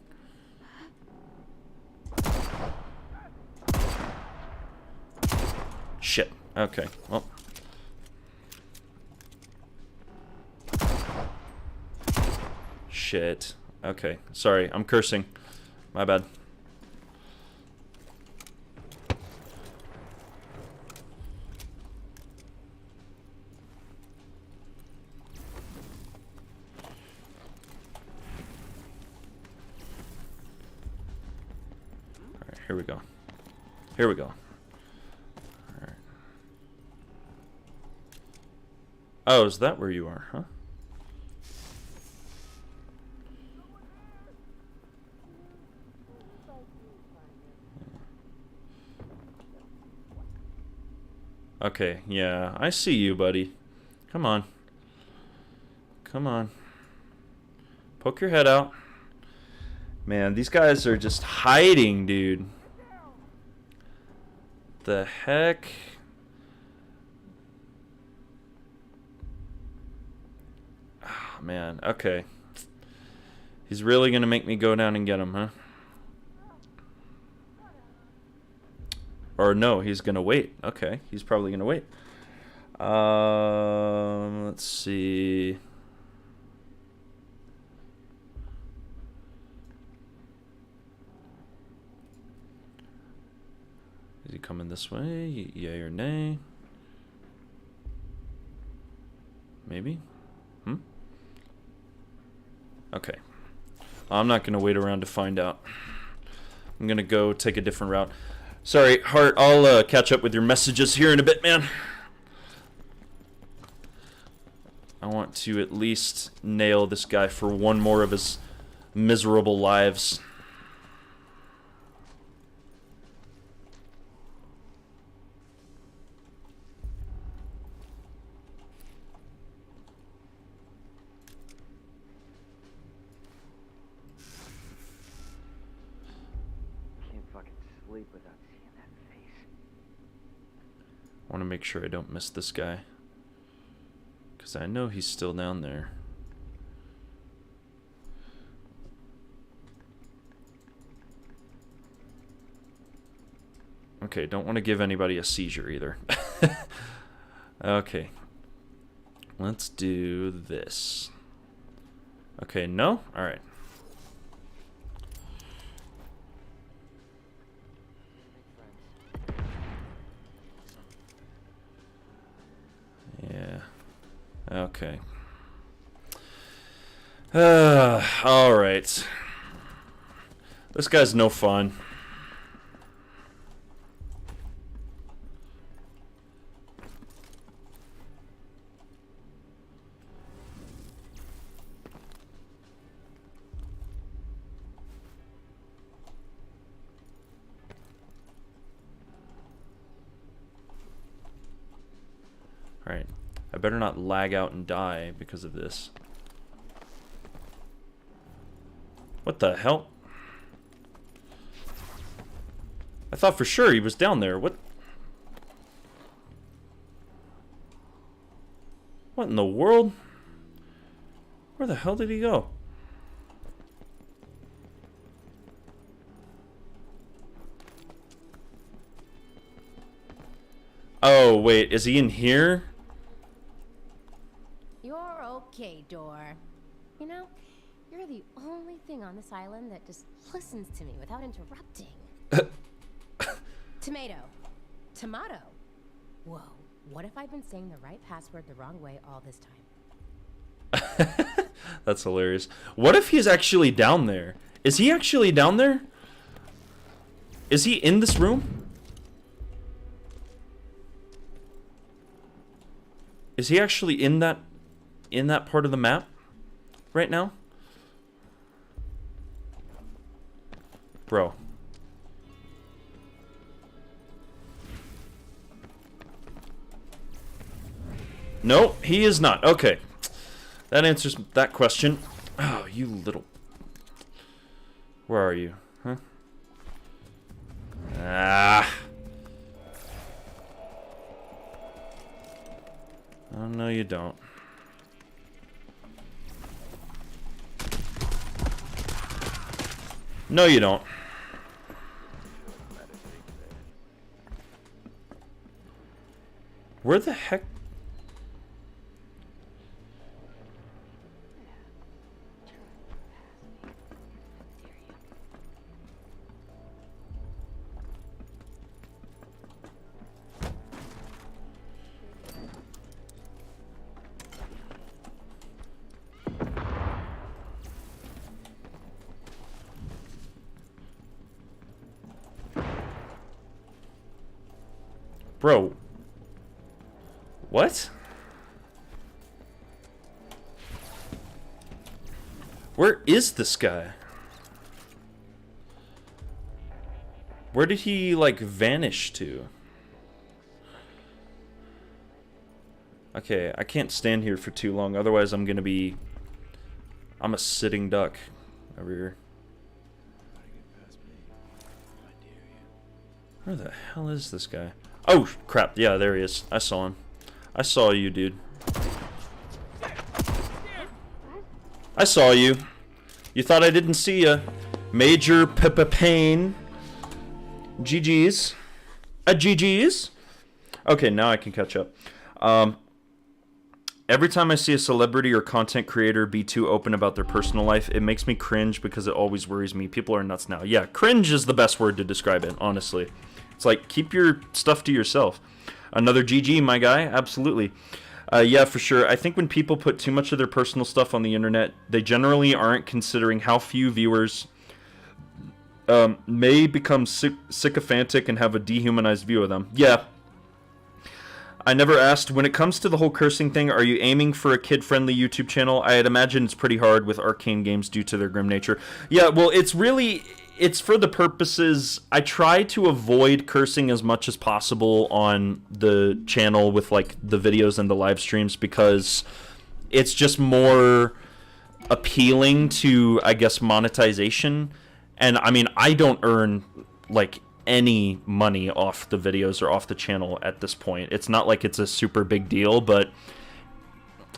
Shit. Okay, well. Shit. Okay, sorry. I'm cursing. My bad. Here we go. Here we go. Alright. Oh, is that where you are, huh? Okay, yeah, I see you, buddy. Come on. Come on. Poke your head out. Man, these guys are just hiding, dude. The heck? Oh, man, okay. He's really gonna make me go down and get him, huh? Or no, he's gonna wait. Okay, he's probably gonna wait. Let's see. Is he coming this way? Yay or nay? Maybe? Okay. I'm not gonna wait around to find out. I'm gonna go take a different route. Sorry, Hart, I'll catch up with your messages here in a bit, man. I want to at least nail this guy for one more of his miserable lives. Sleep without seeing that face. I want to make sure I don't miss this guy, because I know he's still down there. Okay, don't want to give anybody a seizure either. Okay. Let's do this. Okay, no? Alright. Yeah. Okay. Alright. This guy's no fun. Alright. I better not lag out and die because of this. What the hell? I thought for sure he was down there. What? What in the world? Where the hell did he go? Oh, wait. Is he in here? You're okay, Door. You know, you're the only thing on this island that just listens to me without interrupting. Tomato. Tomato. Whoa. What if I've been saying the right password the wrong way all this time? That's hilarious. What if he's actually down there? Is he actually down there? Is he in this room? Is he actually in that part of the map right now? Bro. No, he is not. Okay. That answers that question. Oh, you little... Where are you? Huh? Ah. Oh, no, you don't. No, you don't. Where the heck? Bro. What? Where is this guy? Where did he, like, vanish to? Okay, I can't stand here for too long, otherwise I'm gonna be... I'm a sitting duck over here. Where the hell is this guy? Oh, crap. Yeah, there he is. I saw him. I saw you, dude. I saw you. You thought I didn't see ya. Major pain. GG's. GG's? Okay, now I can catch up. Every time I see a celebrity or content creator be too open about their personal life, it makes me cringe because it always worries me. People are nuts now. Yeah, cringe is the best word to describe it, honestly. It's like, keep your stuff to yourself. Another GG, my guy. Absolutely. Yeah, for sure. I think when people put too much of their personal stuff on the internet, they generally aren't considering how few viewers may become sycophantic and have a dehumanized view of them. Yeah. I never asked, when it comes to the whole cursing thing, are you aiming for a kid-friendly YouTube channel? I'd imagine it's pretty hard with arcane games due to their grim nature. Yeah, well, it's for the purposes... I try to avoid cursing as much as possible on the channel with, like, the videos and the live streams because it's just more appealing to, I guess, monetization. And, I mean, I don't earn, like, any money off the videos or off the channel at this point. It's not like it's a super big deal, but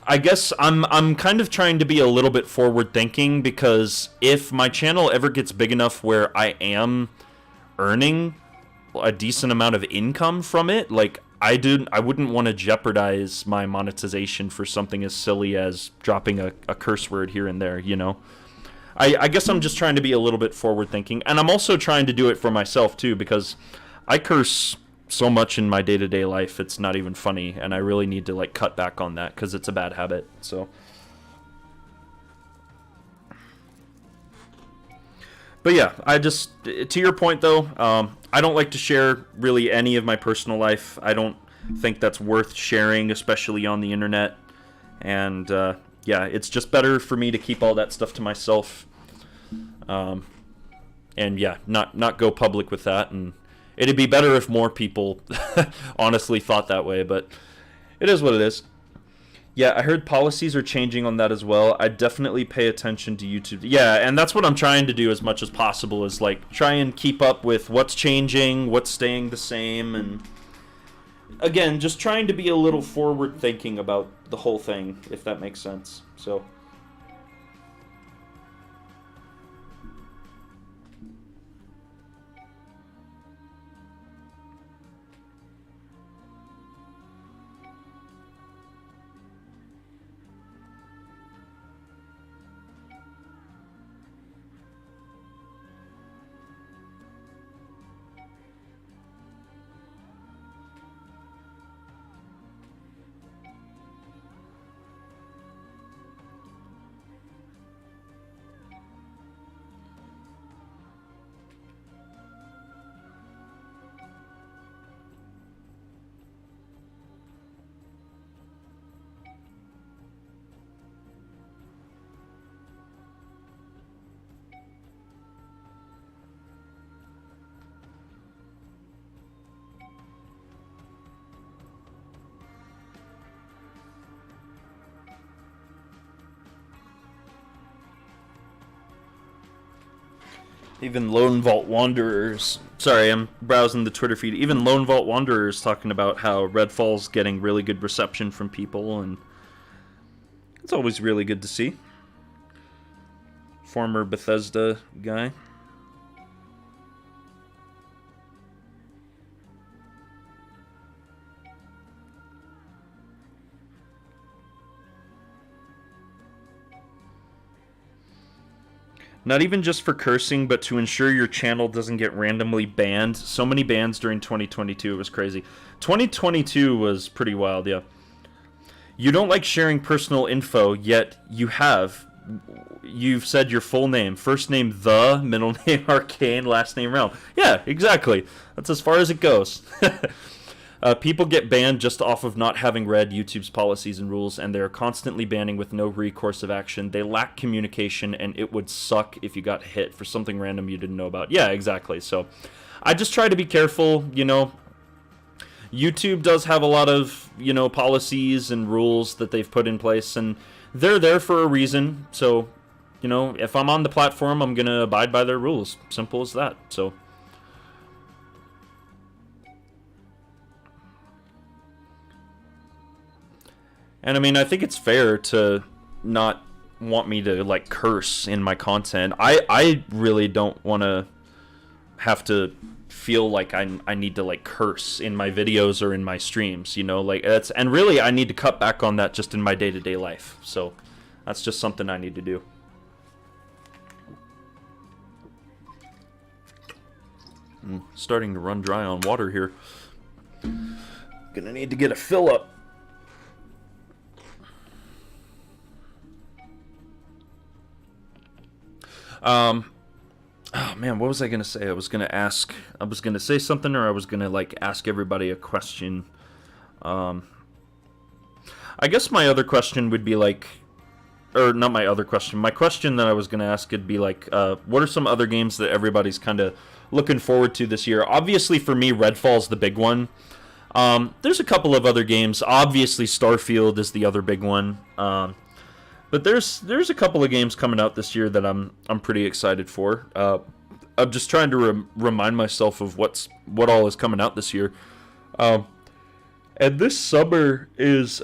I guess I'm kind of trying to be a little bit forward thinking because if my channel ever gets big enough where I am earning a decent amount of income from it, like I wouldn't want to jeopardize my monetization for something as silly as dropping a curse word here and there, you know? I guess I'm just trying to be a little bit forward thinking, and I'm also trying to do it for myself too because I curse so much in my day-to-day life, it's not even funny, and I really need to like cut back on that because it's a bad habit. So, but yeah, I just, to your point though, I don't like to share really any of my personal life. I don't think that's worth sharing, especially on the internet, and yeah, it's just better for me to keep all that stuff to myself, and yeah, not go public with that. And it'd be better if more people honestly thought that way, but it is what it is. Yeah, I heard policies are changing on that as well. I definitely pay attention to YouTube. Yeah, and that's what I'm trying to do as much as possible is like try and keep up with what's changing, what's staying the same, and again, just trying to be a little forward thinking about the whole thing, if that makes sense. So Even Lone Vault Wanderers. Sorry, I'm browsing the Twitter feed. Even Lone Vault Wanderers talking about how Redfall's getting really good reception from people, and it's always really good to see. Former Bethesda guy. Not even just for cursing, but to ensure your channel doesn't get randomly banned. So many bans during 2022, it was crazy. 2022 was pretty wild, yeah. You don't like sharing personal info, yet you have. You've said your full name. First name The, middle name Arcane, last name Realm. Yeah, exactly. That's as far as it goes. People get banned just off of not having read YouTube's policies and rules, and they're constantly banning with no recourse of action. They lack communication, and it would suck if you got hit for something random you didn't know about. Yeah, exactly. So I just try to be careful, you know. YouTube does have a lot of, you know, policies and rules that they've put in place, and they're there for a reason. So, you know, if I'm on the platform, I'm going to abide by their rules. Simple as that. So... And I mean, I think it's fair to not want me to, like, curse in my content. I really don't want to have to feel like I need to, like, curse in my videos or in my streams, you know? Like, that's, and really, I need to cut back on that just in my day-to-day life. So, that's just something I need to do. I'm starting to run dry on water here. Gonna need to get a fill up. Oh man, what was I gonna say? I was gonna say something, or I was gonna, like, ask everybody a question. I guess my other question would be, like, or not my other question. My question that I was gonna ask would be, like, what are some other games that everybody's kind of looking forward to this year? Obviously, for me, Redfall's the big one. There's a couple of other games. Obviously, Starfield is the other big one. But there's a couple of games coming out this year that I'm pretty excited for. I'm just trying to remind myself of what all is coming out this year. And this summer is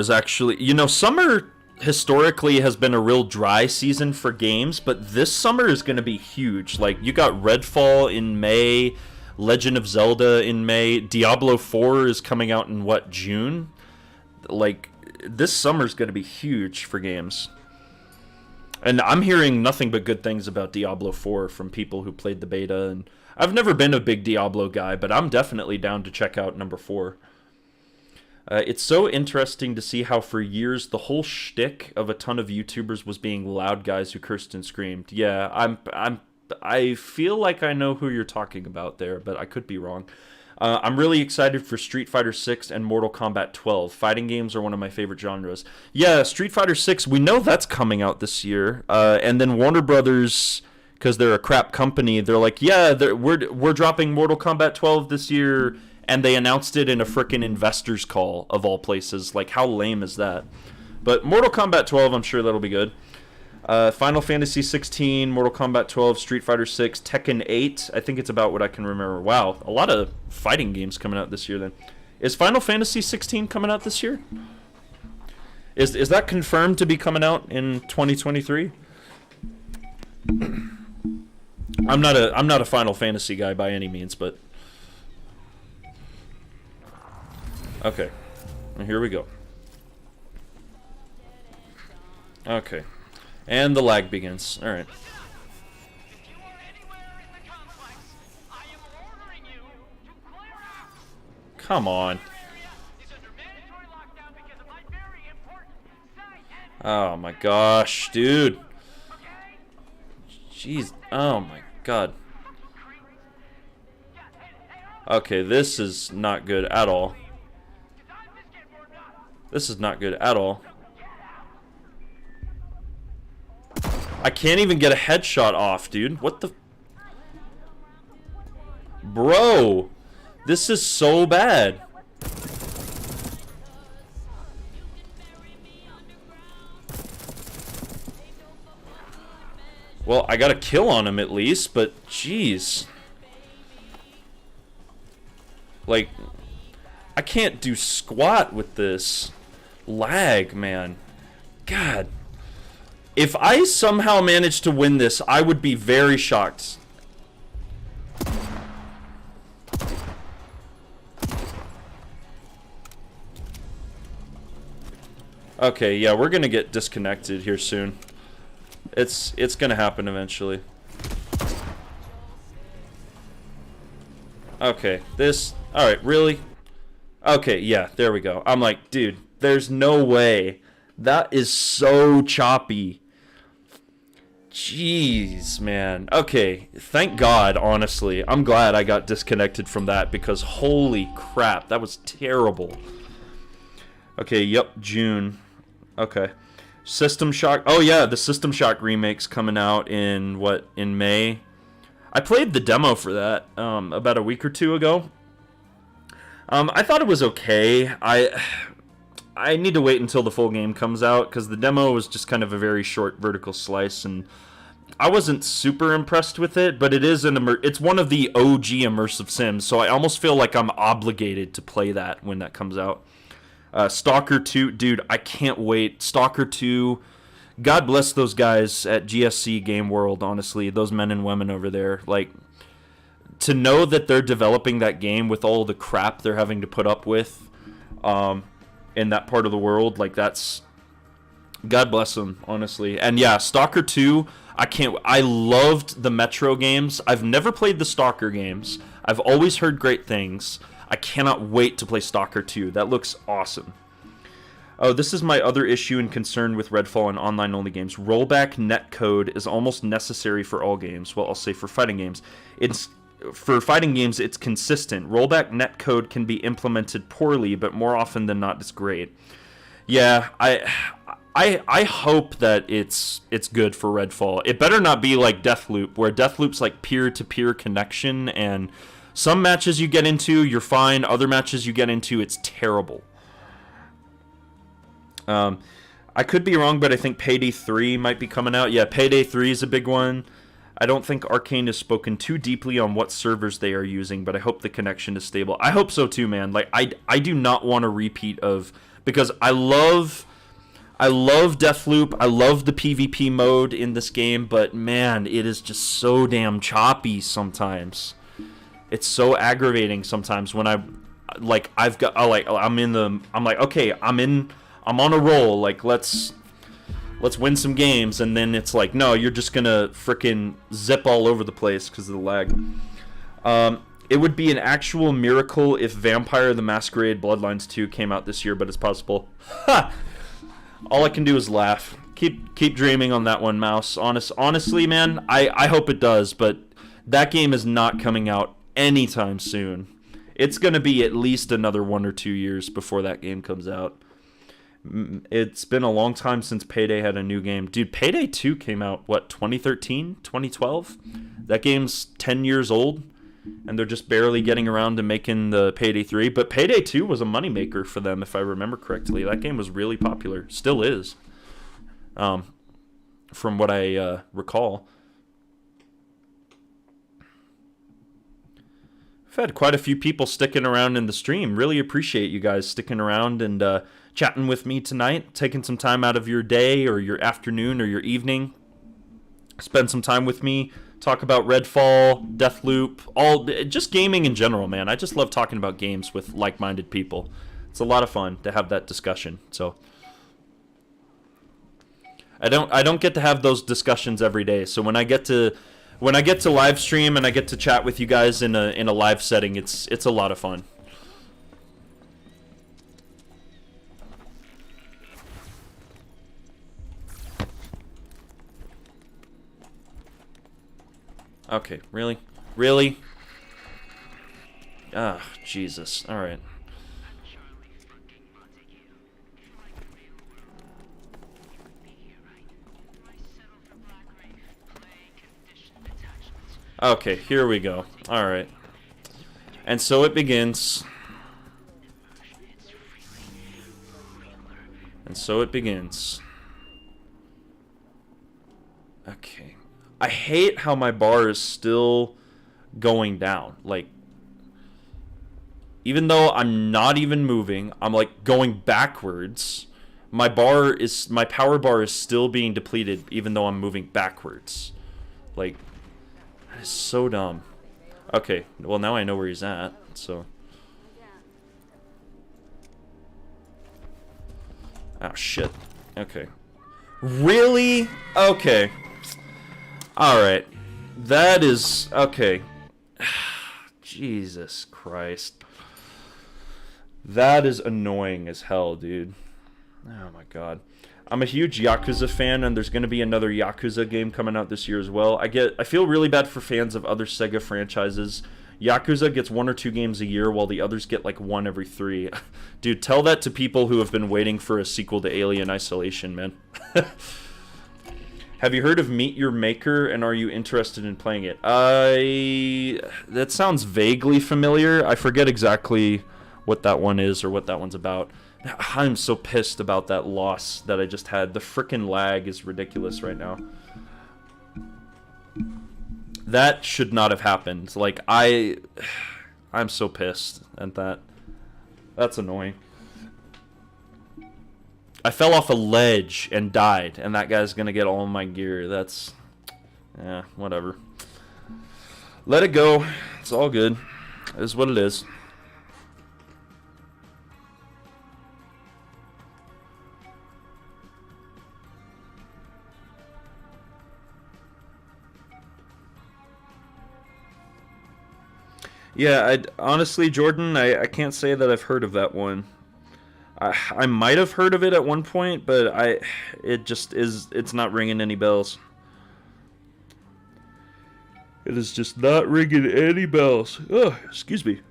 actually, you know, summer historically has been a real dry season for games, but this summer is going to be huge. Like, you got Redfall in May, Legend of Zelda in May, Diablo 4 is coming out in, what, June? Like, this summer's going to be huge for games. And I'm hearing nothing but good things about Diablo 4 from people who played the beta, and I've never been a big Diablo guy, but I'm definitely down to check out number 4. It's so interesting to see how for years the whole shtick of a ton of YouTubers was being loud guys who cursed and screamed. Yeah, I feel like I know who you're talking about there, but I could be wrong. I'm really excited for Street Fighter 6 and Mortal Kombat 12. Fighting games are one of my favorite genres. Yeah, Street Fighter 6, we know that's coming out this year. And then Warner Brothers, because they're a crap company, they're like, yeah, we're dropping Mortal Kombat 12 this year, and they announced it in a frickin' investors call, of all places. Like, how lame is that? But Mortal Kombat 12, I'm sure that'll be good. Final Fantasy 16, Mortal Kombat 12, Street Fighter 6, Tekken 8. I think it's about what I can remember. Wow, a lot of fighting games coming out this year then. Is Final Fantasy 16 coming out this year? Is that confirmed to be coming out in 2023? I'm not a Final Fantasy guy by any means, but okay. Here we go. Okay. And the lag begins. Alright. Come on. Oh my gosh, dude. Jeez. Oh my god. Okay, this is not good at all. This is not good at all. I can't even get a headshot off, dude. What the... Bro! This is so bad. Well, I got a kill on him at least, but jeez. Like, I can't do squat with this lag, man. God. If I somehow managed to win this, I would be very shocked. Okay, yeah, we're gonna get disconnected here soon. It's gonna happen eventually. Okay, this... Alright, really? Okay, yeah, there we go. I'm like, dude, there's no way. That is so choppy. Jeez, man. Okay, thank God, honestly. I'm glad I got disconnected from that because holy crap, that was terrible. Okay, yep, June. Okay. System Shock. Oh yeah, the System Shock remake's coming out in, what, in May? I played the demo for that about a week or two ago. I thought it was okay. I need to wait until the full game comes out because the demo was just kind of a very short vertical slice, and I wasn't super impressed with it. But it is it's one of the OG immersive sims, so I almost feel like I'm obligated to play that when that comes out. Stalker 2, dude, I can't wait. Stalker 2, God bless those guys at GSC Game World, honestly, those men and women over there. Like, to know that they're developing that game with all the crap they're having to put up with in that part of the world, like, that's... God bless them, honestly. And yeah, Stalker 2, I loved the Metro games. I've never played the Stalker games. I've always heard great things. I cannot wait to play Stalker 2. That looks awesome. Oh, this is my other issue and concern with Redfall and online-only games. Rollback netcode is almost necessary for all games. Well, I'll say for fighting games. For fighting games, it's consistent. Rollback netcode can be implemented poorly, but more often than not, it's great. Yeah, I hope that it's good for Redfall. It better not be like Deathloop, where Deathloop's like peer-to-peer connection, and some matches you get into, you're fine. Other matches you get into, it's terrible. I could be wrong, but I think Payday 3 might be coming out. Yeah, Payday 3 is a big one. I don't think Arcane has spoken too deeply on what servers they are using, but I hope the connection is stable. I hope so too, man. Like, I do not want a repeat of... Because I love Deathloop. I love the PvP mode in this game, but man, it is just so damn choppy sometimes. It's so aggravating sometimes when I'm like, I'm like, okay, I'm on a roll. Like, let's win some games, and then it's like, no, you're just gonna frickin' zip all over the place because of the lag. It would be an actual miracle if Vampire the Masquerade Bloodlines 2 came out this year, but it's possible. Ha! All I can do is laugh. Keep dreaming on that one, Mouse. Honestly, man, I hope it does, but that game is not coming out anytime soon. It's gonna be at least another 1 or 2 years before that game comes out. It's been a long time since Payday had a new game. Dude, Payday 2 came out, what, 2013? 2012? That game's 10 years old, and they're just barely getting around to making the Payday 3. But Payday 2 was a moneymaker for them, if I remember correctly. That game was really popular. Still is, from what I recall. I've had quite a few people sticking around in the stream. Really appreciate you guys sticking around and chatting with me tonight, taking some time out of your day or your afternoon or your evening. Spend some time with me, talk about Redfall, Deathloop, just gaming in general, man. I just love talking about games with like-minded people. It's a lot of fun to have that discussion. So I don't get to have those discussions every day. So when I get to live stream and I get to chat with you guys in a live setting, it's a lot of fun. Okay, really? Really? Ah, Jesus. Alright. Okay, here we go. Alright. And so it begins. And so it begins. Okay. I hate how my bar is still going down. Like, even though I'm not even moving, I'm like going backwards. My power bar is still being depleted even though I'm moving backwards. Like, that is so dumb. Okay, well now I know where he's at, so. Oh shit. Okay. Really? Okay. Alright. That is... Okay. Jesus Christ. That is annoying as hell, dude. Oh my god. I'm a huge Yakuza fan, and there's going to be another Yakuza game coming out this year as well. I feel really bad for fans of other Sega franchises. Yakuza gets 1 or 2 games a year, while the others get like 1 every 3. Dude, tell that to people who have been waiting for a sequel to Alien Isolation, man. Have you heard of Meet Your Maker, and are you interested in playing it? That sounds vaguely familiar. I forget exactly what that one is or what that one's about. I'm so pissed about that loss that I just had. The frickin' lag is ridiculous right now. That should not have happened. Like, I'm so pissed at that. That's annoying. I fell off a ledge and died, and that guy's gonna get all of my gear. That's... yeah, whatever. Let it go. It's all good. It is what it is. Yeah, honestly, Jordan, I can't say that I've heard of that one. I might have heard of it at one point, but it's not ringing any bells. It is just not ringing any bells. Oh, excuse me.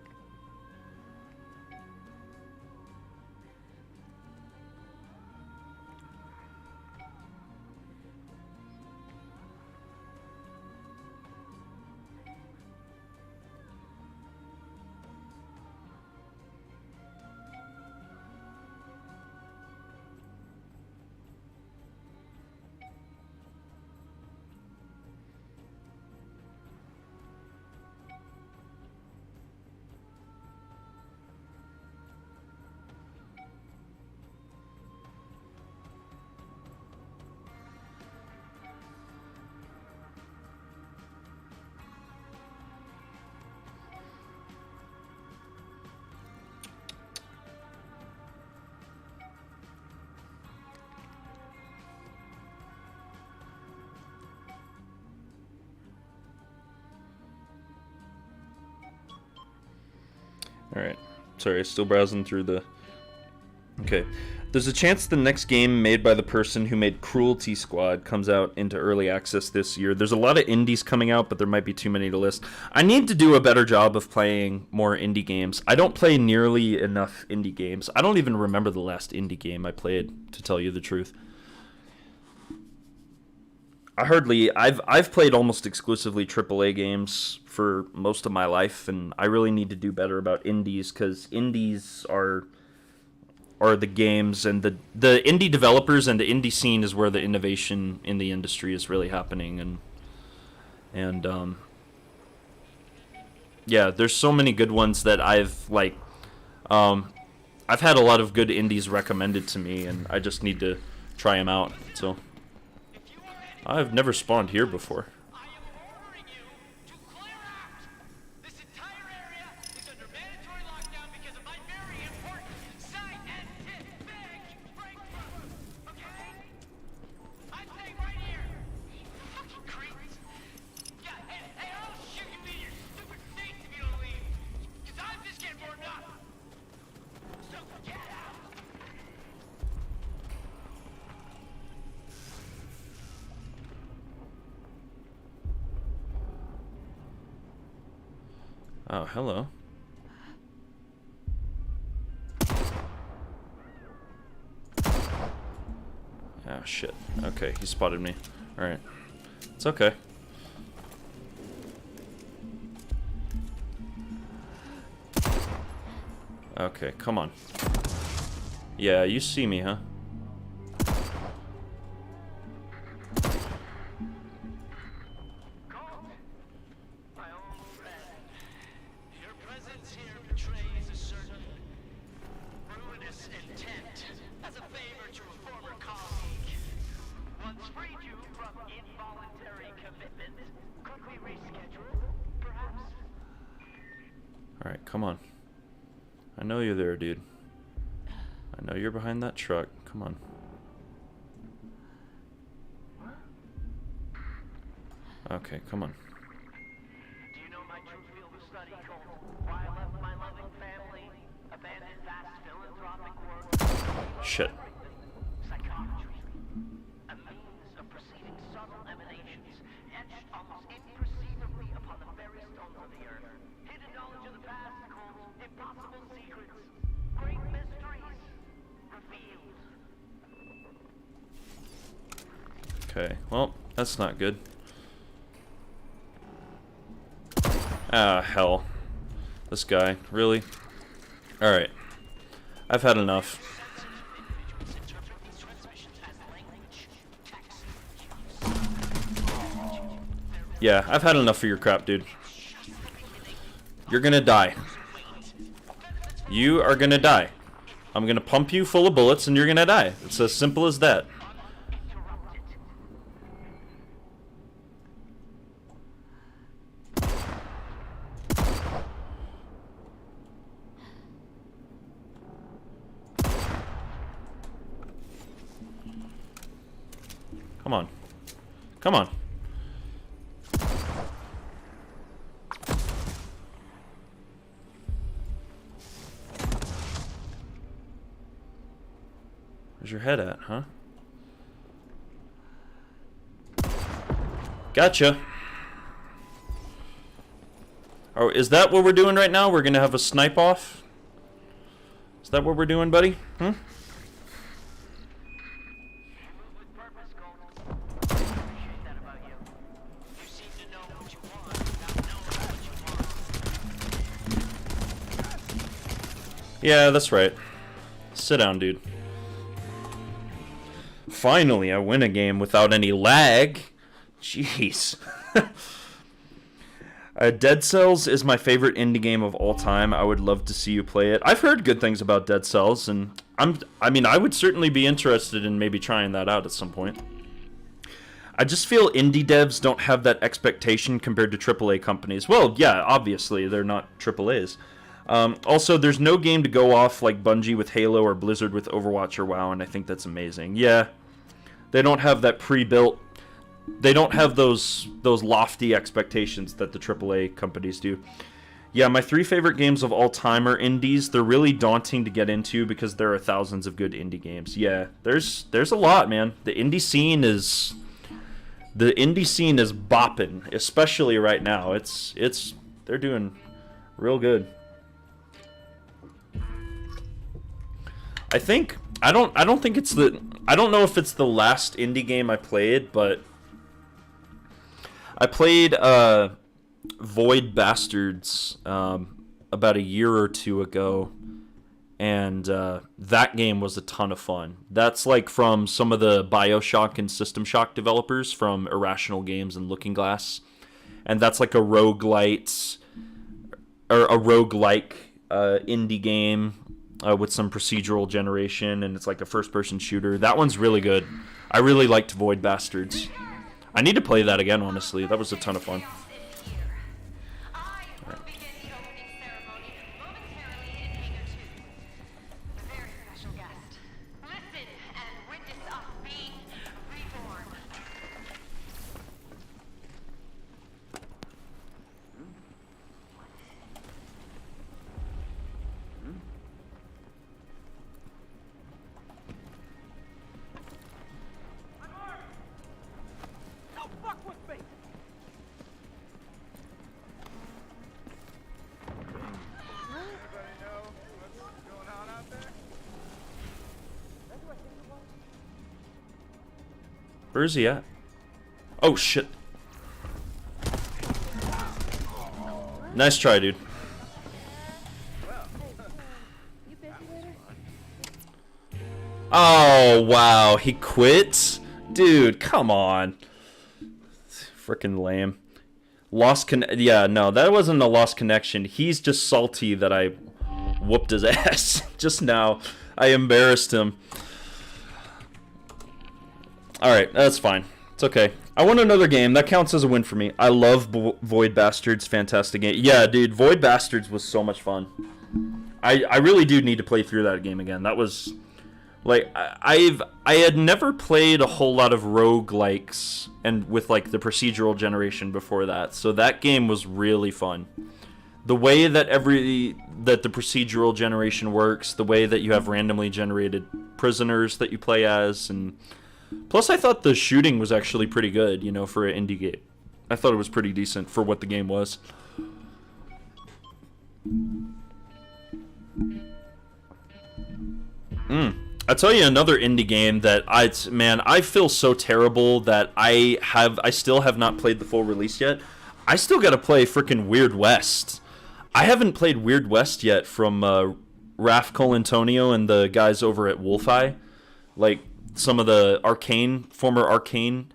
Alright. Sorry, still browsing through the... Okay. There's a chance the next game made by the person who made Cruelty Squad comes out into early access this year. There's a lot of indies coming out, but there might be too many to list. I need to do a better job of playing more indie games. I don't play nearly enough indie games. I don't even remember the last indie game I played, to tell you the truth. I've played almost exclusively AAA games for most of my life, and I really need to do better about indies, because indies are the games, and the indie developers and the indie scene is where the innovation in the industry is really happening, and yeah, there's so many good ones that I've had a lot of good indies recommended to me, and I just need to try them out. So I've never spawned here before. Oh, hello. Oh, shit. Okay, he spotted me. Alright. It's okay. Okay, come on. Yeah, you see me, huh? Alright, come on. I know you're there, dude. I know you're behind that truck. Come on. Okay, come on. Do you know my true field of study called Why I Left My Loving Family, Abandoned Vast Philanthropic Work? Shit. Psychometry. A means of perceiving subtle emanations, etched almost imperceivably upon the very stones of the earth. Hidden knowledge of the past called impossible secrets. Great mysteries revealed. Okay, well, that's not good. Ah, hell. This guy, really? Alright. I've had enough. Yeah, I've had enough of your crap, dude. You're gonna die. You are gonna die. I'm gonna pump you full of bullets and you're gonna die. It's as simple as that. Come on. Come on. Where's your head at, huh? Gotcha. Oh, is that what we're doing right now? We're gonna have a snipe off? Is that what we're doing, buddy? Hmm? Yeah, that's right. Sit down, dude. Finally, I win a game without any lag. Jeez. Dead Cells is my favorite indie game of all time. I would love to see you play it. I've heard good things about Dead Cells, and I mean, I would certainly be interested in maybe trying that out at some point. I just feel indie devs don't have that expectation compared to AAA companies. Well, yeah, obviously, they're not AAAs. Also, there's no game to go off like Bungie with Halo or Blizzard with Overwatch or WoW, and I think that's amazing. Yeah, they don't have that pre-built. They don't have those lofty expectations that the AAA companies do. Yeah, my 3 favorite games of all time are indies. They're really daunting to get into because there are thousands of good indie games. Yeah, there's a lot, man. The indie scene is bopping, especially right now. They're doing real good. I don't know if it's the last indie game I played, but I played Void Bastards about a year or two ago, and that game was a ton of fun. That's like from some of the BioShock and System Shock developers from Irrational Games and Looking Glass, and that's like a roguelite or a roguelike indie game. With some procedural generation, and it's like a first-person shooter. That one's really good. I really liked Void Bastards. I need to play that again, honestly. That was a ton of fun. Where is he at? Oh, shit. Nice try, dude. Oh, wow. He quits? Dude, come on. Frickin' lame. Yeah, no, that wasn't a lost connection. He's just salty that I whooped his ass just now. I embarrassed him. Alright, that's fine. It's It's okay. I want another game. That counts as a win for me. I love Void Bastards. Fantastic game. Yeah, dude. Void Bastards was so much fun. I really do need to play through that game again. That was... Like, I had never played a whole lot of roguelikes and with, like, the procedural generation before that. So that game was really fun. The way that the procedural generation works, the way that you have randomly generated prisoners that you play as, and plus I thought the shooting was actually pretty good, you know, for an indie game. I thought it was pretty decent for what the game was. I tell you another indie game that I feel so terrible that I still have not played the full release yet. I still got to play frickin' Weird West. I haven't played Weird West yet from Raf Colantonio and the guys over at Wolfeye. Like, some of the former Arcane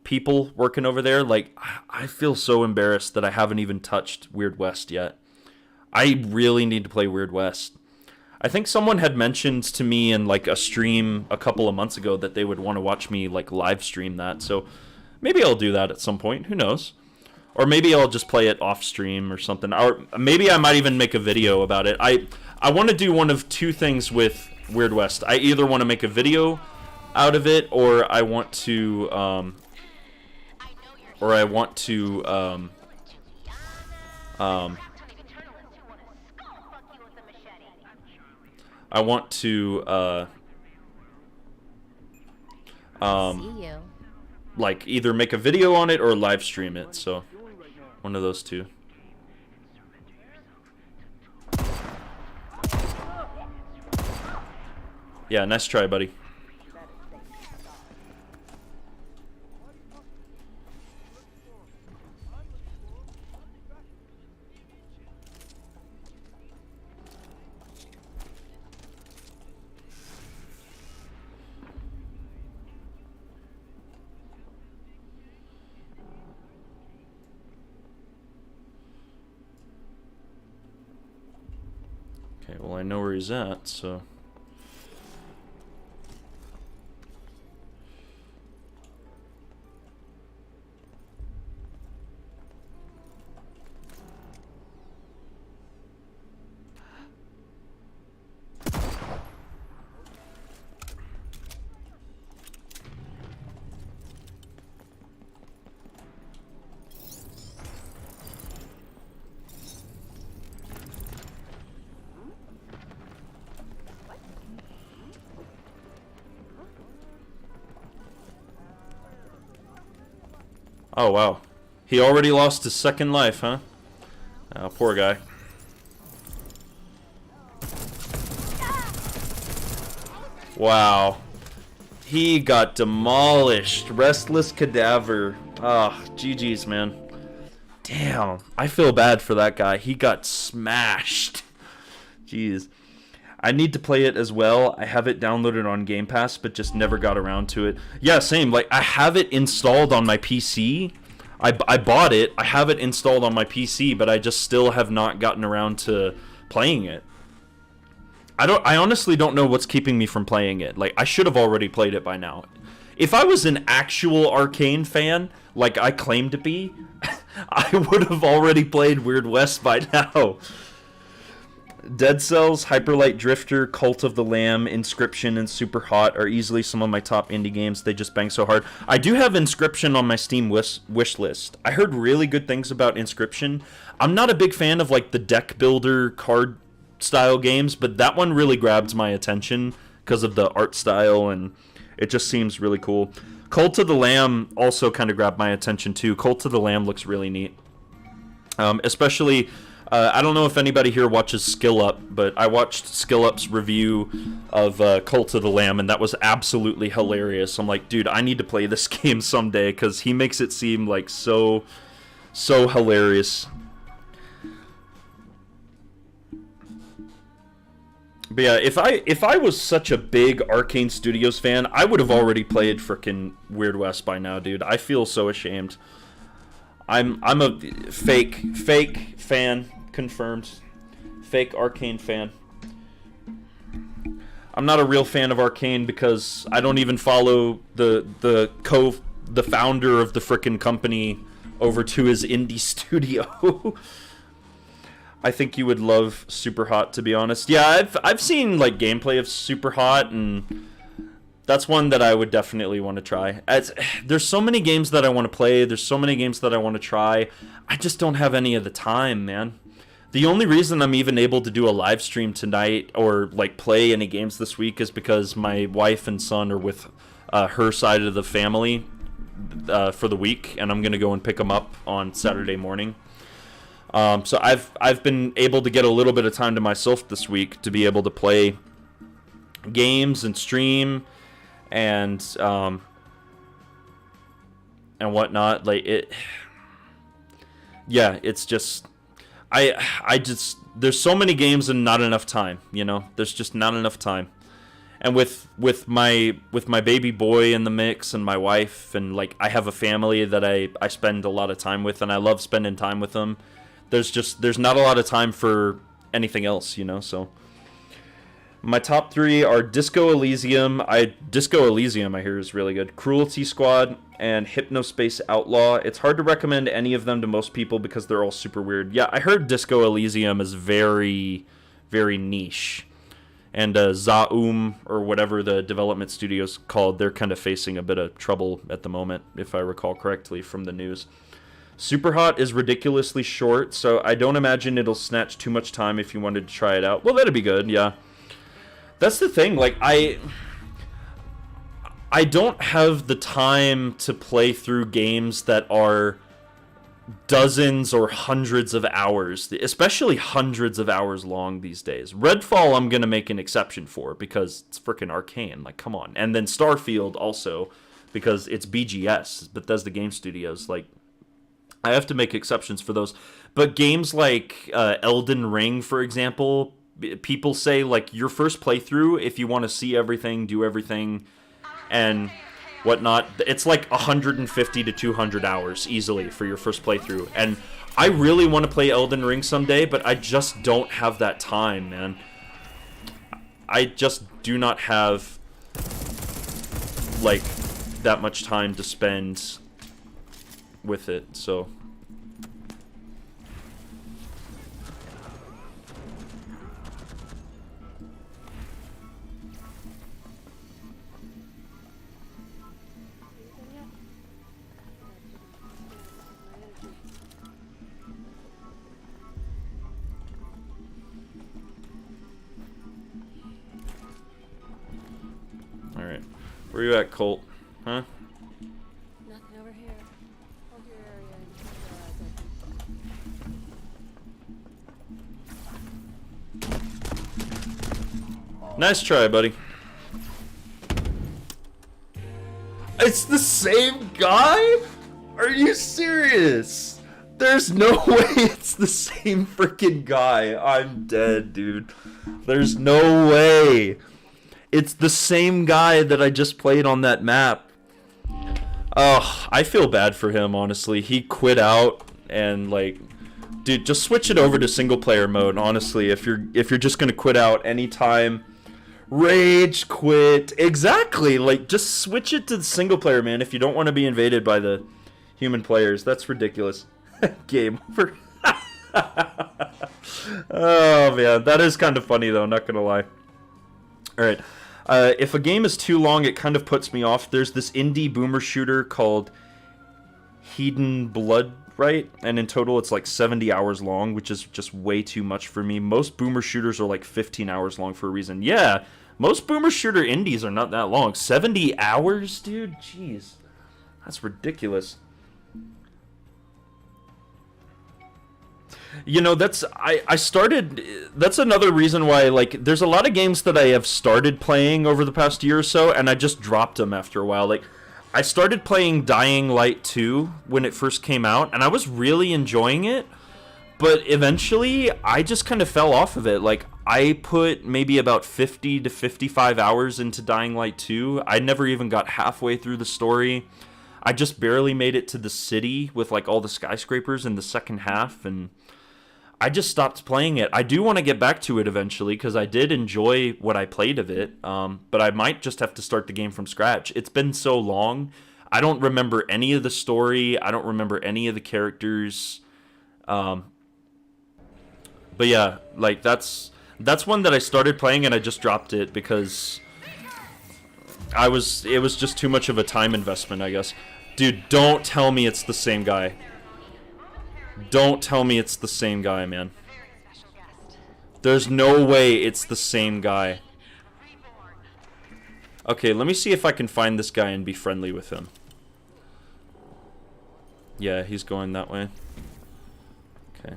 people working over there. Like, I feel so embarrassed that I haven't even touched Weird West yet. I really need to play Weird West. I think someone had mentioned to me in, like, a stream a couple of months ago that they would want to watch me, like, live stream that. So maybe I'll do that at some point. Who knows? Or maybe I'll just play it off stream or something. Or maybe I might even make a video about it. I want to do one of two things with Weird West. I either want to make a video out of it, or I want to like, either make a video on it or live stream it. So one of those two. Yeah, nice try, buddy. Okay, well, I know where he's at, so... Oh, wow. He already lost his second life, huh? Oh, poor guy. Wow. He got demolished. Restless Cadaver. Ah, GG's, man. Damn. I feel bad for that guy. He got smashed. Jeez. I need to play it as well. I have it downloaded on Game Pass, but just never got around to it. Yeah, same. Like, I have it installed on my PC. I bought it. I have it installed on my PC, but I just still have not gotten around to playing it. I honestly don't know what's keeping me from playing it. Like, I should have already played it by now. If I was an actual Arcane fan, like I claim to be, I would have already played Weird West by now. Dead Cells, Hyperlight Drifter, Cult of the Lamb, Inscription, and Super Hot are easily some of my top indie games. They just bang so hard. I do have Inscription on my Steam wish list. I heard really good things about Inscription. I'm not a big fan of, like, the deck builder card style games, but that one really grabbed my attention because of the art style, and it just seems really cool. Cult of the Lamb also kind of grabbed my attention too. Cult of the Lamb looks really neat. Especially... I don't know if anybody here watches Skill Up, but I watched Skill Up's review of Cult of the Lamb, and that was absolutely hilarious. I'm like, dude, I need to play this game someday, because he makes it seem like so hilarious. But yeah, if I was such a big Arcane Studios fan, I would have already played frickin' Weird West by now, dude. I feel so ashamed. I'm a fake fan. Confirmed. Fake Arcane fan. I'm not a real fan of Arcane because I don't even follow the the founder of the frickin' company over to his indie studio. I think you would love Superhot, to be honest. Yeah, I've seen like gameplay of Superhot, and that's one that I would definitely want to try. There's so many games that I want to play. There's so many games that I want to try. I just don't have any of the time, man. The only reason I'm even able to do a live stream tonight or like play any games this week is because my wife and son are with her side of the family for the week, and I'm gonna go and pick them up on Saturday morning. So I've been able to get a little bit of time to myself this week to be able to play games and stream and whatnot. Like it, yeah. It's just I just there's so many games and not enough time. You know, there's just not enough time. And with my baby boy in the mix and my wife, and like I have a family that I spend a lot of time with, and I love spending time with them. There's not a lot of time for anything else, you know. So my top 3 are Disco Elysium. Disco Elysium I hear is really good. Cruelty Squad and Hypnospace Outlaw. It's hard to recommend any of them to most people because they're all super weird. Yeah, I heard Disco Elysium is very, very niche. And Zaum, or whatever the development studio's called, they're kind of facing a bit of trouble at the moment, if I recall correctly from the news. Superhot is ridiculously short, so I don't imagine it'll snatch too much time if you wanted to try it out. Well, that'd be good, yeah. That's the thing, like, I don't have the time to play through games that are dozens or hundreds of hours, especially hundreds of hours long these days. Redfall I'm going to make an exception for because it's freaking Arcane, like, come on. And then Starfield also, because it's BGS, Bethesda Game Studios, like, I have to make exceptions for those. But games like Elden Ring, for example, people say, like, your first playthrough, if you want to see everything, do everything, and whatnot, it's like 150 to 200 hours easily for your first playthrough. And I really want to play Elden Ring someday, but I just don't have that time, man. I just do not have, like, that much time to spend with it, so... Alright. Where you at, Colt? Huh? Nothing over here. Hold your area and keep your eyes open. Nice try, buddy. It's the same guy? Are you serious? There's no way it's the same freaking guy. I'm dead, dude. There's no way. It's the same guy that I just played on that map. Oh, I feel bad for him, honestly. He quit out and, like, dude, just switch it over to single player mode, honestly. If you're just gonna quit out anytime, rage quit. Exactly. Like, just switch it to the single player, man, if you don't want to be invaded by the human players. That's ridiculous. Game over. Oh man, that is kind of funny though, not gonna lie. Alright. If a game is too long, it kind of puts me off. There's this indie boomer shooter called Hedon Blood, right? And in total, it's like 70 hours long, which is just way too much for me. Most boomer shooters are like 15 hours long for a reason. Yeah, most boomer shooter indies are not that long. 70 hours, dude? Jeez. That's ridiculous. You know, that's another reason why, like, there's a lot of games that I have started playing over the past year or so, and I just dropped them after a while. Like, I started playing Dying Light 2 when it first came out, and I was really enjoying it, but eventually, I just kind of fell off of it. Like, I put maybe about 50 to 55 hours into Dying Light 2. I never even got halfway through the story. I just barely made it to the city with, like, all the skyscrapers in the second half, and I just stopped playing it. I do want to get back to it eventually because I did enjoy what I played of it, but I might just have to start the game from scratch. It's been so long. I don't remember any of the story. I don't remember any of the characters. But yeah, like that's one that I started playing and I just dropped it because it was just too much of a time investment, I guess. Dude, don't tell me it's the same guy. Don't tell me it's the same guy, man. There's no way it's the same guy. Okay, let me see if I can find this guy and be friendly with him. Yeah, he's going that way. Okay.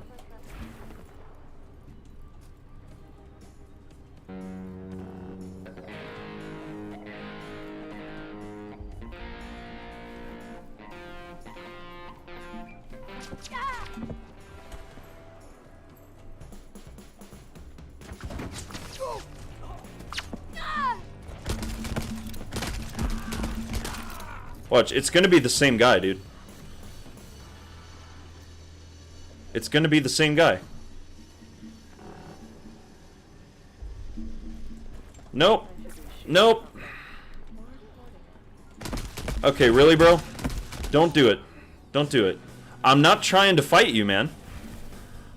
Watch, it's gonna be the same guy, dude. It's gonna be the same guy. Nope. Nope. Okay, really, bro? Don't do it. Don't do it. I'm not trying to fight you, man.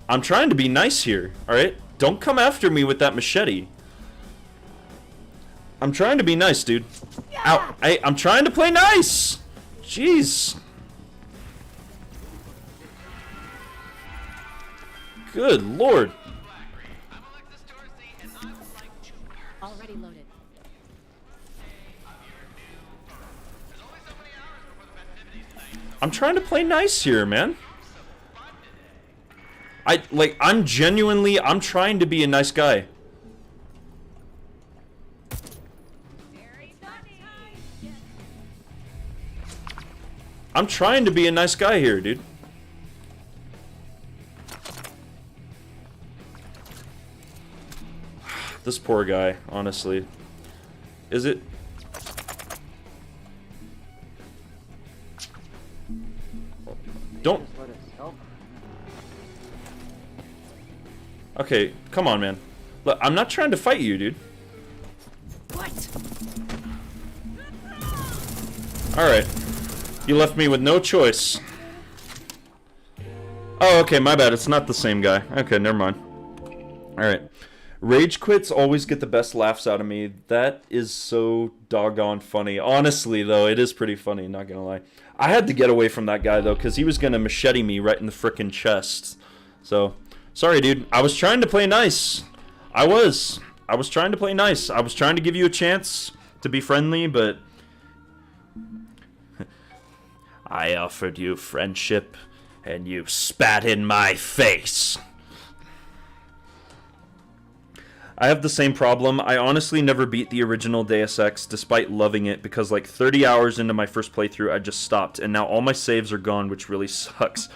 I'm trying to be nice here, alright? Don't come after me with that machete. I'm trying to be nice, dude. Ow. I'm trying to play nice! Jeez. Good lord. Already loaded. I'm trying to play nice here, man. I'm trying to be a nice guy. I'm trying to be a nice guy here, dude. This poor guy, honestly. Is it? Don't. Okay, come on, man. Look, I'm not trying to fight you, dude. What? Alright. You left me with no choice. Oh, okay, my bad. It's not the same guy. Okay, never mind. Alright. Rage quits always get the best laughs out of me. That is so doggone funny. Honestly, though, it is pretty funny, not gonna lie. I had to get away from that guy, though, because he was gonna machete me right in the frickin' chest. So, sorry, dude. I was trying to play nice. I was trying to play nice. I was trying to give you a chance to be friendly, but I offered you friendship, and you spat in my face. I have the same problem. I honestly never beat the original Deus Ex, despite loving it, because like 30 hours into my first playthrough, I just stopped, and now all my saves are gone, which really sucks.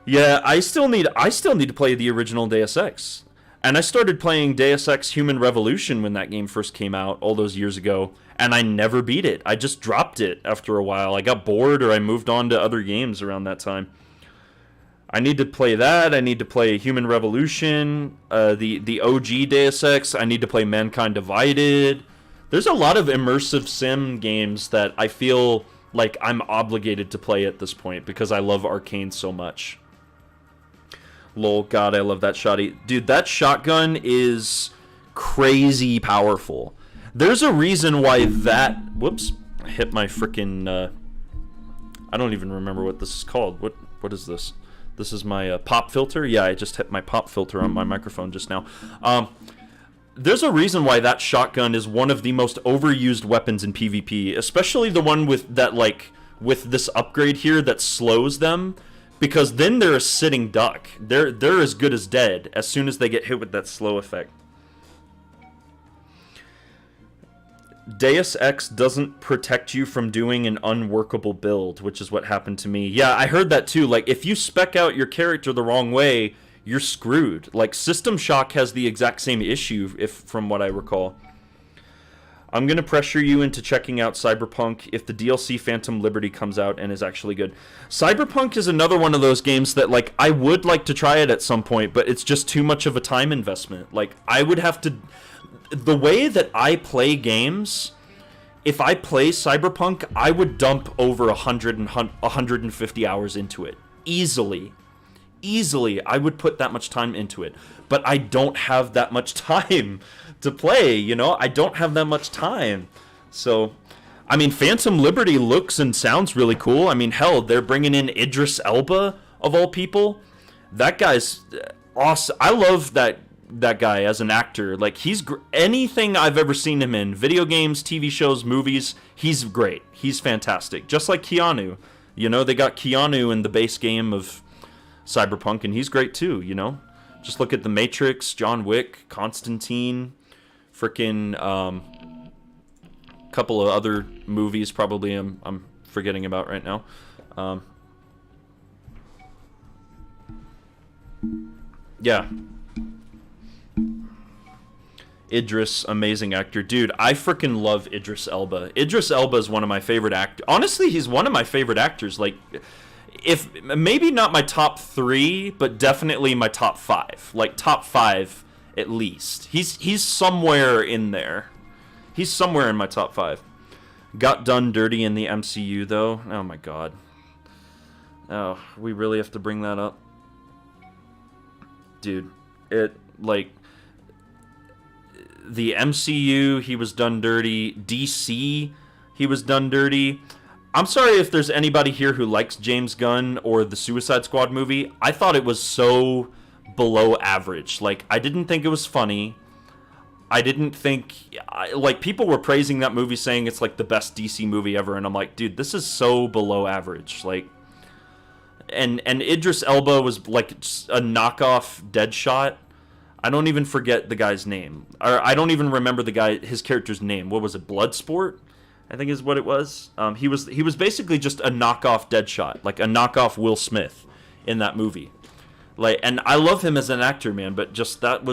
Yeah, I still need to play the original Deus Ex. And I started playing Deus Ex Human Revolution when that game first came out, all those years ago, and I never beat it. I just dropped it after a while. I got bored, or I moved on to other games around that time. I need to play that. I need to play Human Revolution, the OG Deus Ex. I need to play Mankind Divided. There's a lot of immersive sim games that I feel like I'm obligated to play at this point because I love Arcane so much. Lol, God, I love that shotty. Dude, that shotgun is crazy powerful. There's a reason why that... Whoops. I hit my frickin'... I don't even remember what this is called. What is this? This is my pop filter. Yeah, I just hit my pop filter on my microphone just now. There's a reason why that shotgun is one of the most overused weapons in PvP, especially the one with that, like, with this upgrade here that slows them, because then they're a sitting duck. They're as good as dead as soon as they get hit with that slow effect. Deus Ex doesn't protect you from doing an unworkable build, which is what happened to me. Yeah, I heard that too. Like, if you spec out your character the wrong way, you're screwed. Like, System Shock has the exact same issue, from what I recall. I'm gonna pressure you into checking out Cyberpunk if the DLC Phantom Liberty comes out and is actually good. Cyberpunk is another one of those games that, like, I would like to try it at some point, but it's just too much of a time investment. Like, I would have to... The way that I play games if I play Cyberpunk, I would dump over 150 hours into it. Easily. Easily, I would put that much time into it. But I don't have that much time to play, you know? I don't have that much time. So, I mean, Phantom Liberty looks and sounds really cool. I mean, hell, they're bringing in Idris Elba, of all people. That guy's awesome. I love that guy as an actor. Like, he's anything I've ever seen him in, video games, TV shows, movies, he's great. He's fantastic. Just like Keanu. You know, they got Keanu in the base game of Cyberpunk, and he's great too, you know? Just look at The Matrix, John Wick, Constantine, frickin' couple of other movies probably I'm forgetting about right now. Yeah. Idris, amazing actor. Dude, I freaking love Idris Elba. Idris Elba is one of my favorite actors. Honestly, he's one of my favorite actors. Like, if maybe not my top 3, but definitely my top 5. Like, top 5 at least. He's somewhere in there. He's somewhere in my top 5. Got done dirty in the MCU, though. Oh, my God. Oh, we really have to bring that up? Dude, the MCU, he was done dirty. DC, he was done dirty. I'm sorry if there's anybody here who likes James Gunn or the Suicide Squad movie. I thought it was so below average. Like, I didn't think it was funny. I didn't think... Like, people were praising that movie, saying it's, like, the best DC movie ever. And I'm like, dude, this is so below average. Like... And Idris Elba was, like, a knockoff Deadshot. I don't even forget the guy's name. Or I don't even remember his character's name. What was it? Bloodsport? I think is what it was. He was basically just a knockoff Deadshot, like a knockoff Will Smith in that movie. Like, and I love him as an actor, man, but just that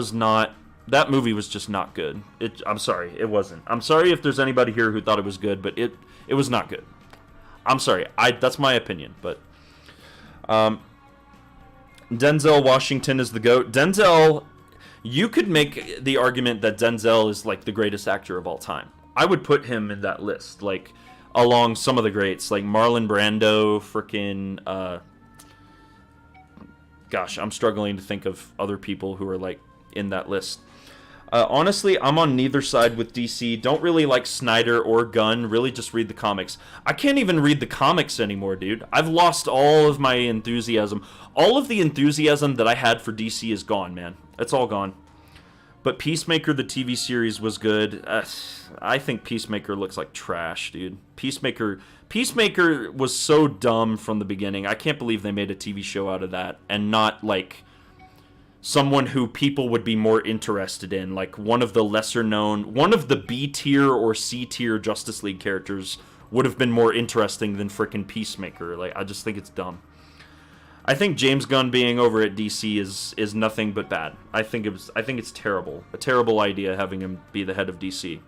movie was just not good. I'm sorry, it wasn't. I'm sorry if there's anybody here who thought it was good, but it was not good. I'm sorry. That's my opinion, but Denzel Washington is the GOAT. Denzel, you could make the argument that Denzel is like the greatest actor of all time. I would put him in that list, like along some of the greats, like Marlon Brando, freaking. Gosh, I'm struggling to think of other people who are like in that list. Honestly, I'm on neither side with DC. Don't really like Snyder or Gunn. Really just read the comics. I can't even read the comics anymore, dude. I've lost all of my enthusiasm. All of the enthusiasm that I had for DC is gone, man. It's all gone. But Peacemaker, the TV series, was good. I think Peacemaker looks like trash, dude. Peacemaker was so dumb from the beginning. I can't believe they made a TV show out of that. And not, like... someone who people would be more interested in, like one of the lesser known, one of the B tier or C tier Justice League characters would have been more interesting than frickin' Peacemaker. Like, I just think it's dumb. I think James Gunn being over at DC is nothing but bad. I think it's terrible. A terrible idea having him be the head of DC.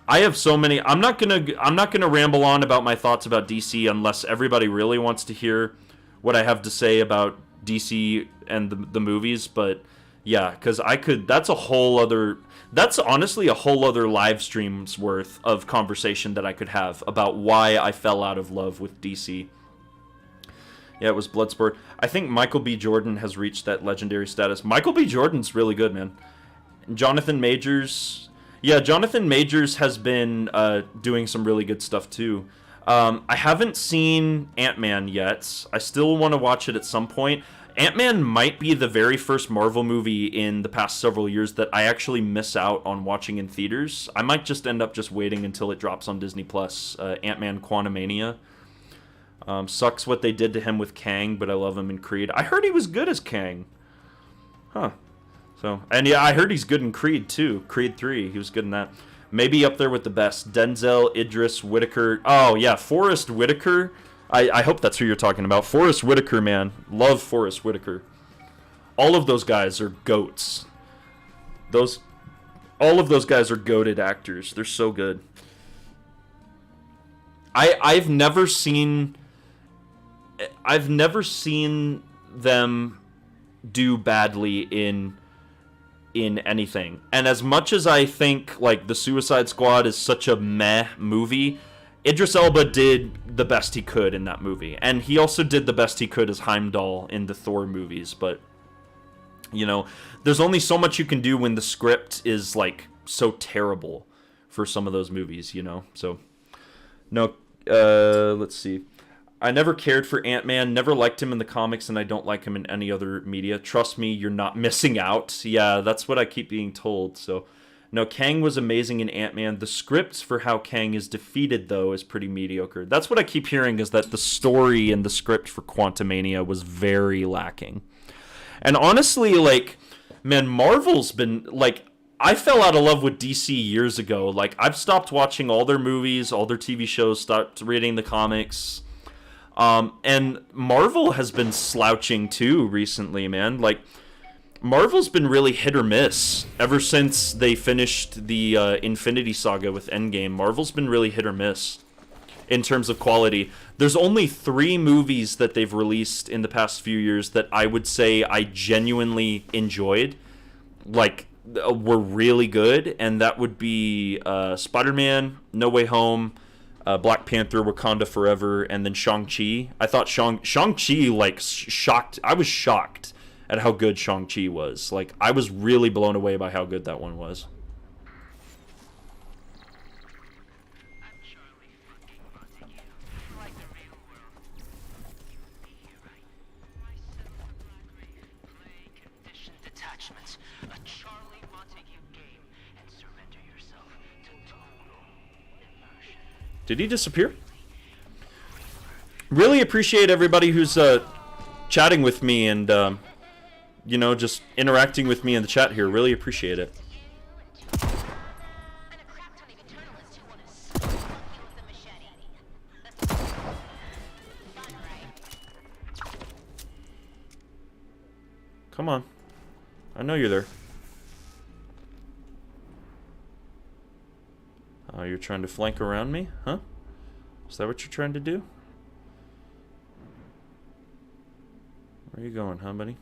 I have so many. I'm not gonna ramble on about my thoughts about DC unless everybody really wants to hear what I have to say about DC and the movies, but yeah, because that's honestly a whole other live stream's worth of conversation that I could have about why I fell out of love with DC. Yeah, it was Bloodsport. I think Michael B. Jordan has reached that legendary status. Michael B. Jordan's really good, man. Jonathan Majors. Yeah, Jonathan Majors has been doing some really good stuff too. I haven't seen Ant-Man yet. I still want to watch it at some point. Ant-Man might be the very first Marvel movie in the past several years that I actually miss out on watching in theaters. I might just end up just waiting until it drops on Disney+. Ant-Man Quantumania. Sucks what they did to him with Kang, but I love him in Creed. I heard he was good as Kang. Huh. So, and yeah, I heard he's good in Creed too. Creed 3, he was good in that. Maybe up there with the best. Denzel, Idris, Whitaker. Oh, yeah, Forrest Whitaker. I hope that's who you're talking about. Forrest Whitaker, man. Love Forrest Whitaker. All of those guys are GOATs. All of those guys are GOATed actors. They're so good. I've never seen them do badly in in anything. And as much as I think like the Suicide Squad is such a meh movie, Idris Elba did the best he could in that movie. And he also did the best he could as Heimdall in the Thor movies. But, you know, there's only so much you can do when the script is, like, so terrible for some of those movies, you know? So, no, let's see. I never cared for Ant-Man, never liked him in the comics, and I don't like him in any other media. Trust me, you're not missing out. Yeah, that's what I keep being told, so... No, Kang was amazing in Ant-Man. The scripts for how Kang is defeated, though, is pretty mediocre. That's what I keep hearing, is that the story and the script for Quantumania was very lacking. And honestly, like, man, Marvel's been, like, I fell out of love with DC years ago. Like, I've stopped watching all their movies, all their TV shows, stopped reading the comics. And Marvel has been slouching, too, recently, man. Like, Marvel's been really hit or miss ever since they finished the Infinity Saga with Endgame. Marvel's been really hit or miss in terms of quality. There's only 3 movies that they've released in the past few years that I would say I genuinely enjoyed, like, were really good, and that would be Spider-Man, No Way Home, Black Panther, Wakanda Forever, and then Shang-Chi. I thought Shang-Chi, like, shocked. I was shocked at how good Shang-Chi was. Like, I was really blown away by how good that one was. I'm Charlie fucking Montague. Like the real world. You're right. Myself and Black Reef play conditioned detachments. A Charlie Montague game. And surrender yourself to total immersion. Did he disappear? Really appreciate everybody who's chatting with me and you know, just interacting with me in the chat here. Really appreciate it. And a crap ton of Eternalists who want to smoke you with a machete. Fun, right? Come on. I know you're there. Oh, you're trying to flank around me? Huh? Is that what you're trying to do? Where are you going, huh, buddy?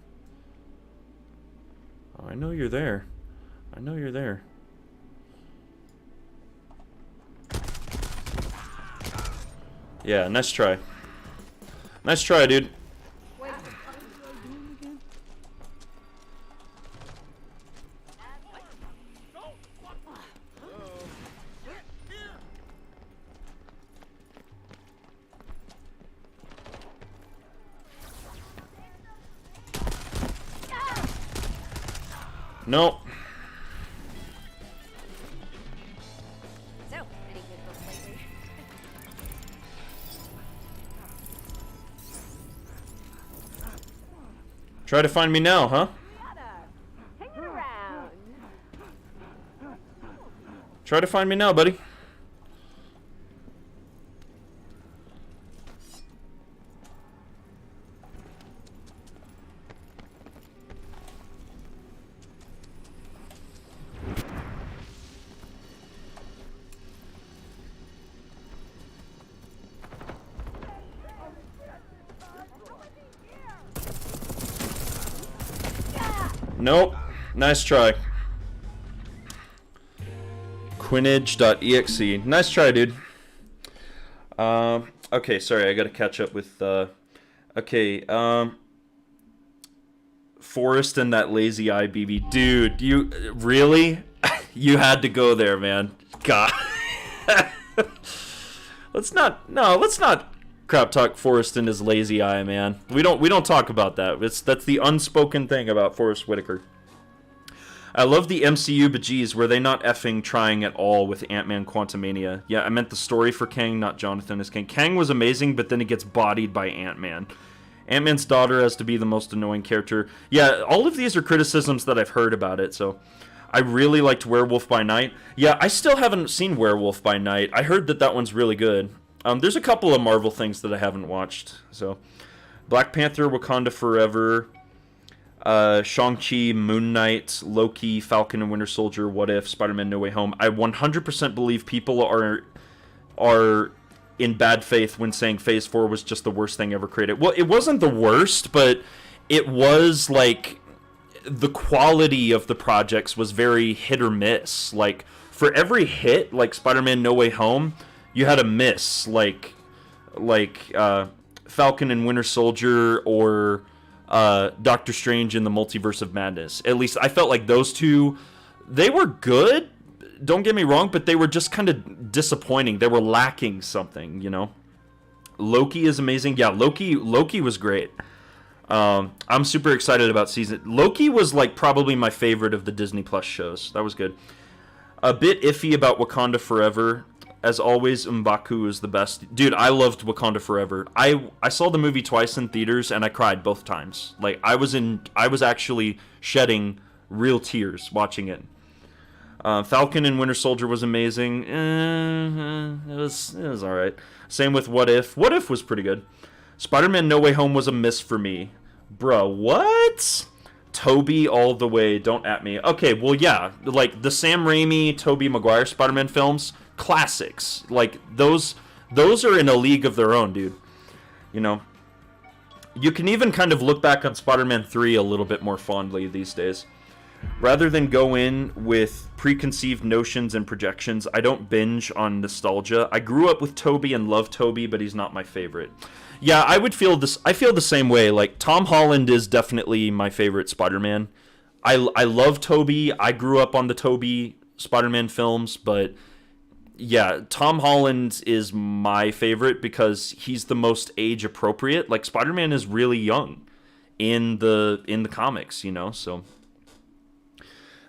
Oh, I know you're there. I know you're there. Yeah, nice try. Nice try, dude. Nope. So, any good books lately? Try to find me now, huh? Hanging around. Try to find me now, buddy. Nope. Nice try. Quinage.exe. Nice try, dude. Okay, sorry, I gotta catch up with, okay, Forrest and that lazy eye BB. Dude, you, really? You had to go there, man. God. let's not crap talk Forrest and his lazy eye, man. We don't talk about that. That's the unspoken thing about Forrest Whitaker. I love the MCU bejeez. Were they not effing trying at all with Ant-Man Quantumania? Yeah, I meant the story for Kang, not Jonathan as Kang. Kang was amazing, but then he gets bodied by Ant-Man. Ant-Man's daughter has to be the most annoying character. Yeah, all of these are criticisms that I've heard about it, so... I really liked Werewolf by Night. Yeah, I still haven't seen Werewolf by Night. I heard that one's really good. There's a couple of Marvel things that I haven't watched. So, Black Panther, Wakanda Forever, Shang-Chi, Moon Knight, Loki, Falcon and Winter Soldier, What If, Spider-Man No Way Home. I 100% believe people are in bad faith when saying Phase 4 was just the worst thing ever created. Well, it wasn't the worst, but it was like... the quality of the projects was very hit or miss. Like, for every hit, like Spider-Man No Way Home, you had a miss, like Falcon and Winter Soldier, or Doctor Strange in the Multiverse of Madness. At least I felt like those two, they were good, don't get me wrong, but they were just kind of disappointing. They were lacking something, you know? Loki is amazing. Yeah, Loki was great. I'm super excited about season... Loki was, like, probably my favorite of the Disney Plus shows. That was good. A bit iffy about Wakanda Forever. As always, M'Baku is the best. Dude, I loved Wakanda Forever. I saw the movie twice in theaters, and I cried both times. Like, I was actually shedding real tears watching it. Falcon and Winter Soldier was amazing. It was alright. Same with What If. What If was pretty good. Spider-Man No Way Home was a miss for me. Bruh, what? Toby all the way, don't at me. Okay, well, yeah, like, the Sam Raimi, Tobey Maguire Spider-Man films, classics. Like, those are in a league of their own, dude. You know? You can even kind of look back on Spider-Man 3 a little bit more fondly these days. Rather than go in with preconceived notions and projections, I don't binge on nostalgia. I grew up with Tobey and love Tobey, but he's not my favorite. Yeah, I feel the same way. Like, Tom Holland is definitely my favorite Spider-Man. I love Tobey. I grew up on the Tobey Spider-Man films, but yeah, Tom Holland is my favorite because he's the most age appropriate. Like, Spider-Man is really young in the comics, you know, so...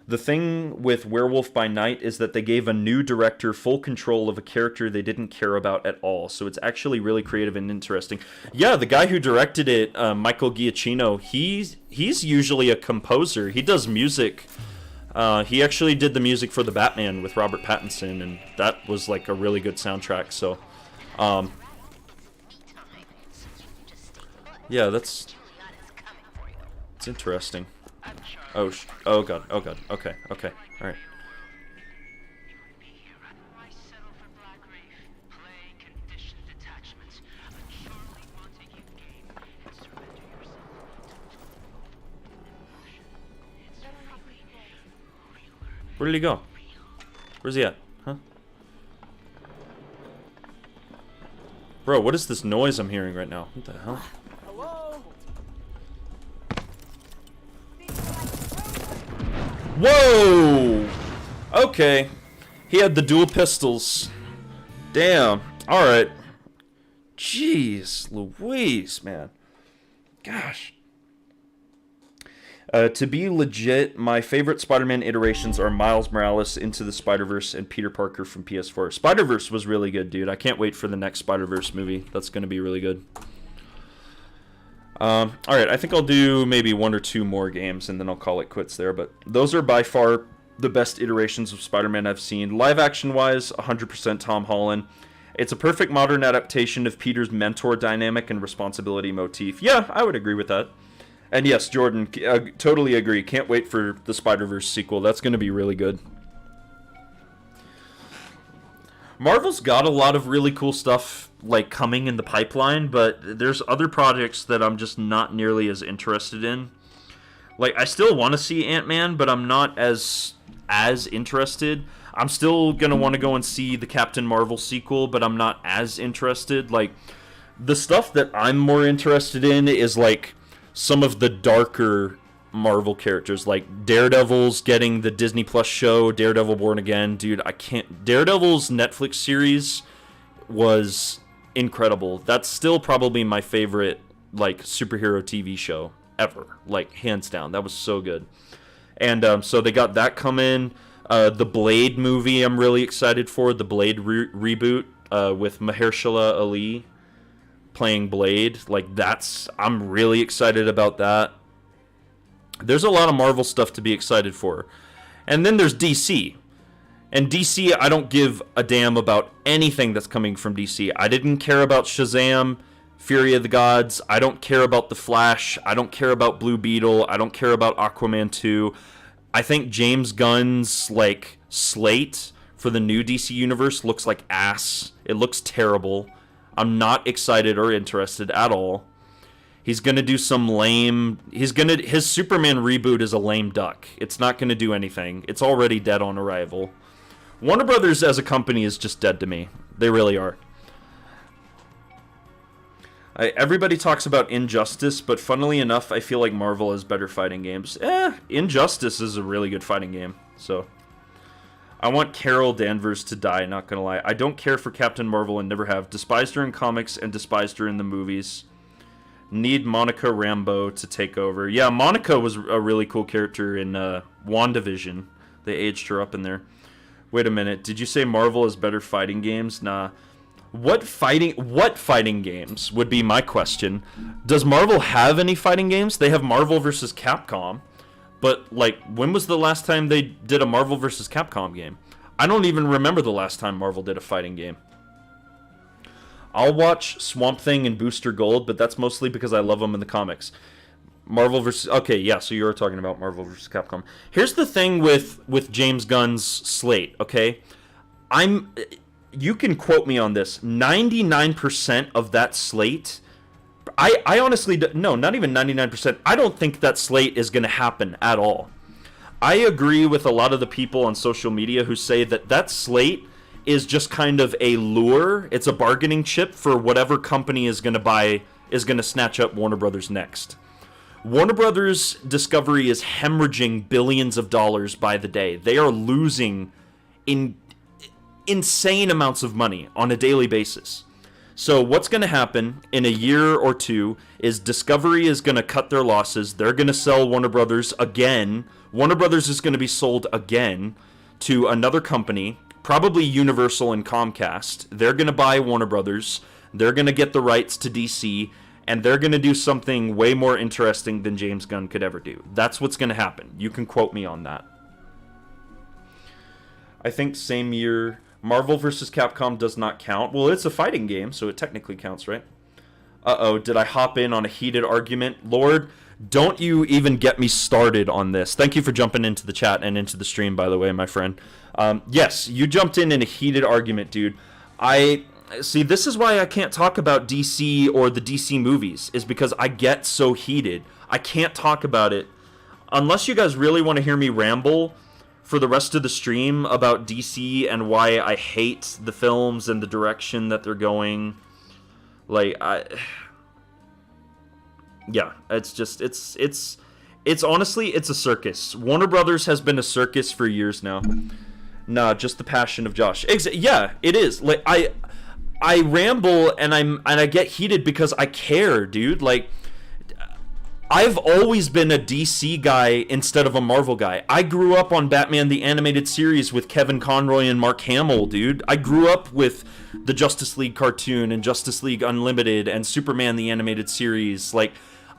The thing with Werewolf by Night is that they gave a new director full control of a character they didn't care about at all. So it's actually really creative and interesting. Yeah, the guy who directed it, Michael Giacchino, he's usually a composer. He does music. He actually did the music for The Batman with Robert Pattinson, and that was like a really good soundtrack. So, yeah, it's interesting. Oh god. Okay. All right. Where did he go? Where's he at? Huh? Bro, what is this noise I'm hearing right now? What the hell? Whoa! Okay. He had the dual pistols. Damn. Alright. Jeez Louise, man. Gosh. To be legit, my favorite Spider-Man iterations are Miles Morales, Into the Spider-Verse, and Peter Parker from PS4. Spider-Verse was really good, dude. I can't wait for the next Spider-Verse movie. That's going to be really good. Alright, I think I'll do maybe one or two more games and then I'll call it quits there, but those are by far the best iterations of Spider-Man I've seen. Live action wise, 100% Tom Holland. It's a perfect modern adaptation of Peter's mentor dynamic and responsibility motif. Yeah, I would agree with that. And yes, Jordan, totally agree. Can't wait for the Spider-Verse sequel. That's going to be really good. Marvel's got a lot of really cool stuff like coming in the pipeline, but there's other projects that I'm just not nearly as interested in. Like, I still want to see Ant-Man, but I'm not as interested. I'm still gonna want to go and see the Captain Marvel sequel, but I'm not as interested. Like, the stuff that I'm more interested in is like some of the darker Marvel characters, like Daredevil's getting the Disney Plus show, Daredevil Born Again. Dude, I can't... Daredevil's Netflix series was incredible. That's still probably my favorite, like, superhero TV show ever. Like, hands down. That was so good. And so they got that coming. The Blade movie I'm really excited for. The Blade reboot with Mahershala Ali playing Blade. Like, I'm really excited about that. There's a lot of Marvel stuff to be excited for. And then there's DC. And DC, I don't give a damn about anything that's coming from DC. I didn't care about Shazam, Fury of the Gods. I don't care about The Flash. I don't care about Blue Beetle. I don't care about Aquaman 2. I think James Gunn's, like, slate for the new DC universe looks like ass. It looks terrible. I'm not excited or interested at all. He's gonna do some lame. His Superman reboot is a lame duck. It's not gonna do anything. It's already dead on arrival. Warner Brothers as a company is just dead to me. They really are. Everybody talks about Injustice, but funnily enough, I feel like Marvel has better fighting games. Injustice is a really good fighting game. So, I want Carol Danvers to die, not gonna lie. I don't care for Captain Marvel and never have. Despised her in comics and despised her in the movies. Need Monica Rambeau to take over. Yeah, Monica was a really cool character in WandaVision. They aged her up in there. Wait a minute, did you say Marvel has better fighting games? Nah. What fighting games would be my question. Does Marvel have any fighting games? They have Marvel vs. Capcom. But, like, when was the last time they did a Marvel vs. Capcom game? I don't even remember the last time Marvel did a fighting game. I'll watch Swamp Thing and Booster Gold, but that's mostly because I love them in the comics. Marvel vs. Okay, yeah, so you were talking about Marvel vs. Capcom. Here's the thing with James Gunn's slate, okay? You can quote me on this. 99% of that slate, I honestly, no, not even 99%. I don't think that slate is going to happen at all. I agree with a lot of the people on social media who say that slate is just kind of a lure. It's a bargaining chip for whatever company is going to snatch up Warner Brothers next. Warner Brothers Discovery is hemorrhaging billions of dollars by the day. They are losing insane amounts of money on a daily basis. So what's going to happen in a year or two is Discovery is going to cut their losses. They're going to sell Warner Brothers again. Warner Brothers is going to be sold again to another company, probably Universal and Comcast. They're going to buy Warner Brothers. They're going to get the rights to DC, and they're going to do something way more interesting than James Gunn could ever do. That's what's going to happen. You can quote me on that. I think same year, Marvel vs. Capcom does not count. Well, it's a fighting game, so it technically counts, right? Uh-oh, did I hop in on a heated argument? Lord, don't you even get me started on this. Thank you for jumping into the chat and into the stream, by the way, my friend. Yes, you jumped in a heated argument, dude. See, this is why I can't talk about DC or the DC movies, is because I get so heated. I can't talk about it. Unless you guys really want to hear me ramble for the rest of the stream about DC and why I hate the films and the direction that they're going. Like, yeah, it's just, it's honestly, it's a circus. Warner Brothers has been a circus for years now. Nah, just the passion of Josh. Yeah, it is. Like, I ramble and I get heated because I care, dude. Like, I've always been a DC guy instead of a Marvel guy. I grew up on Batman the Animated Series with Kevin Conroy and Mark Hamill, dude. I grew up with the Justice League cartoon and Justice League Unlimited and Superman the Animated Series. Like,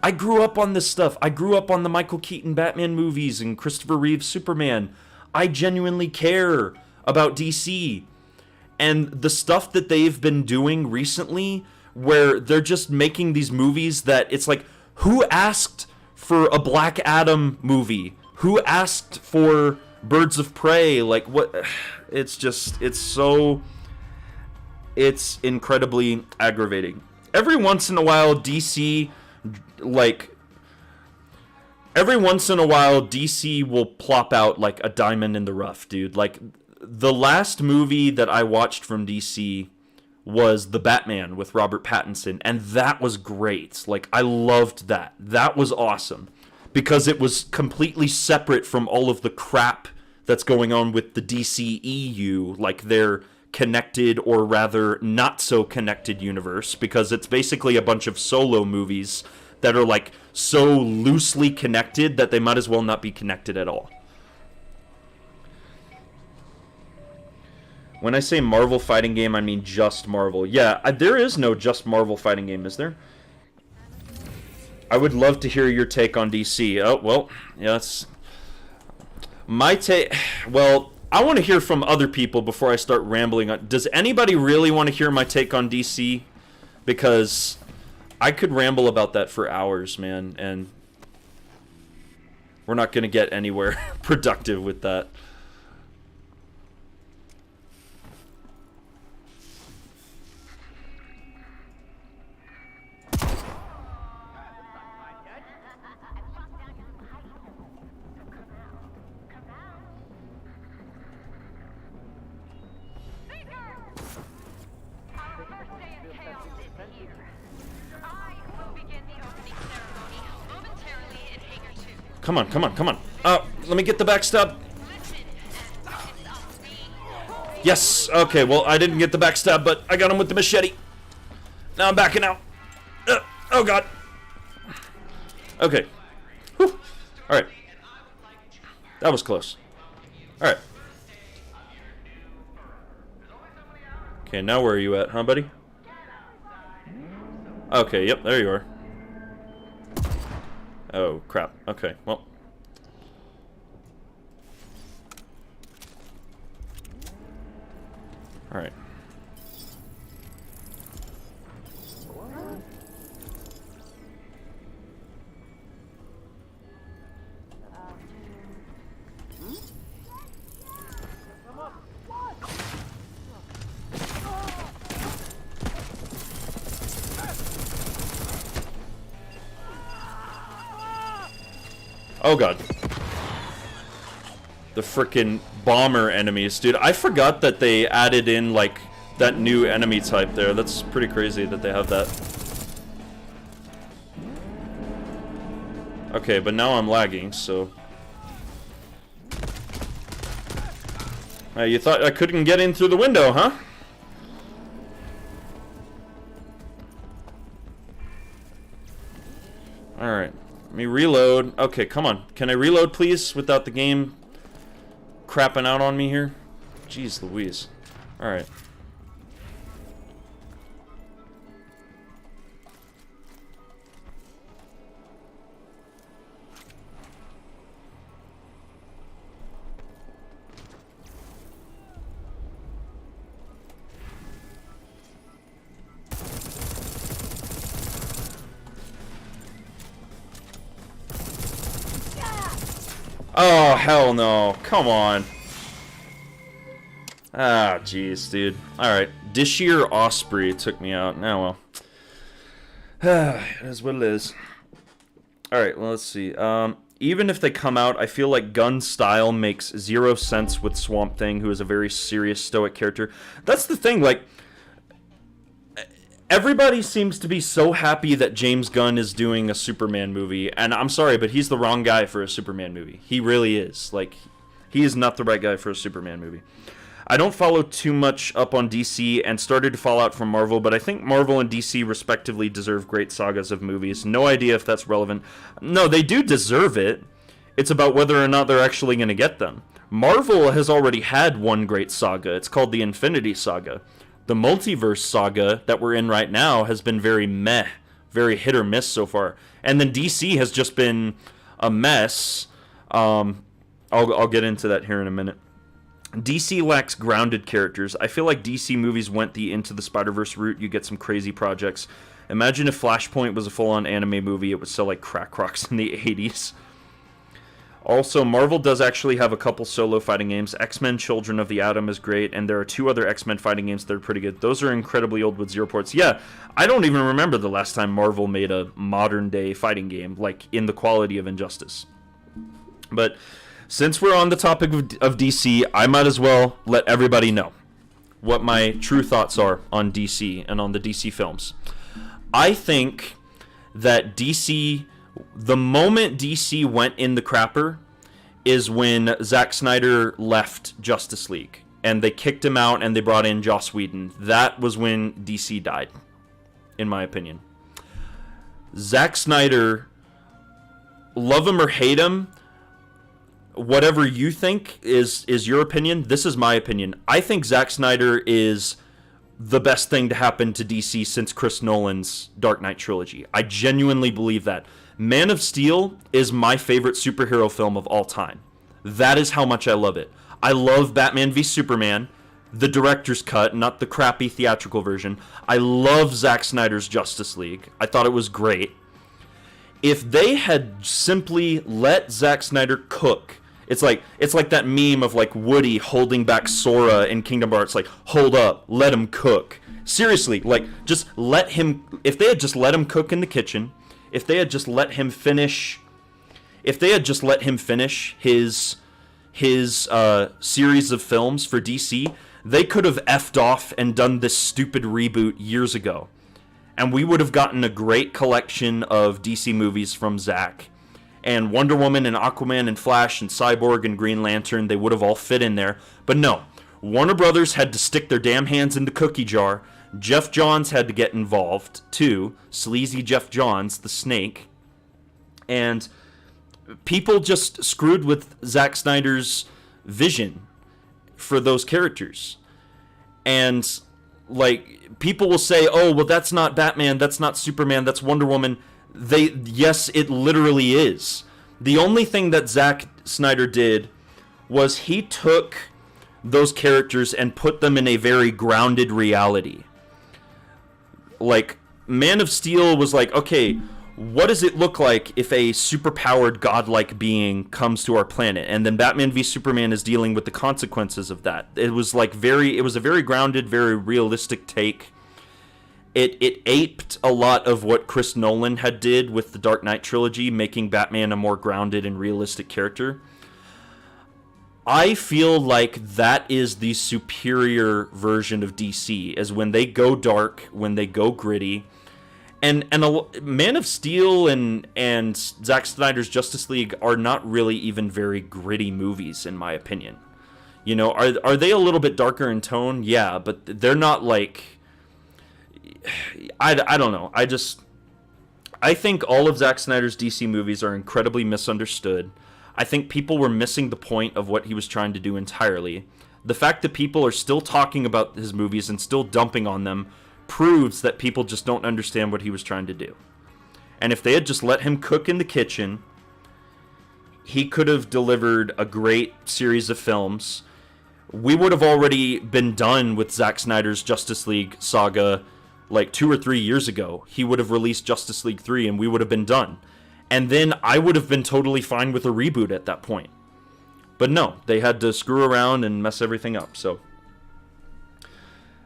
I grew up on this stuff. I grew up on the Michael Keaton Batman movies and Christopher Reeve's Superman. I genuinely care about DC. And the stuff that they've been doing recently, where they're just making these movies that it's like, who asked for a Black Adam movie? Who asked for Birds of Prey? Like, what? It's just, it's incredibly aggravating. Every once in a while, DC will plop out like a diamond in the rough, dude. Like, the last movie that I watched from DC was The Batman with Robert Pattinson, and that was great. Like, I loved that. That was awesome because it was completely separate from all of the crap that's going on with the DCEU, like their connected or rather not so connected universe, because it's basically a bunch of solo movies that are like so loosely connected that they might as well not be connected at all. When I say Marvel fighting game, I mean just Marvel. Yeah, there is no just Marvel fighting game, is there? I would love to hear your take on DC. Oh, well, yeah, that's my take. Well, I want to hear from other people before I start rambling on. Does anybody really want to hear my take on DC? Because I could ramble about that for hours, man, and we're not going to get anywhere productive with that. Come on, come on, come on. Let me get the backstab. Yes, okay, well, I didn't get the backstab, but I got him with the machete. Now I'm backing out. Oh, God. Okay. Whew. Alright. That was close. Alright. Okay, now where are you at, huh, buddy? Okay, yep, there you are. Oh, crap. Okay, well. Alright. Oh god. The frickin' bomber enemies, dude. I forgot that they added in, like, that new enemy type there. That's pretty crazy that they have that. Okay, but now I'm lagging, so... you thought I couldn't get in through the window, huh? Alright. Let me reload. Okay, come on. Can I reload, please, without the game crapping out on me here? Jeez Louise. Alright. Oh, hell no. Come on. Ah, jeez, dude. Alright. Dishier Osprey took me out. Now, well. It is what it is. Alright, well, let's see. Even if they come out, I feel like gun style makes zero sense with Swamp Thing, who is a very serious, stoic character. That's the thing, like... Everybody seems to be so happy that James Gunn is doing a Superman movie, and I'm sorry, but he's the wrong guy for a Superman movie. He really is. Like, he is not the right guy for a Superman movie. I don't follow too much up on DC and started to fall out from Marvel, but I think Marvel and DC respectively deserve great sagas of movies. No idea if that's relevant. No, they do deserve it. It's about whether or not they're actually going to get them. Marvel has already had one great saga. It's called the Infinity Saga. The multiverse saga that we're in right now has been very meh, very hit or miss so far. And then DC has just been a mess. I'll get into that here in a minute. DC lacks grounded characters. I feel like DC movies went the Into the Spider-Verse route. You get some crazy projects. Imagine if Flashpoint was a full-on anime movie. It would sell like crack rocks in the 80s. Also, Marvel does actually have a couple solo fighting games. X-Men Children of the Atom is great, and there are 2 other X-Men fighting games that are pretty good. Those are incredibly old with 0 ports. Yeah, I don't even remember the last time Marvel made a modern-day fighting game, like, in the quality of Injustice. But since we're on the topic of DC, I might as well let everybody know what my true thoughts are on DC and on the DC films. I think that DC... The moment DC went in the crapper is when Zack Snyder left Justice League. And they kicked him out and they brought in Joss Whedon. That was when DC died, in my opinion. Zack Snyder, love him or hate him, whatever you think is your opinion. This is my opinion. I think Zack Snyder is the best thing to happen to DC since Chris Nolan's Dark Knight trilogy. I genuinely believe that. Man of Steel is my favorite superhero film of all time. That is how much I love it. I love Batman v Superman, the director's cut, not the crappy theatrical version. I love Zack Snyder's Justice League. I thought it was great. If they had simply let Zack Snyder cook, it's like that meme of like Woody holding back Sora in Kingdom Hearts, like, hold up, let him cook. Seriously, like, just let him, if they had just let him cook in the kitchen, if they had just let him finish, his series of films for DC, they could have effed off and done this stupid reboot years ago. And we would have gotten a great collection of DC movies from Zack. and Wonder Woman and Aquaman and Flash and Cyborg and Green Lantern, they would have all fit in there. But no, Warner Brothers had to stick their damn hands in the cookie jar. Jeff Johns had to get involved, too. Sleazy Jeff Johns, the Snake. And people just screwed with Zack Snyder's vision for those characters. And, like, people will say, oh, well, that's not Batman, that's not Superman, that's Wonder Woman. Yes, it literally is. The only thing that Zack Snyder did was he took those characters and put them in a very grounded reality. Like, Man of Steel was like, okay, what does it look like if a superpowered godlike being comes to our planet? And then Batman v Superman is dealing with the consequences of that. It was a very grounded, very realistic take. It aped a lot of what Chris Nolan had did with the Dark Knight trilogy, making Batman a more grounded and realistic character. I feel like that is the superior version of DC, is when they go dark, when they go gritty. And Man of Steel and Zack Snyder's Justice League are not really even very gritty movies, in my opinion. You know, are they a little bit darker in tone? Yeah, but they're not like... I don't know. I think all of Zack Snyder's DC movies are incredibly misunderstood. I think people were missing the point of what he was trying to do entirely. The fact that people are still talking about his movies and still dumping on them proves that people just don't understand what he was trying to do. And if they had just let him cook in the kitchen, he could have delivered a great series of films. We would have already been done with Zack Snyder's Justice League saga like 2 or 3 years ago. He would have released Justice League 3 and we would have been done. And then I would have been totally fine with a reboot at that point. But no, they had to screw around and mess everything up, so...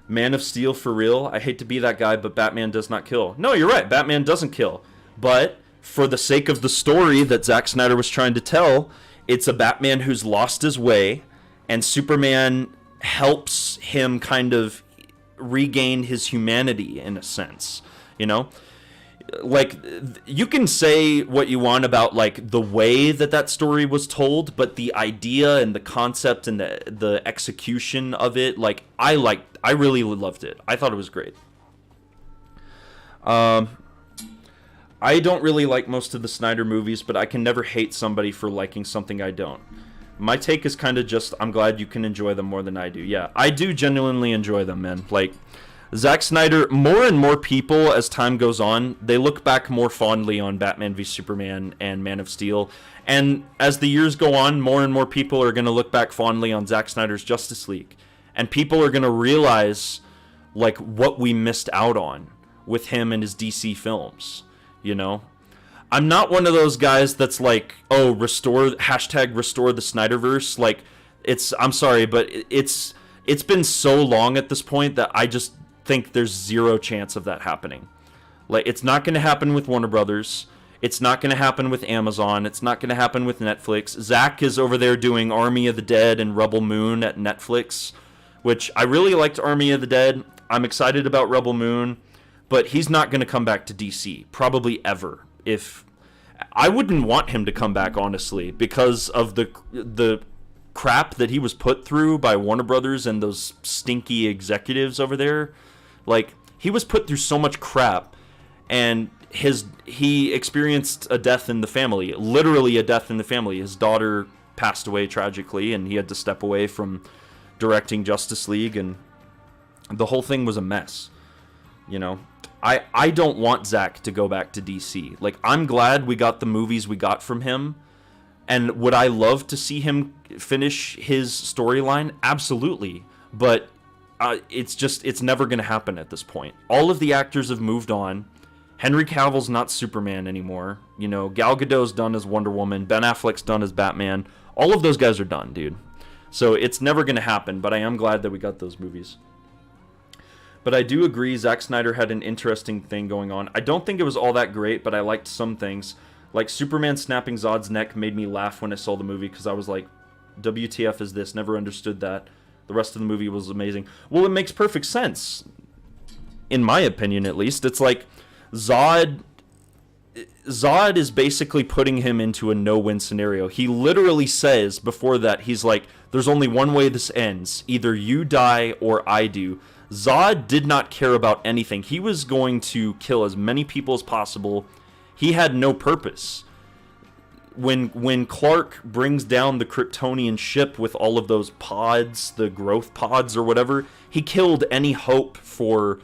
Man of Steel, for real. I hate to be that guy, but Batman does not kill. No, you're right, Batman doesn't kill. But for the sake of the story that Zack Snyder was trying to tell, it's a Batman who's lost his way, and Superman helps him kind of regain his humanity, in a sense, you know? Like, you can say what you want about, like, the way that story was told, but the idea and the concept and the execution of it, like, I really loved it. I thought it was great. I don't really like most of the Snyder movies, but I can never hate somebody for liking something I don't. My take is kind of just, I'm glad you can enjoy them more than I do. Yeah, I do genuinely enjoy them, man. Like, Zack Snyder, more and more people, as time goes on, they look back more fondly on Batman v Superman and Man of Steel. And as the years go on, more and more people are going to look back fondly on Zack Snyder's Justice League. And people are going to realize, like, what we missed out on with him and his DC films, you know? I'm not one of those guys that's like, oh, restore the Snyderverse. Like, I'm sorry, but it's been so long at this point that I just think there's zero chance of that happening. Like, it's not going to happen with Warner Brothers. It's not going to happen with Amazon. It's not going to happen with Netflix. Zack is over there doing Army of the Dead and Rebel Moon at Netflix, which I really liked Army of the Dead. I'm excited about Rebel Moon, but he's not going to come back to DC, probably ever. If I wouldn't want him to come back, honestly, because of the crap that he was put through by Warner Brothers and those stinky executives over there. Like, he was put through so much crap, and he experienced a death in the family, literally a death in the family. His daughter passed away tragically, and he had to step away from directing Justice League, and the whole thing was a mess, you know? I don't want Zack to go back to DC. Like, I'm glad we got the movies we got from him, and would I love to see him finish his storyline? Absolutely, but it's never going to happen at this point. All of the actors have moved on. Henry Cavill's not Superman anymore. You know, Gal Gadot's done as Wonder Woman. Ben Affleck's done as Batman. All of those guys are done, dude. So it's never going to happen, but I am glad that we got those movies. But I do agree, Zack Snyder had an interesting thing going on. I don't think it was all that great, but I liked some things. Like, Superman snapping Zod's neck made me laugh when I saw the movie, because I was like, WTF is this? Never understood that. The rest of the movie was amazing. Well, it makes perfect sense. In my opinion, at least. It's like, Zod... Zod is basically putting him into a no-win scenario. He literally says before that, he's like, there's only one way this ends. Either you die or I do. Zod did not care about anything. He was going to kill as many people as possible. He had no purpose. When Clark brings down the Kryptonian ship with all of those pods, the growth pods or whatever, he killed any hope for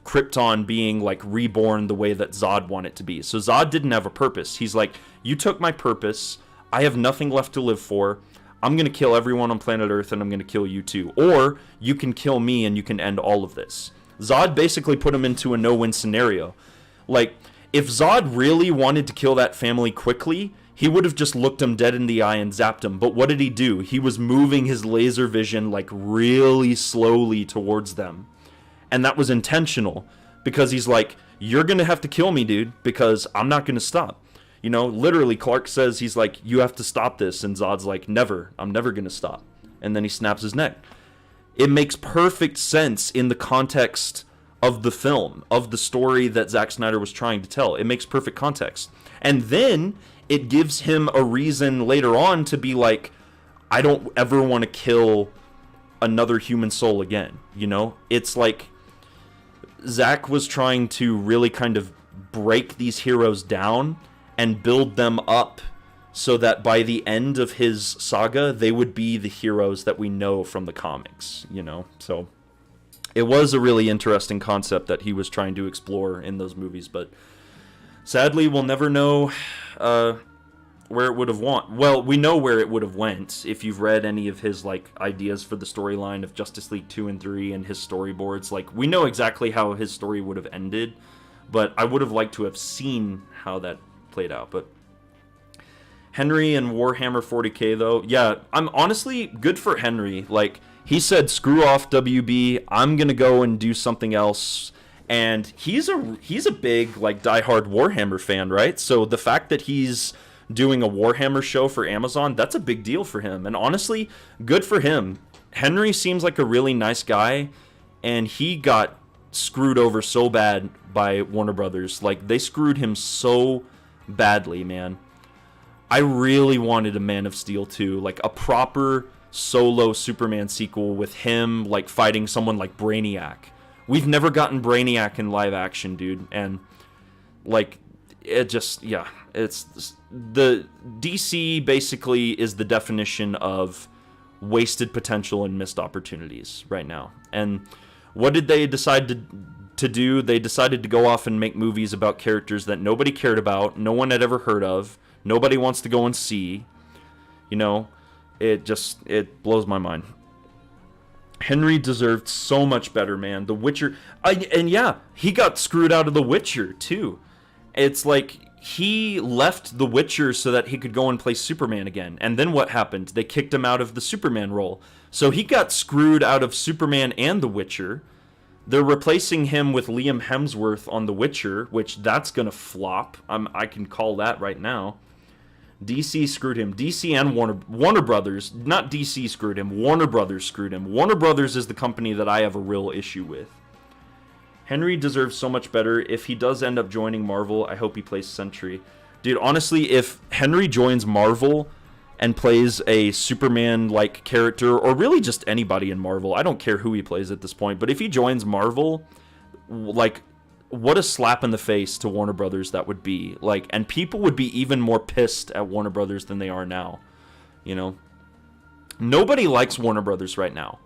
Krypton being like reborn the way that Zod wanted it to be. So Zod didn't have a purpose. He's like, you took my purpose. I have nothing left to live for. I'm going to kill everyone on planet Earth and I'm going to kill you too. Or you can kill me and you can end all of this. Zod basically put him into a no-win scenario. Like, if Zod really wanted to kill that family quickly, he would have just looked him dead in the eye and zapped him. But what did he do? He was moving his laser vision like really slowly towards them. And that was intentional, because he's like, you're going to have to kill me, dude, because I'm not going to stop. You know, literally, Clark says, he's like, you have to stop this. And Zod's like, never. I'm never going to stop. And then he snaps his neck. It makes perfect sense in the context of the film, of the story that Zack Snyder was trying to tell. It makes perfect context. And then it gives him a reason later on to be like, I don't ever want to kill another human soul again. You know, it's like Zack was trying to really kind of break these heroes down and build them up so that by the end of his saga, they would be the heroes that we know from the comics, you know? So it was a really interesting concept that he was trying to explore in those movies, but sadly, we'll never know where it would have went. Well, we know where it would have went if you've read any of his like ideas for the storyline of Justice League 2 and 3 and his storyboards. Like, we know exactly how his story would have ended, but I would have liked to have seen how that played out. But Henry and Warhammer 40K, though, yeah, I'm honestly good for Henry. Like, he said, screw off WB, I'm gonna go and do something else. And he's a big like diehard Warhammer fan, right? So the fact that he's doing a Warhammer show for Amazon, that's a big deal for him. And honestly, good for him. Henry seems like a really nice guy, and he got screwed over so bad by Warner Brothers. Like, they screwed him so badly, man. I really wanted a Man of Steel 2, like a proper solo Superman sequel with him like fighting someone like Brainiac. We've never gotten Brainiac in live action, dude. And like, it just, yeah, it's the DC basically is the definition of wasted potential and missed opportunities right now. And what did they decide to do? They decided to go off and make movies about characters that nobody cared about, no one had ever heard of, nobody wants to go and see. You know, it blows my mind. Henry deserved so much better, man. The Witcher, and yeah, he got screwed out of The Witcher too. It's like he left The Witcher so that he could go and play Superman again. And then what happened? They kicked him out of the Superman role. So he got screwed out of Superman and The Witcher. They're replacing him with Liam Hemsworth on The Witcher, which that's gonna flop. I can call that right now. DC screwed him. DC and Warner Brothers, not DC screwed him, Warner Brothers screwed him. Warner Brothers is the company that I have a real issue with. Henry deserves so much better. If he does end up joining Marvel, I hope he plays Sentry. Dude, honestly, if Henry joins Marvel and plays a Superman-like character, or really just anybody in Marvel, I don't care who he plays at this point, but if he joins Marvel, like, what a slap in the face to Warner Brothers that would be. Like, and people would be even more pissed at Warner Brothers than they are now. You know? Nobody likes Warner Brothers right now.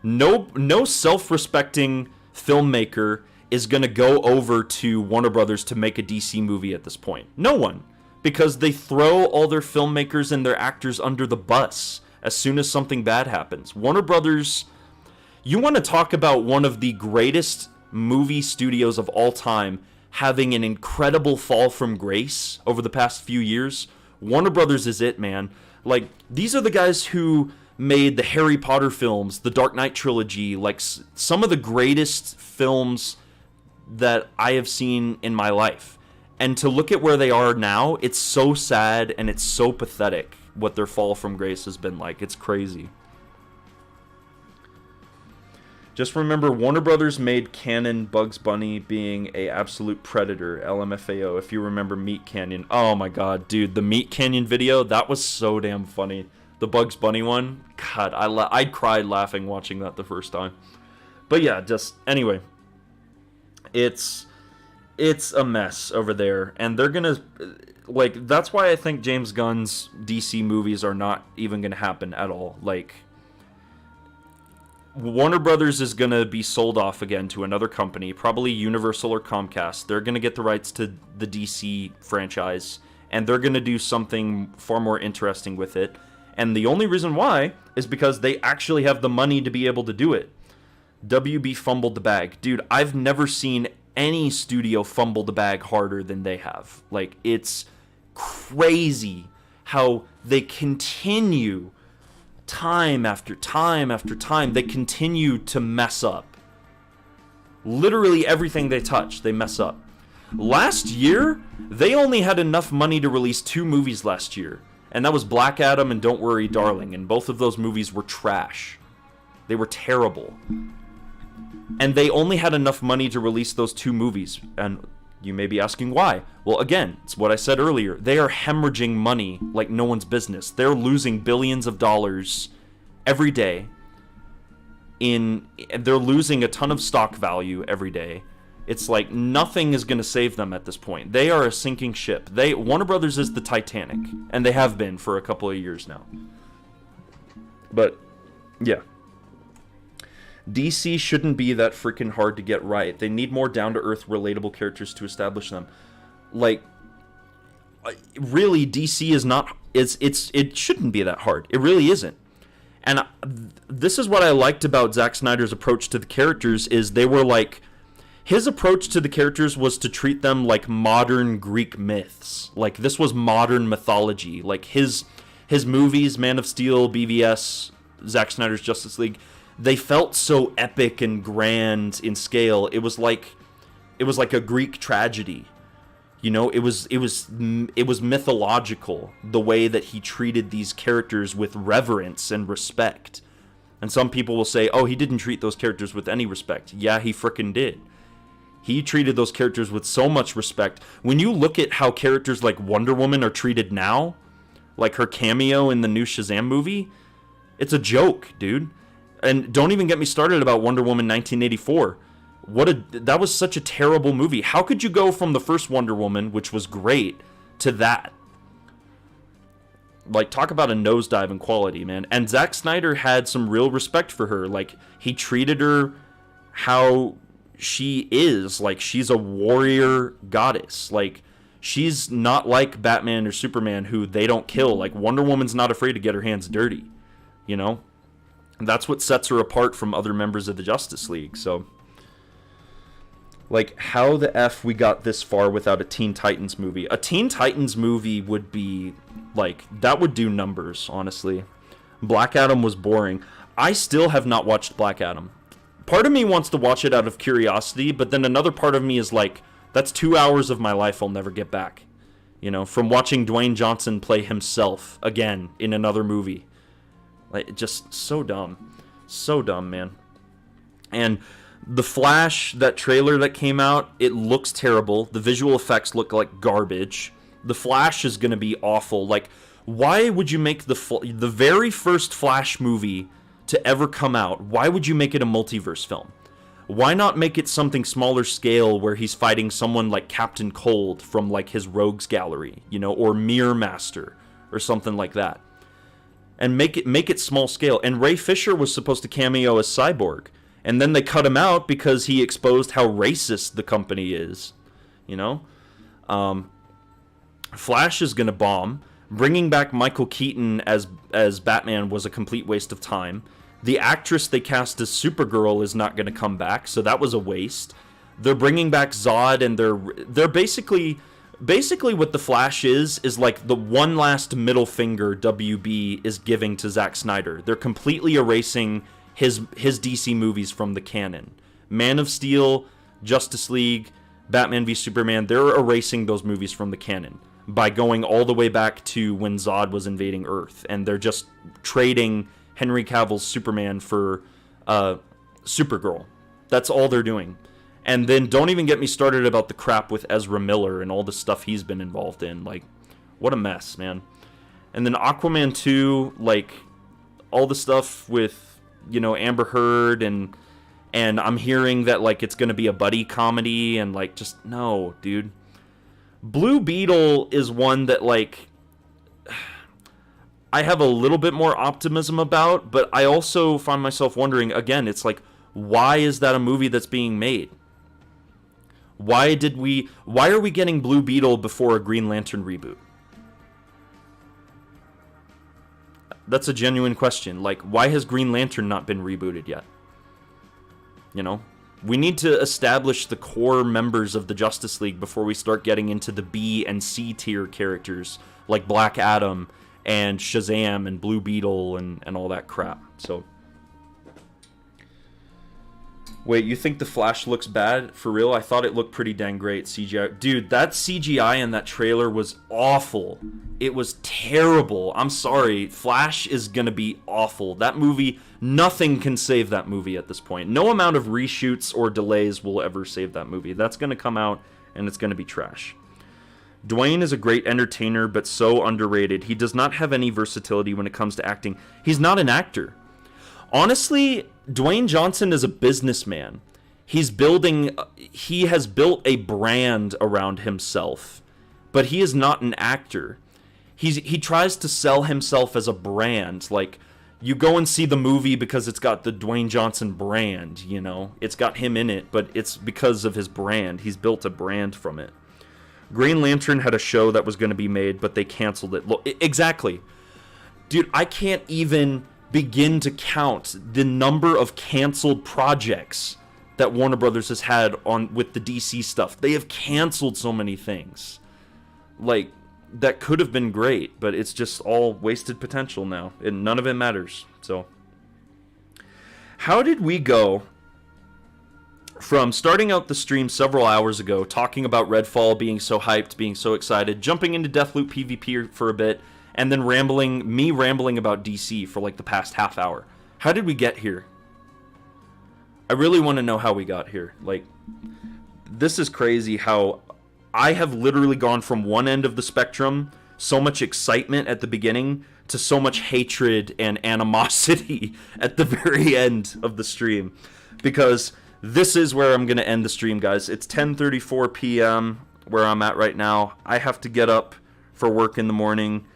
No self-respecting filmmaker is going to go over to Warner Brothers to make a DC movie at this point. No one. Because they throw all their filmmakers and their actors under the bus as soon as something bad happens. Warner Brothers, you want to talk about one of the greatest movie studios of all time having an incredible fall from grace over the past few years? Warner Brothers is it, man. Like, these are the guys who made the Harry Potter films, the Dark Knight trilogy, like some of the greatest films that I have seen in my life. And to look at where they are now, it's so sad and it's so pathetic what their fall from grace has been like. It's crazy. Just remember, Warner Brothers made canon Bugs Bunny being a absolute predator, LMFAO, if you remember Meat Canyon. Oh my god, dude, the Meat Canyon video, that was so damn funny. The Bugs Bunny one, god, I cried laughing watching that the first time. But yeah, just, anyway. It's a mess over there, and they're gonna, like, that's why I think James Gunn's DC movies are not even gonna happen at all. Like, Warner Brothers is going to be sold off again to another company, probably Universal or Comcast. They're going to get the rights to the DC franchise, and they're going to do something far more interesting with it. And the only reason why is because they actually have the money to be able to do it. WB fumbled the bag. Dude, I've never seen any studio fumble the bag harder than they have. Like, it's crazy how they continue time after time after time, they continue to mess up. Literally everything they touch, they mess up. Last year, they only had enough money to release 2 movies last year. And that was Black Adam and Don't Worry, Darling. And both of those movies were trash. They were terrible. And they only had enough money to release those 2 movies. And you may be asking why. Well, again, it's what I said earlier. They are hemorrhaging money like no one's business. They're losing billions of dollars every day. They're losing a ton of stock value every day. It's like nothing is going to save them at this point. They are a sinking ship. Warner Brothers is the Titanic, and they have been for a couple of years now. But, yeah. DC shouldn't be that freaking hard to get right. They need more down-to-earth, relatable characters to establish them. Like, really, DC is not... It shouldn't be that hard. It really isn't. And this is what I liked about Zack Snyder's approach to the characters, is they were like... His approach to the characters was to treat them like modern Greek myths. Like, this was modern mythology. Like, his movies, Man of Steel, BVS, Zack Snyder's Justice League... They felt so epic and grand in scale. It was like a Greek tragedy. You know, it was mythological, the way that he treated these characters with reverence and respect. And some people will say, "Oh, he didn't treat those characters with any respect." Yeah, he frickin' did. He treated those characters with so much respect. When you look at how characters like Wonder Woman are treated now, like her cameo in the new Shazam movie, it's a joke, dude. And don't even get me started about Wonder Woman 1984. That was such a terrible movie. How could you go from the first Wonder Woman, which was great, to that? Like, talk about a nosedive in quality, man. And Zack Snyder had some real respect for her. Like, he treated her how she is. Like, she's a warrior goddess. Like, she's not like Batman or Superman, who they don't kill. Like, Wonder Woman's not afraid to get her hands dirty, you know? That's what sets her apart from other members of the Justice League. So, like, how the F we got this far without a Teen Titans movie? A Teen Titans movie would be, like, that would do numbers, honestly. Black Adam was boring. I still have not watched Black Adam. Part of me wants to watch it out of curiosity, but then another part of me is like, that's 2 hours of my life I'll never get back. You know, from watching Dwayne Johnson play himself again in another movie. Like, just so dumb. So dumb, man. And The Flash, that trailer that came out, it looks terrible. The visual effects look like garbage. The Flash is going to be awful. Like, why would you make the very first Flash movie to ever come out, why would you make it a multiverse film? Why not make it something smaller scale where he's fighting someone like Captain Cold from, like, his Rogues Gallery, you know, or Mirror Master or something like that? And make it small scale. And Ray Fisher was supposed to cameo as Cyborg. And then they cut him out because he exposed how racist the company is. You know? Flash is going to bomb. Bringing back Michael Keaton as Batman was a complete waste of time. The actress they cast as Supergirl is not going to come back, so that was a waste. They're bringing back Zod, and they're basically what The Flash is like the one last middle finger WB is giving to Zack Snyder. They're completely erasing his DC movies from the canon. Man of Steel, Justice League, Batman v Superman, they're erasing those movies from the canon by going all the way back to when Zod was invading Earth, and they're just trading Henry Cavill's Superman for Supergirl. That's all they're doing. And then don't even get me started about the crap with Ezra Miller and all the stuff he's been involved in. Like, what a mess, man. And then Aquaman 2, like, all the stuff with, you know, Amber Heard, and I'm hearing that, like, it's going to be a buddy comedy, and, like, just, no, dude. Blue Beetle is one that, like, I have a little bit more optimism about, but I also find myself wondering, again, it's like, why is that a movie that's being made? Why are we getting Blue Beetle before a Green Lantern reboot? That's a genuine question. Like, why has Green Lantern not been rebooted yet? You know? We need to establish the core members of the Justice League before we start getting into the B and C tier characters like Black Adam and Shazam and Blue Beetle and all that crap. So, wait, you think the Flash looks bad? For real? I thought it looked pretty dang great, CGI. Dude, that CGI in that trailer was awful. It was terrible. I'm sorry. Flash is gonna be awful. That movie, nothing can save that movie at this point. No amount of reshoots or delays will ever save that movie. That's gonna come out, and it's gonna be trash. Dwayne is a great entertainer, but so underrated. He does not have any versatility when it comes to acting. He's not an actor. Honestly, Dwayne Johnson is a businessman. He has built a brand around himself, but he is not an actor. He tries to sell himself as a brand. Like, you go and see the movie because it's got the Dwayne Johnson brand, you know? It's got him in it, but it's because of his brand. He's built a brand from it. Green Lantern had a show that was going to be made, but they canceled it. Exactly. Dude, I can't even begin to count the number of canceled projects that Warner Brothers has had on with the DC stuff. They have canceled so many things. Like, that could have been great, but it's just all wasted potential now, and none of it matters. So, how did we go from starting out the stream several hours ago, talking about Redfall, being so hyped, being so excited, jumping into Deathloop PvP for a bit, and then rambling about DC for like the past half hour? How did we get here? I really want to know how we got here. Like, this is crazy how I have literally gone from one end of the spectrum, so much excitement at the beginning, to so much hatred and animosity at the very end of the stream. Because this is where I'm going to end the stream, guys. It's 10:34 p.m. where I'm at right now. I have to get up for work in the morning.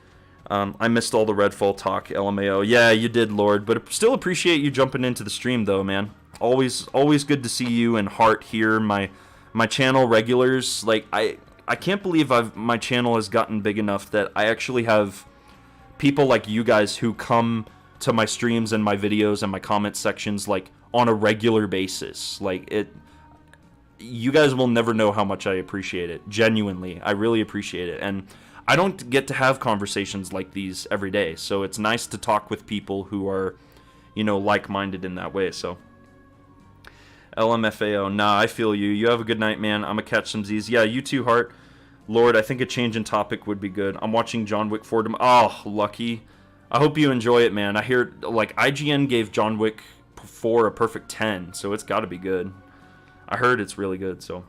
I missed all the Redfall talk, LMAO. Yeah, you did, Lord. But still appreciate you jumping into the stream, though, man. Always good to see you and Heart here, my channel regulars. Like, I can't believe my channel has gotten big enough that I actually have people like you guys who come to my streams and my videos and my comment sections, like, on a regular basis. Like, you guys will never know how much I appreciate it. Genuinely, I really appreciate it. And I don't get to have conversations like these every day, so it's nice to talk with people who are, you know, like-minded in that way. So, LMFAO, nah, I feel you. You have a good night, man. I'm gonna catch some Z's. Yeah, you too, Heart. Lord, I think a change in topic would be good. I'm watching John Wick 4 tomorrow. Oh, lucky. I hope you enjoy it, man. I hear, like, IGN gave John Wick 4 a perfect 10, so it's got to be good. I heard it's really good, so.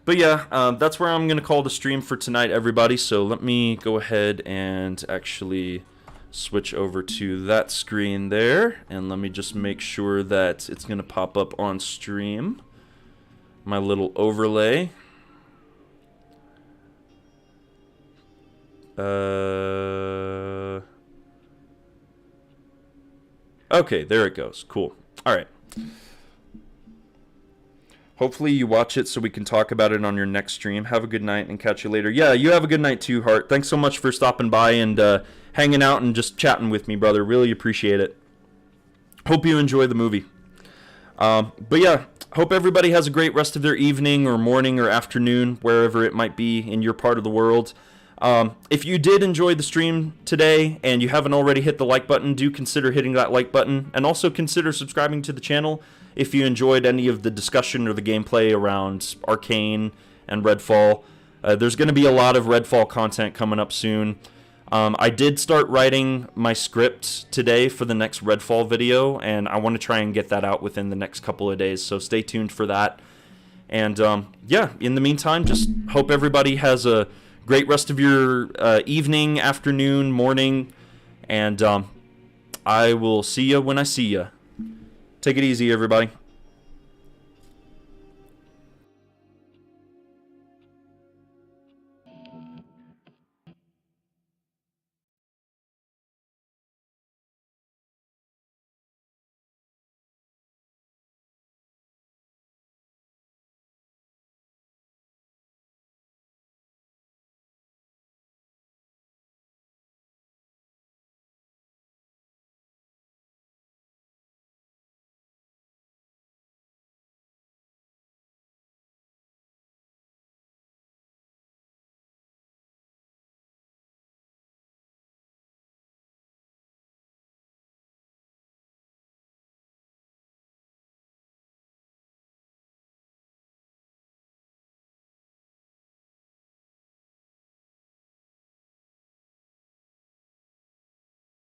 But yeah, that's where I'm going to call the stream for tonight, everybody. So let me go ahead and actually switch over to that screen there. And let me just make sure that it's going to pop up on stream. My little overlay. Okay, there it goes. Cool. All right. Hopefully you watch it so we can talk about it on your next stream. Have a good night and catch you later. Yeah, you have a good night too, Heart. Thanks so much for stopping by and hanging out and just chatting with me, brother. Really appreciate it. Hope you enjoy the movie. But yeah, hope everybody has a great rest of their evening or morning or afternoon, wherever it might be in your part of the world. If you did enjoy the stream today and you haven't already hit the like button, do consider hitting that like button, and also consider subscribing to the channel if you enjoyed any of the discussion or the gameplay around Arcane and Redfall. There's going to be a lot of Redfall content coming up soon. I did start writing my script today for the next Redfall video, and I want to try and get that out within the next couple of days, so stay tuned for that. And yeah, in the meantime, just hope everybody has a great rest of your evening, afternoon, morning, and I will see you when I see you. Take it easy, everybody.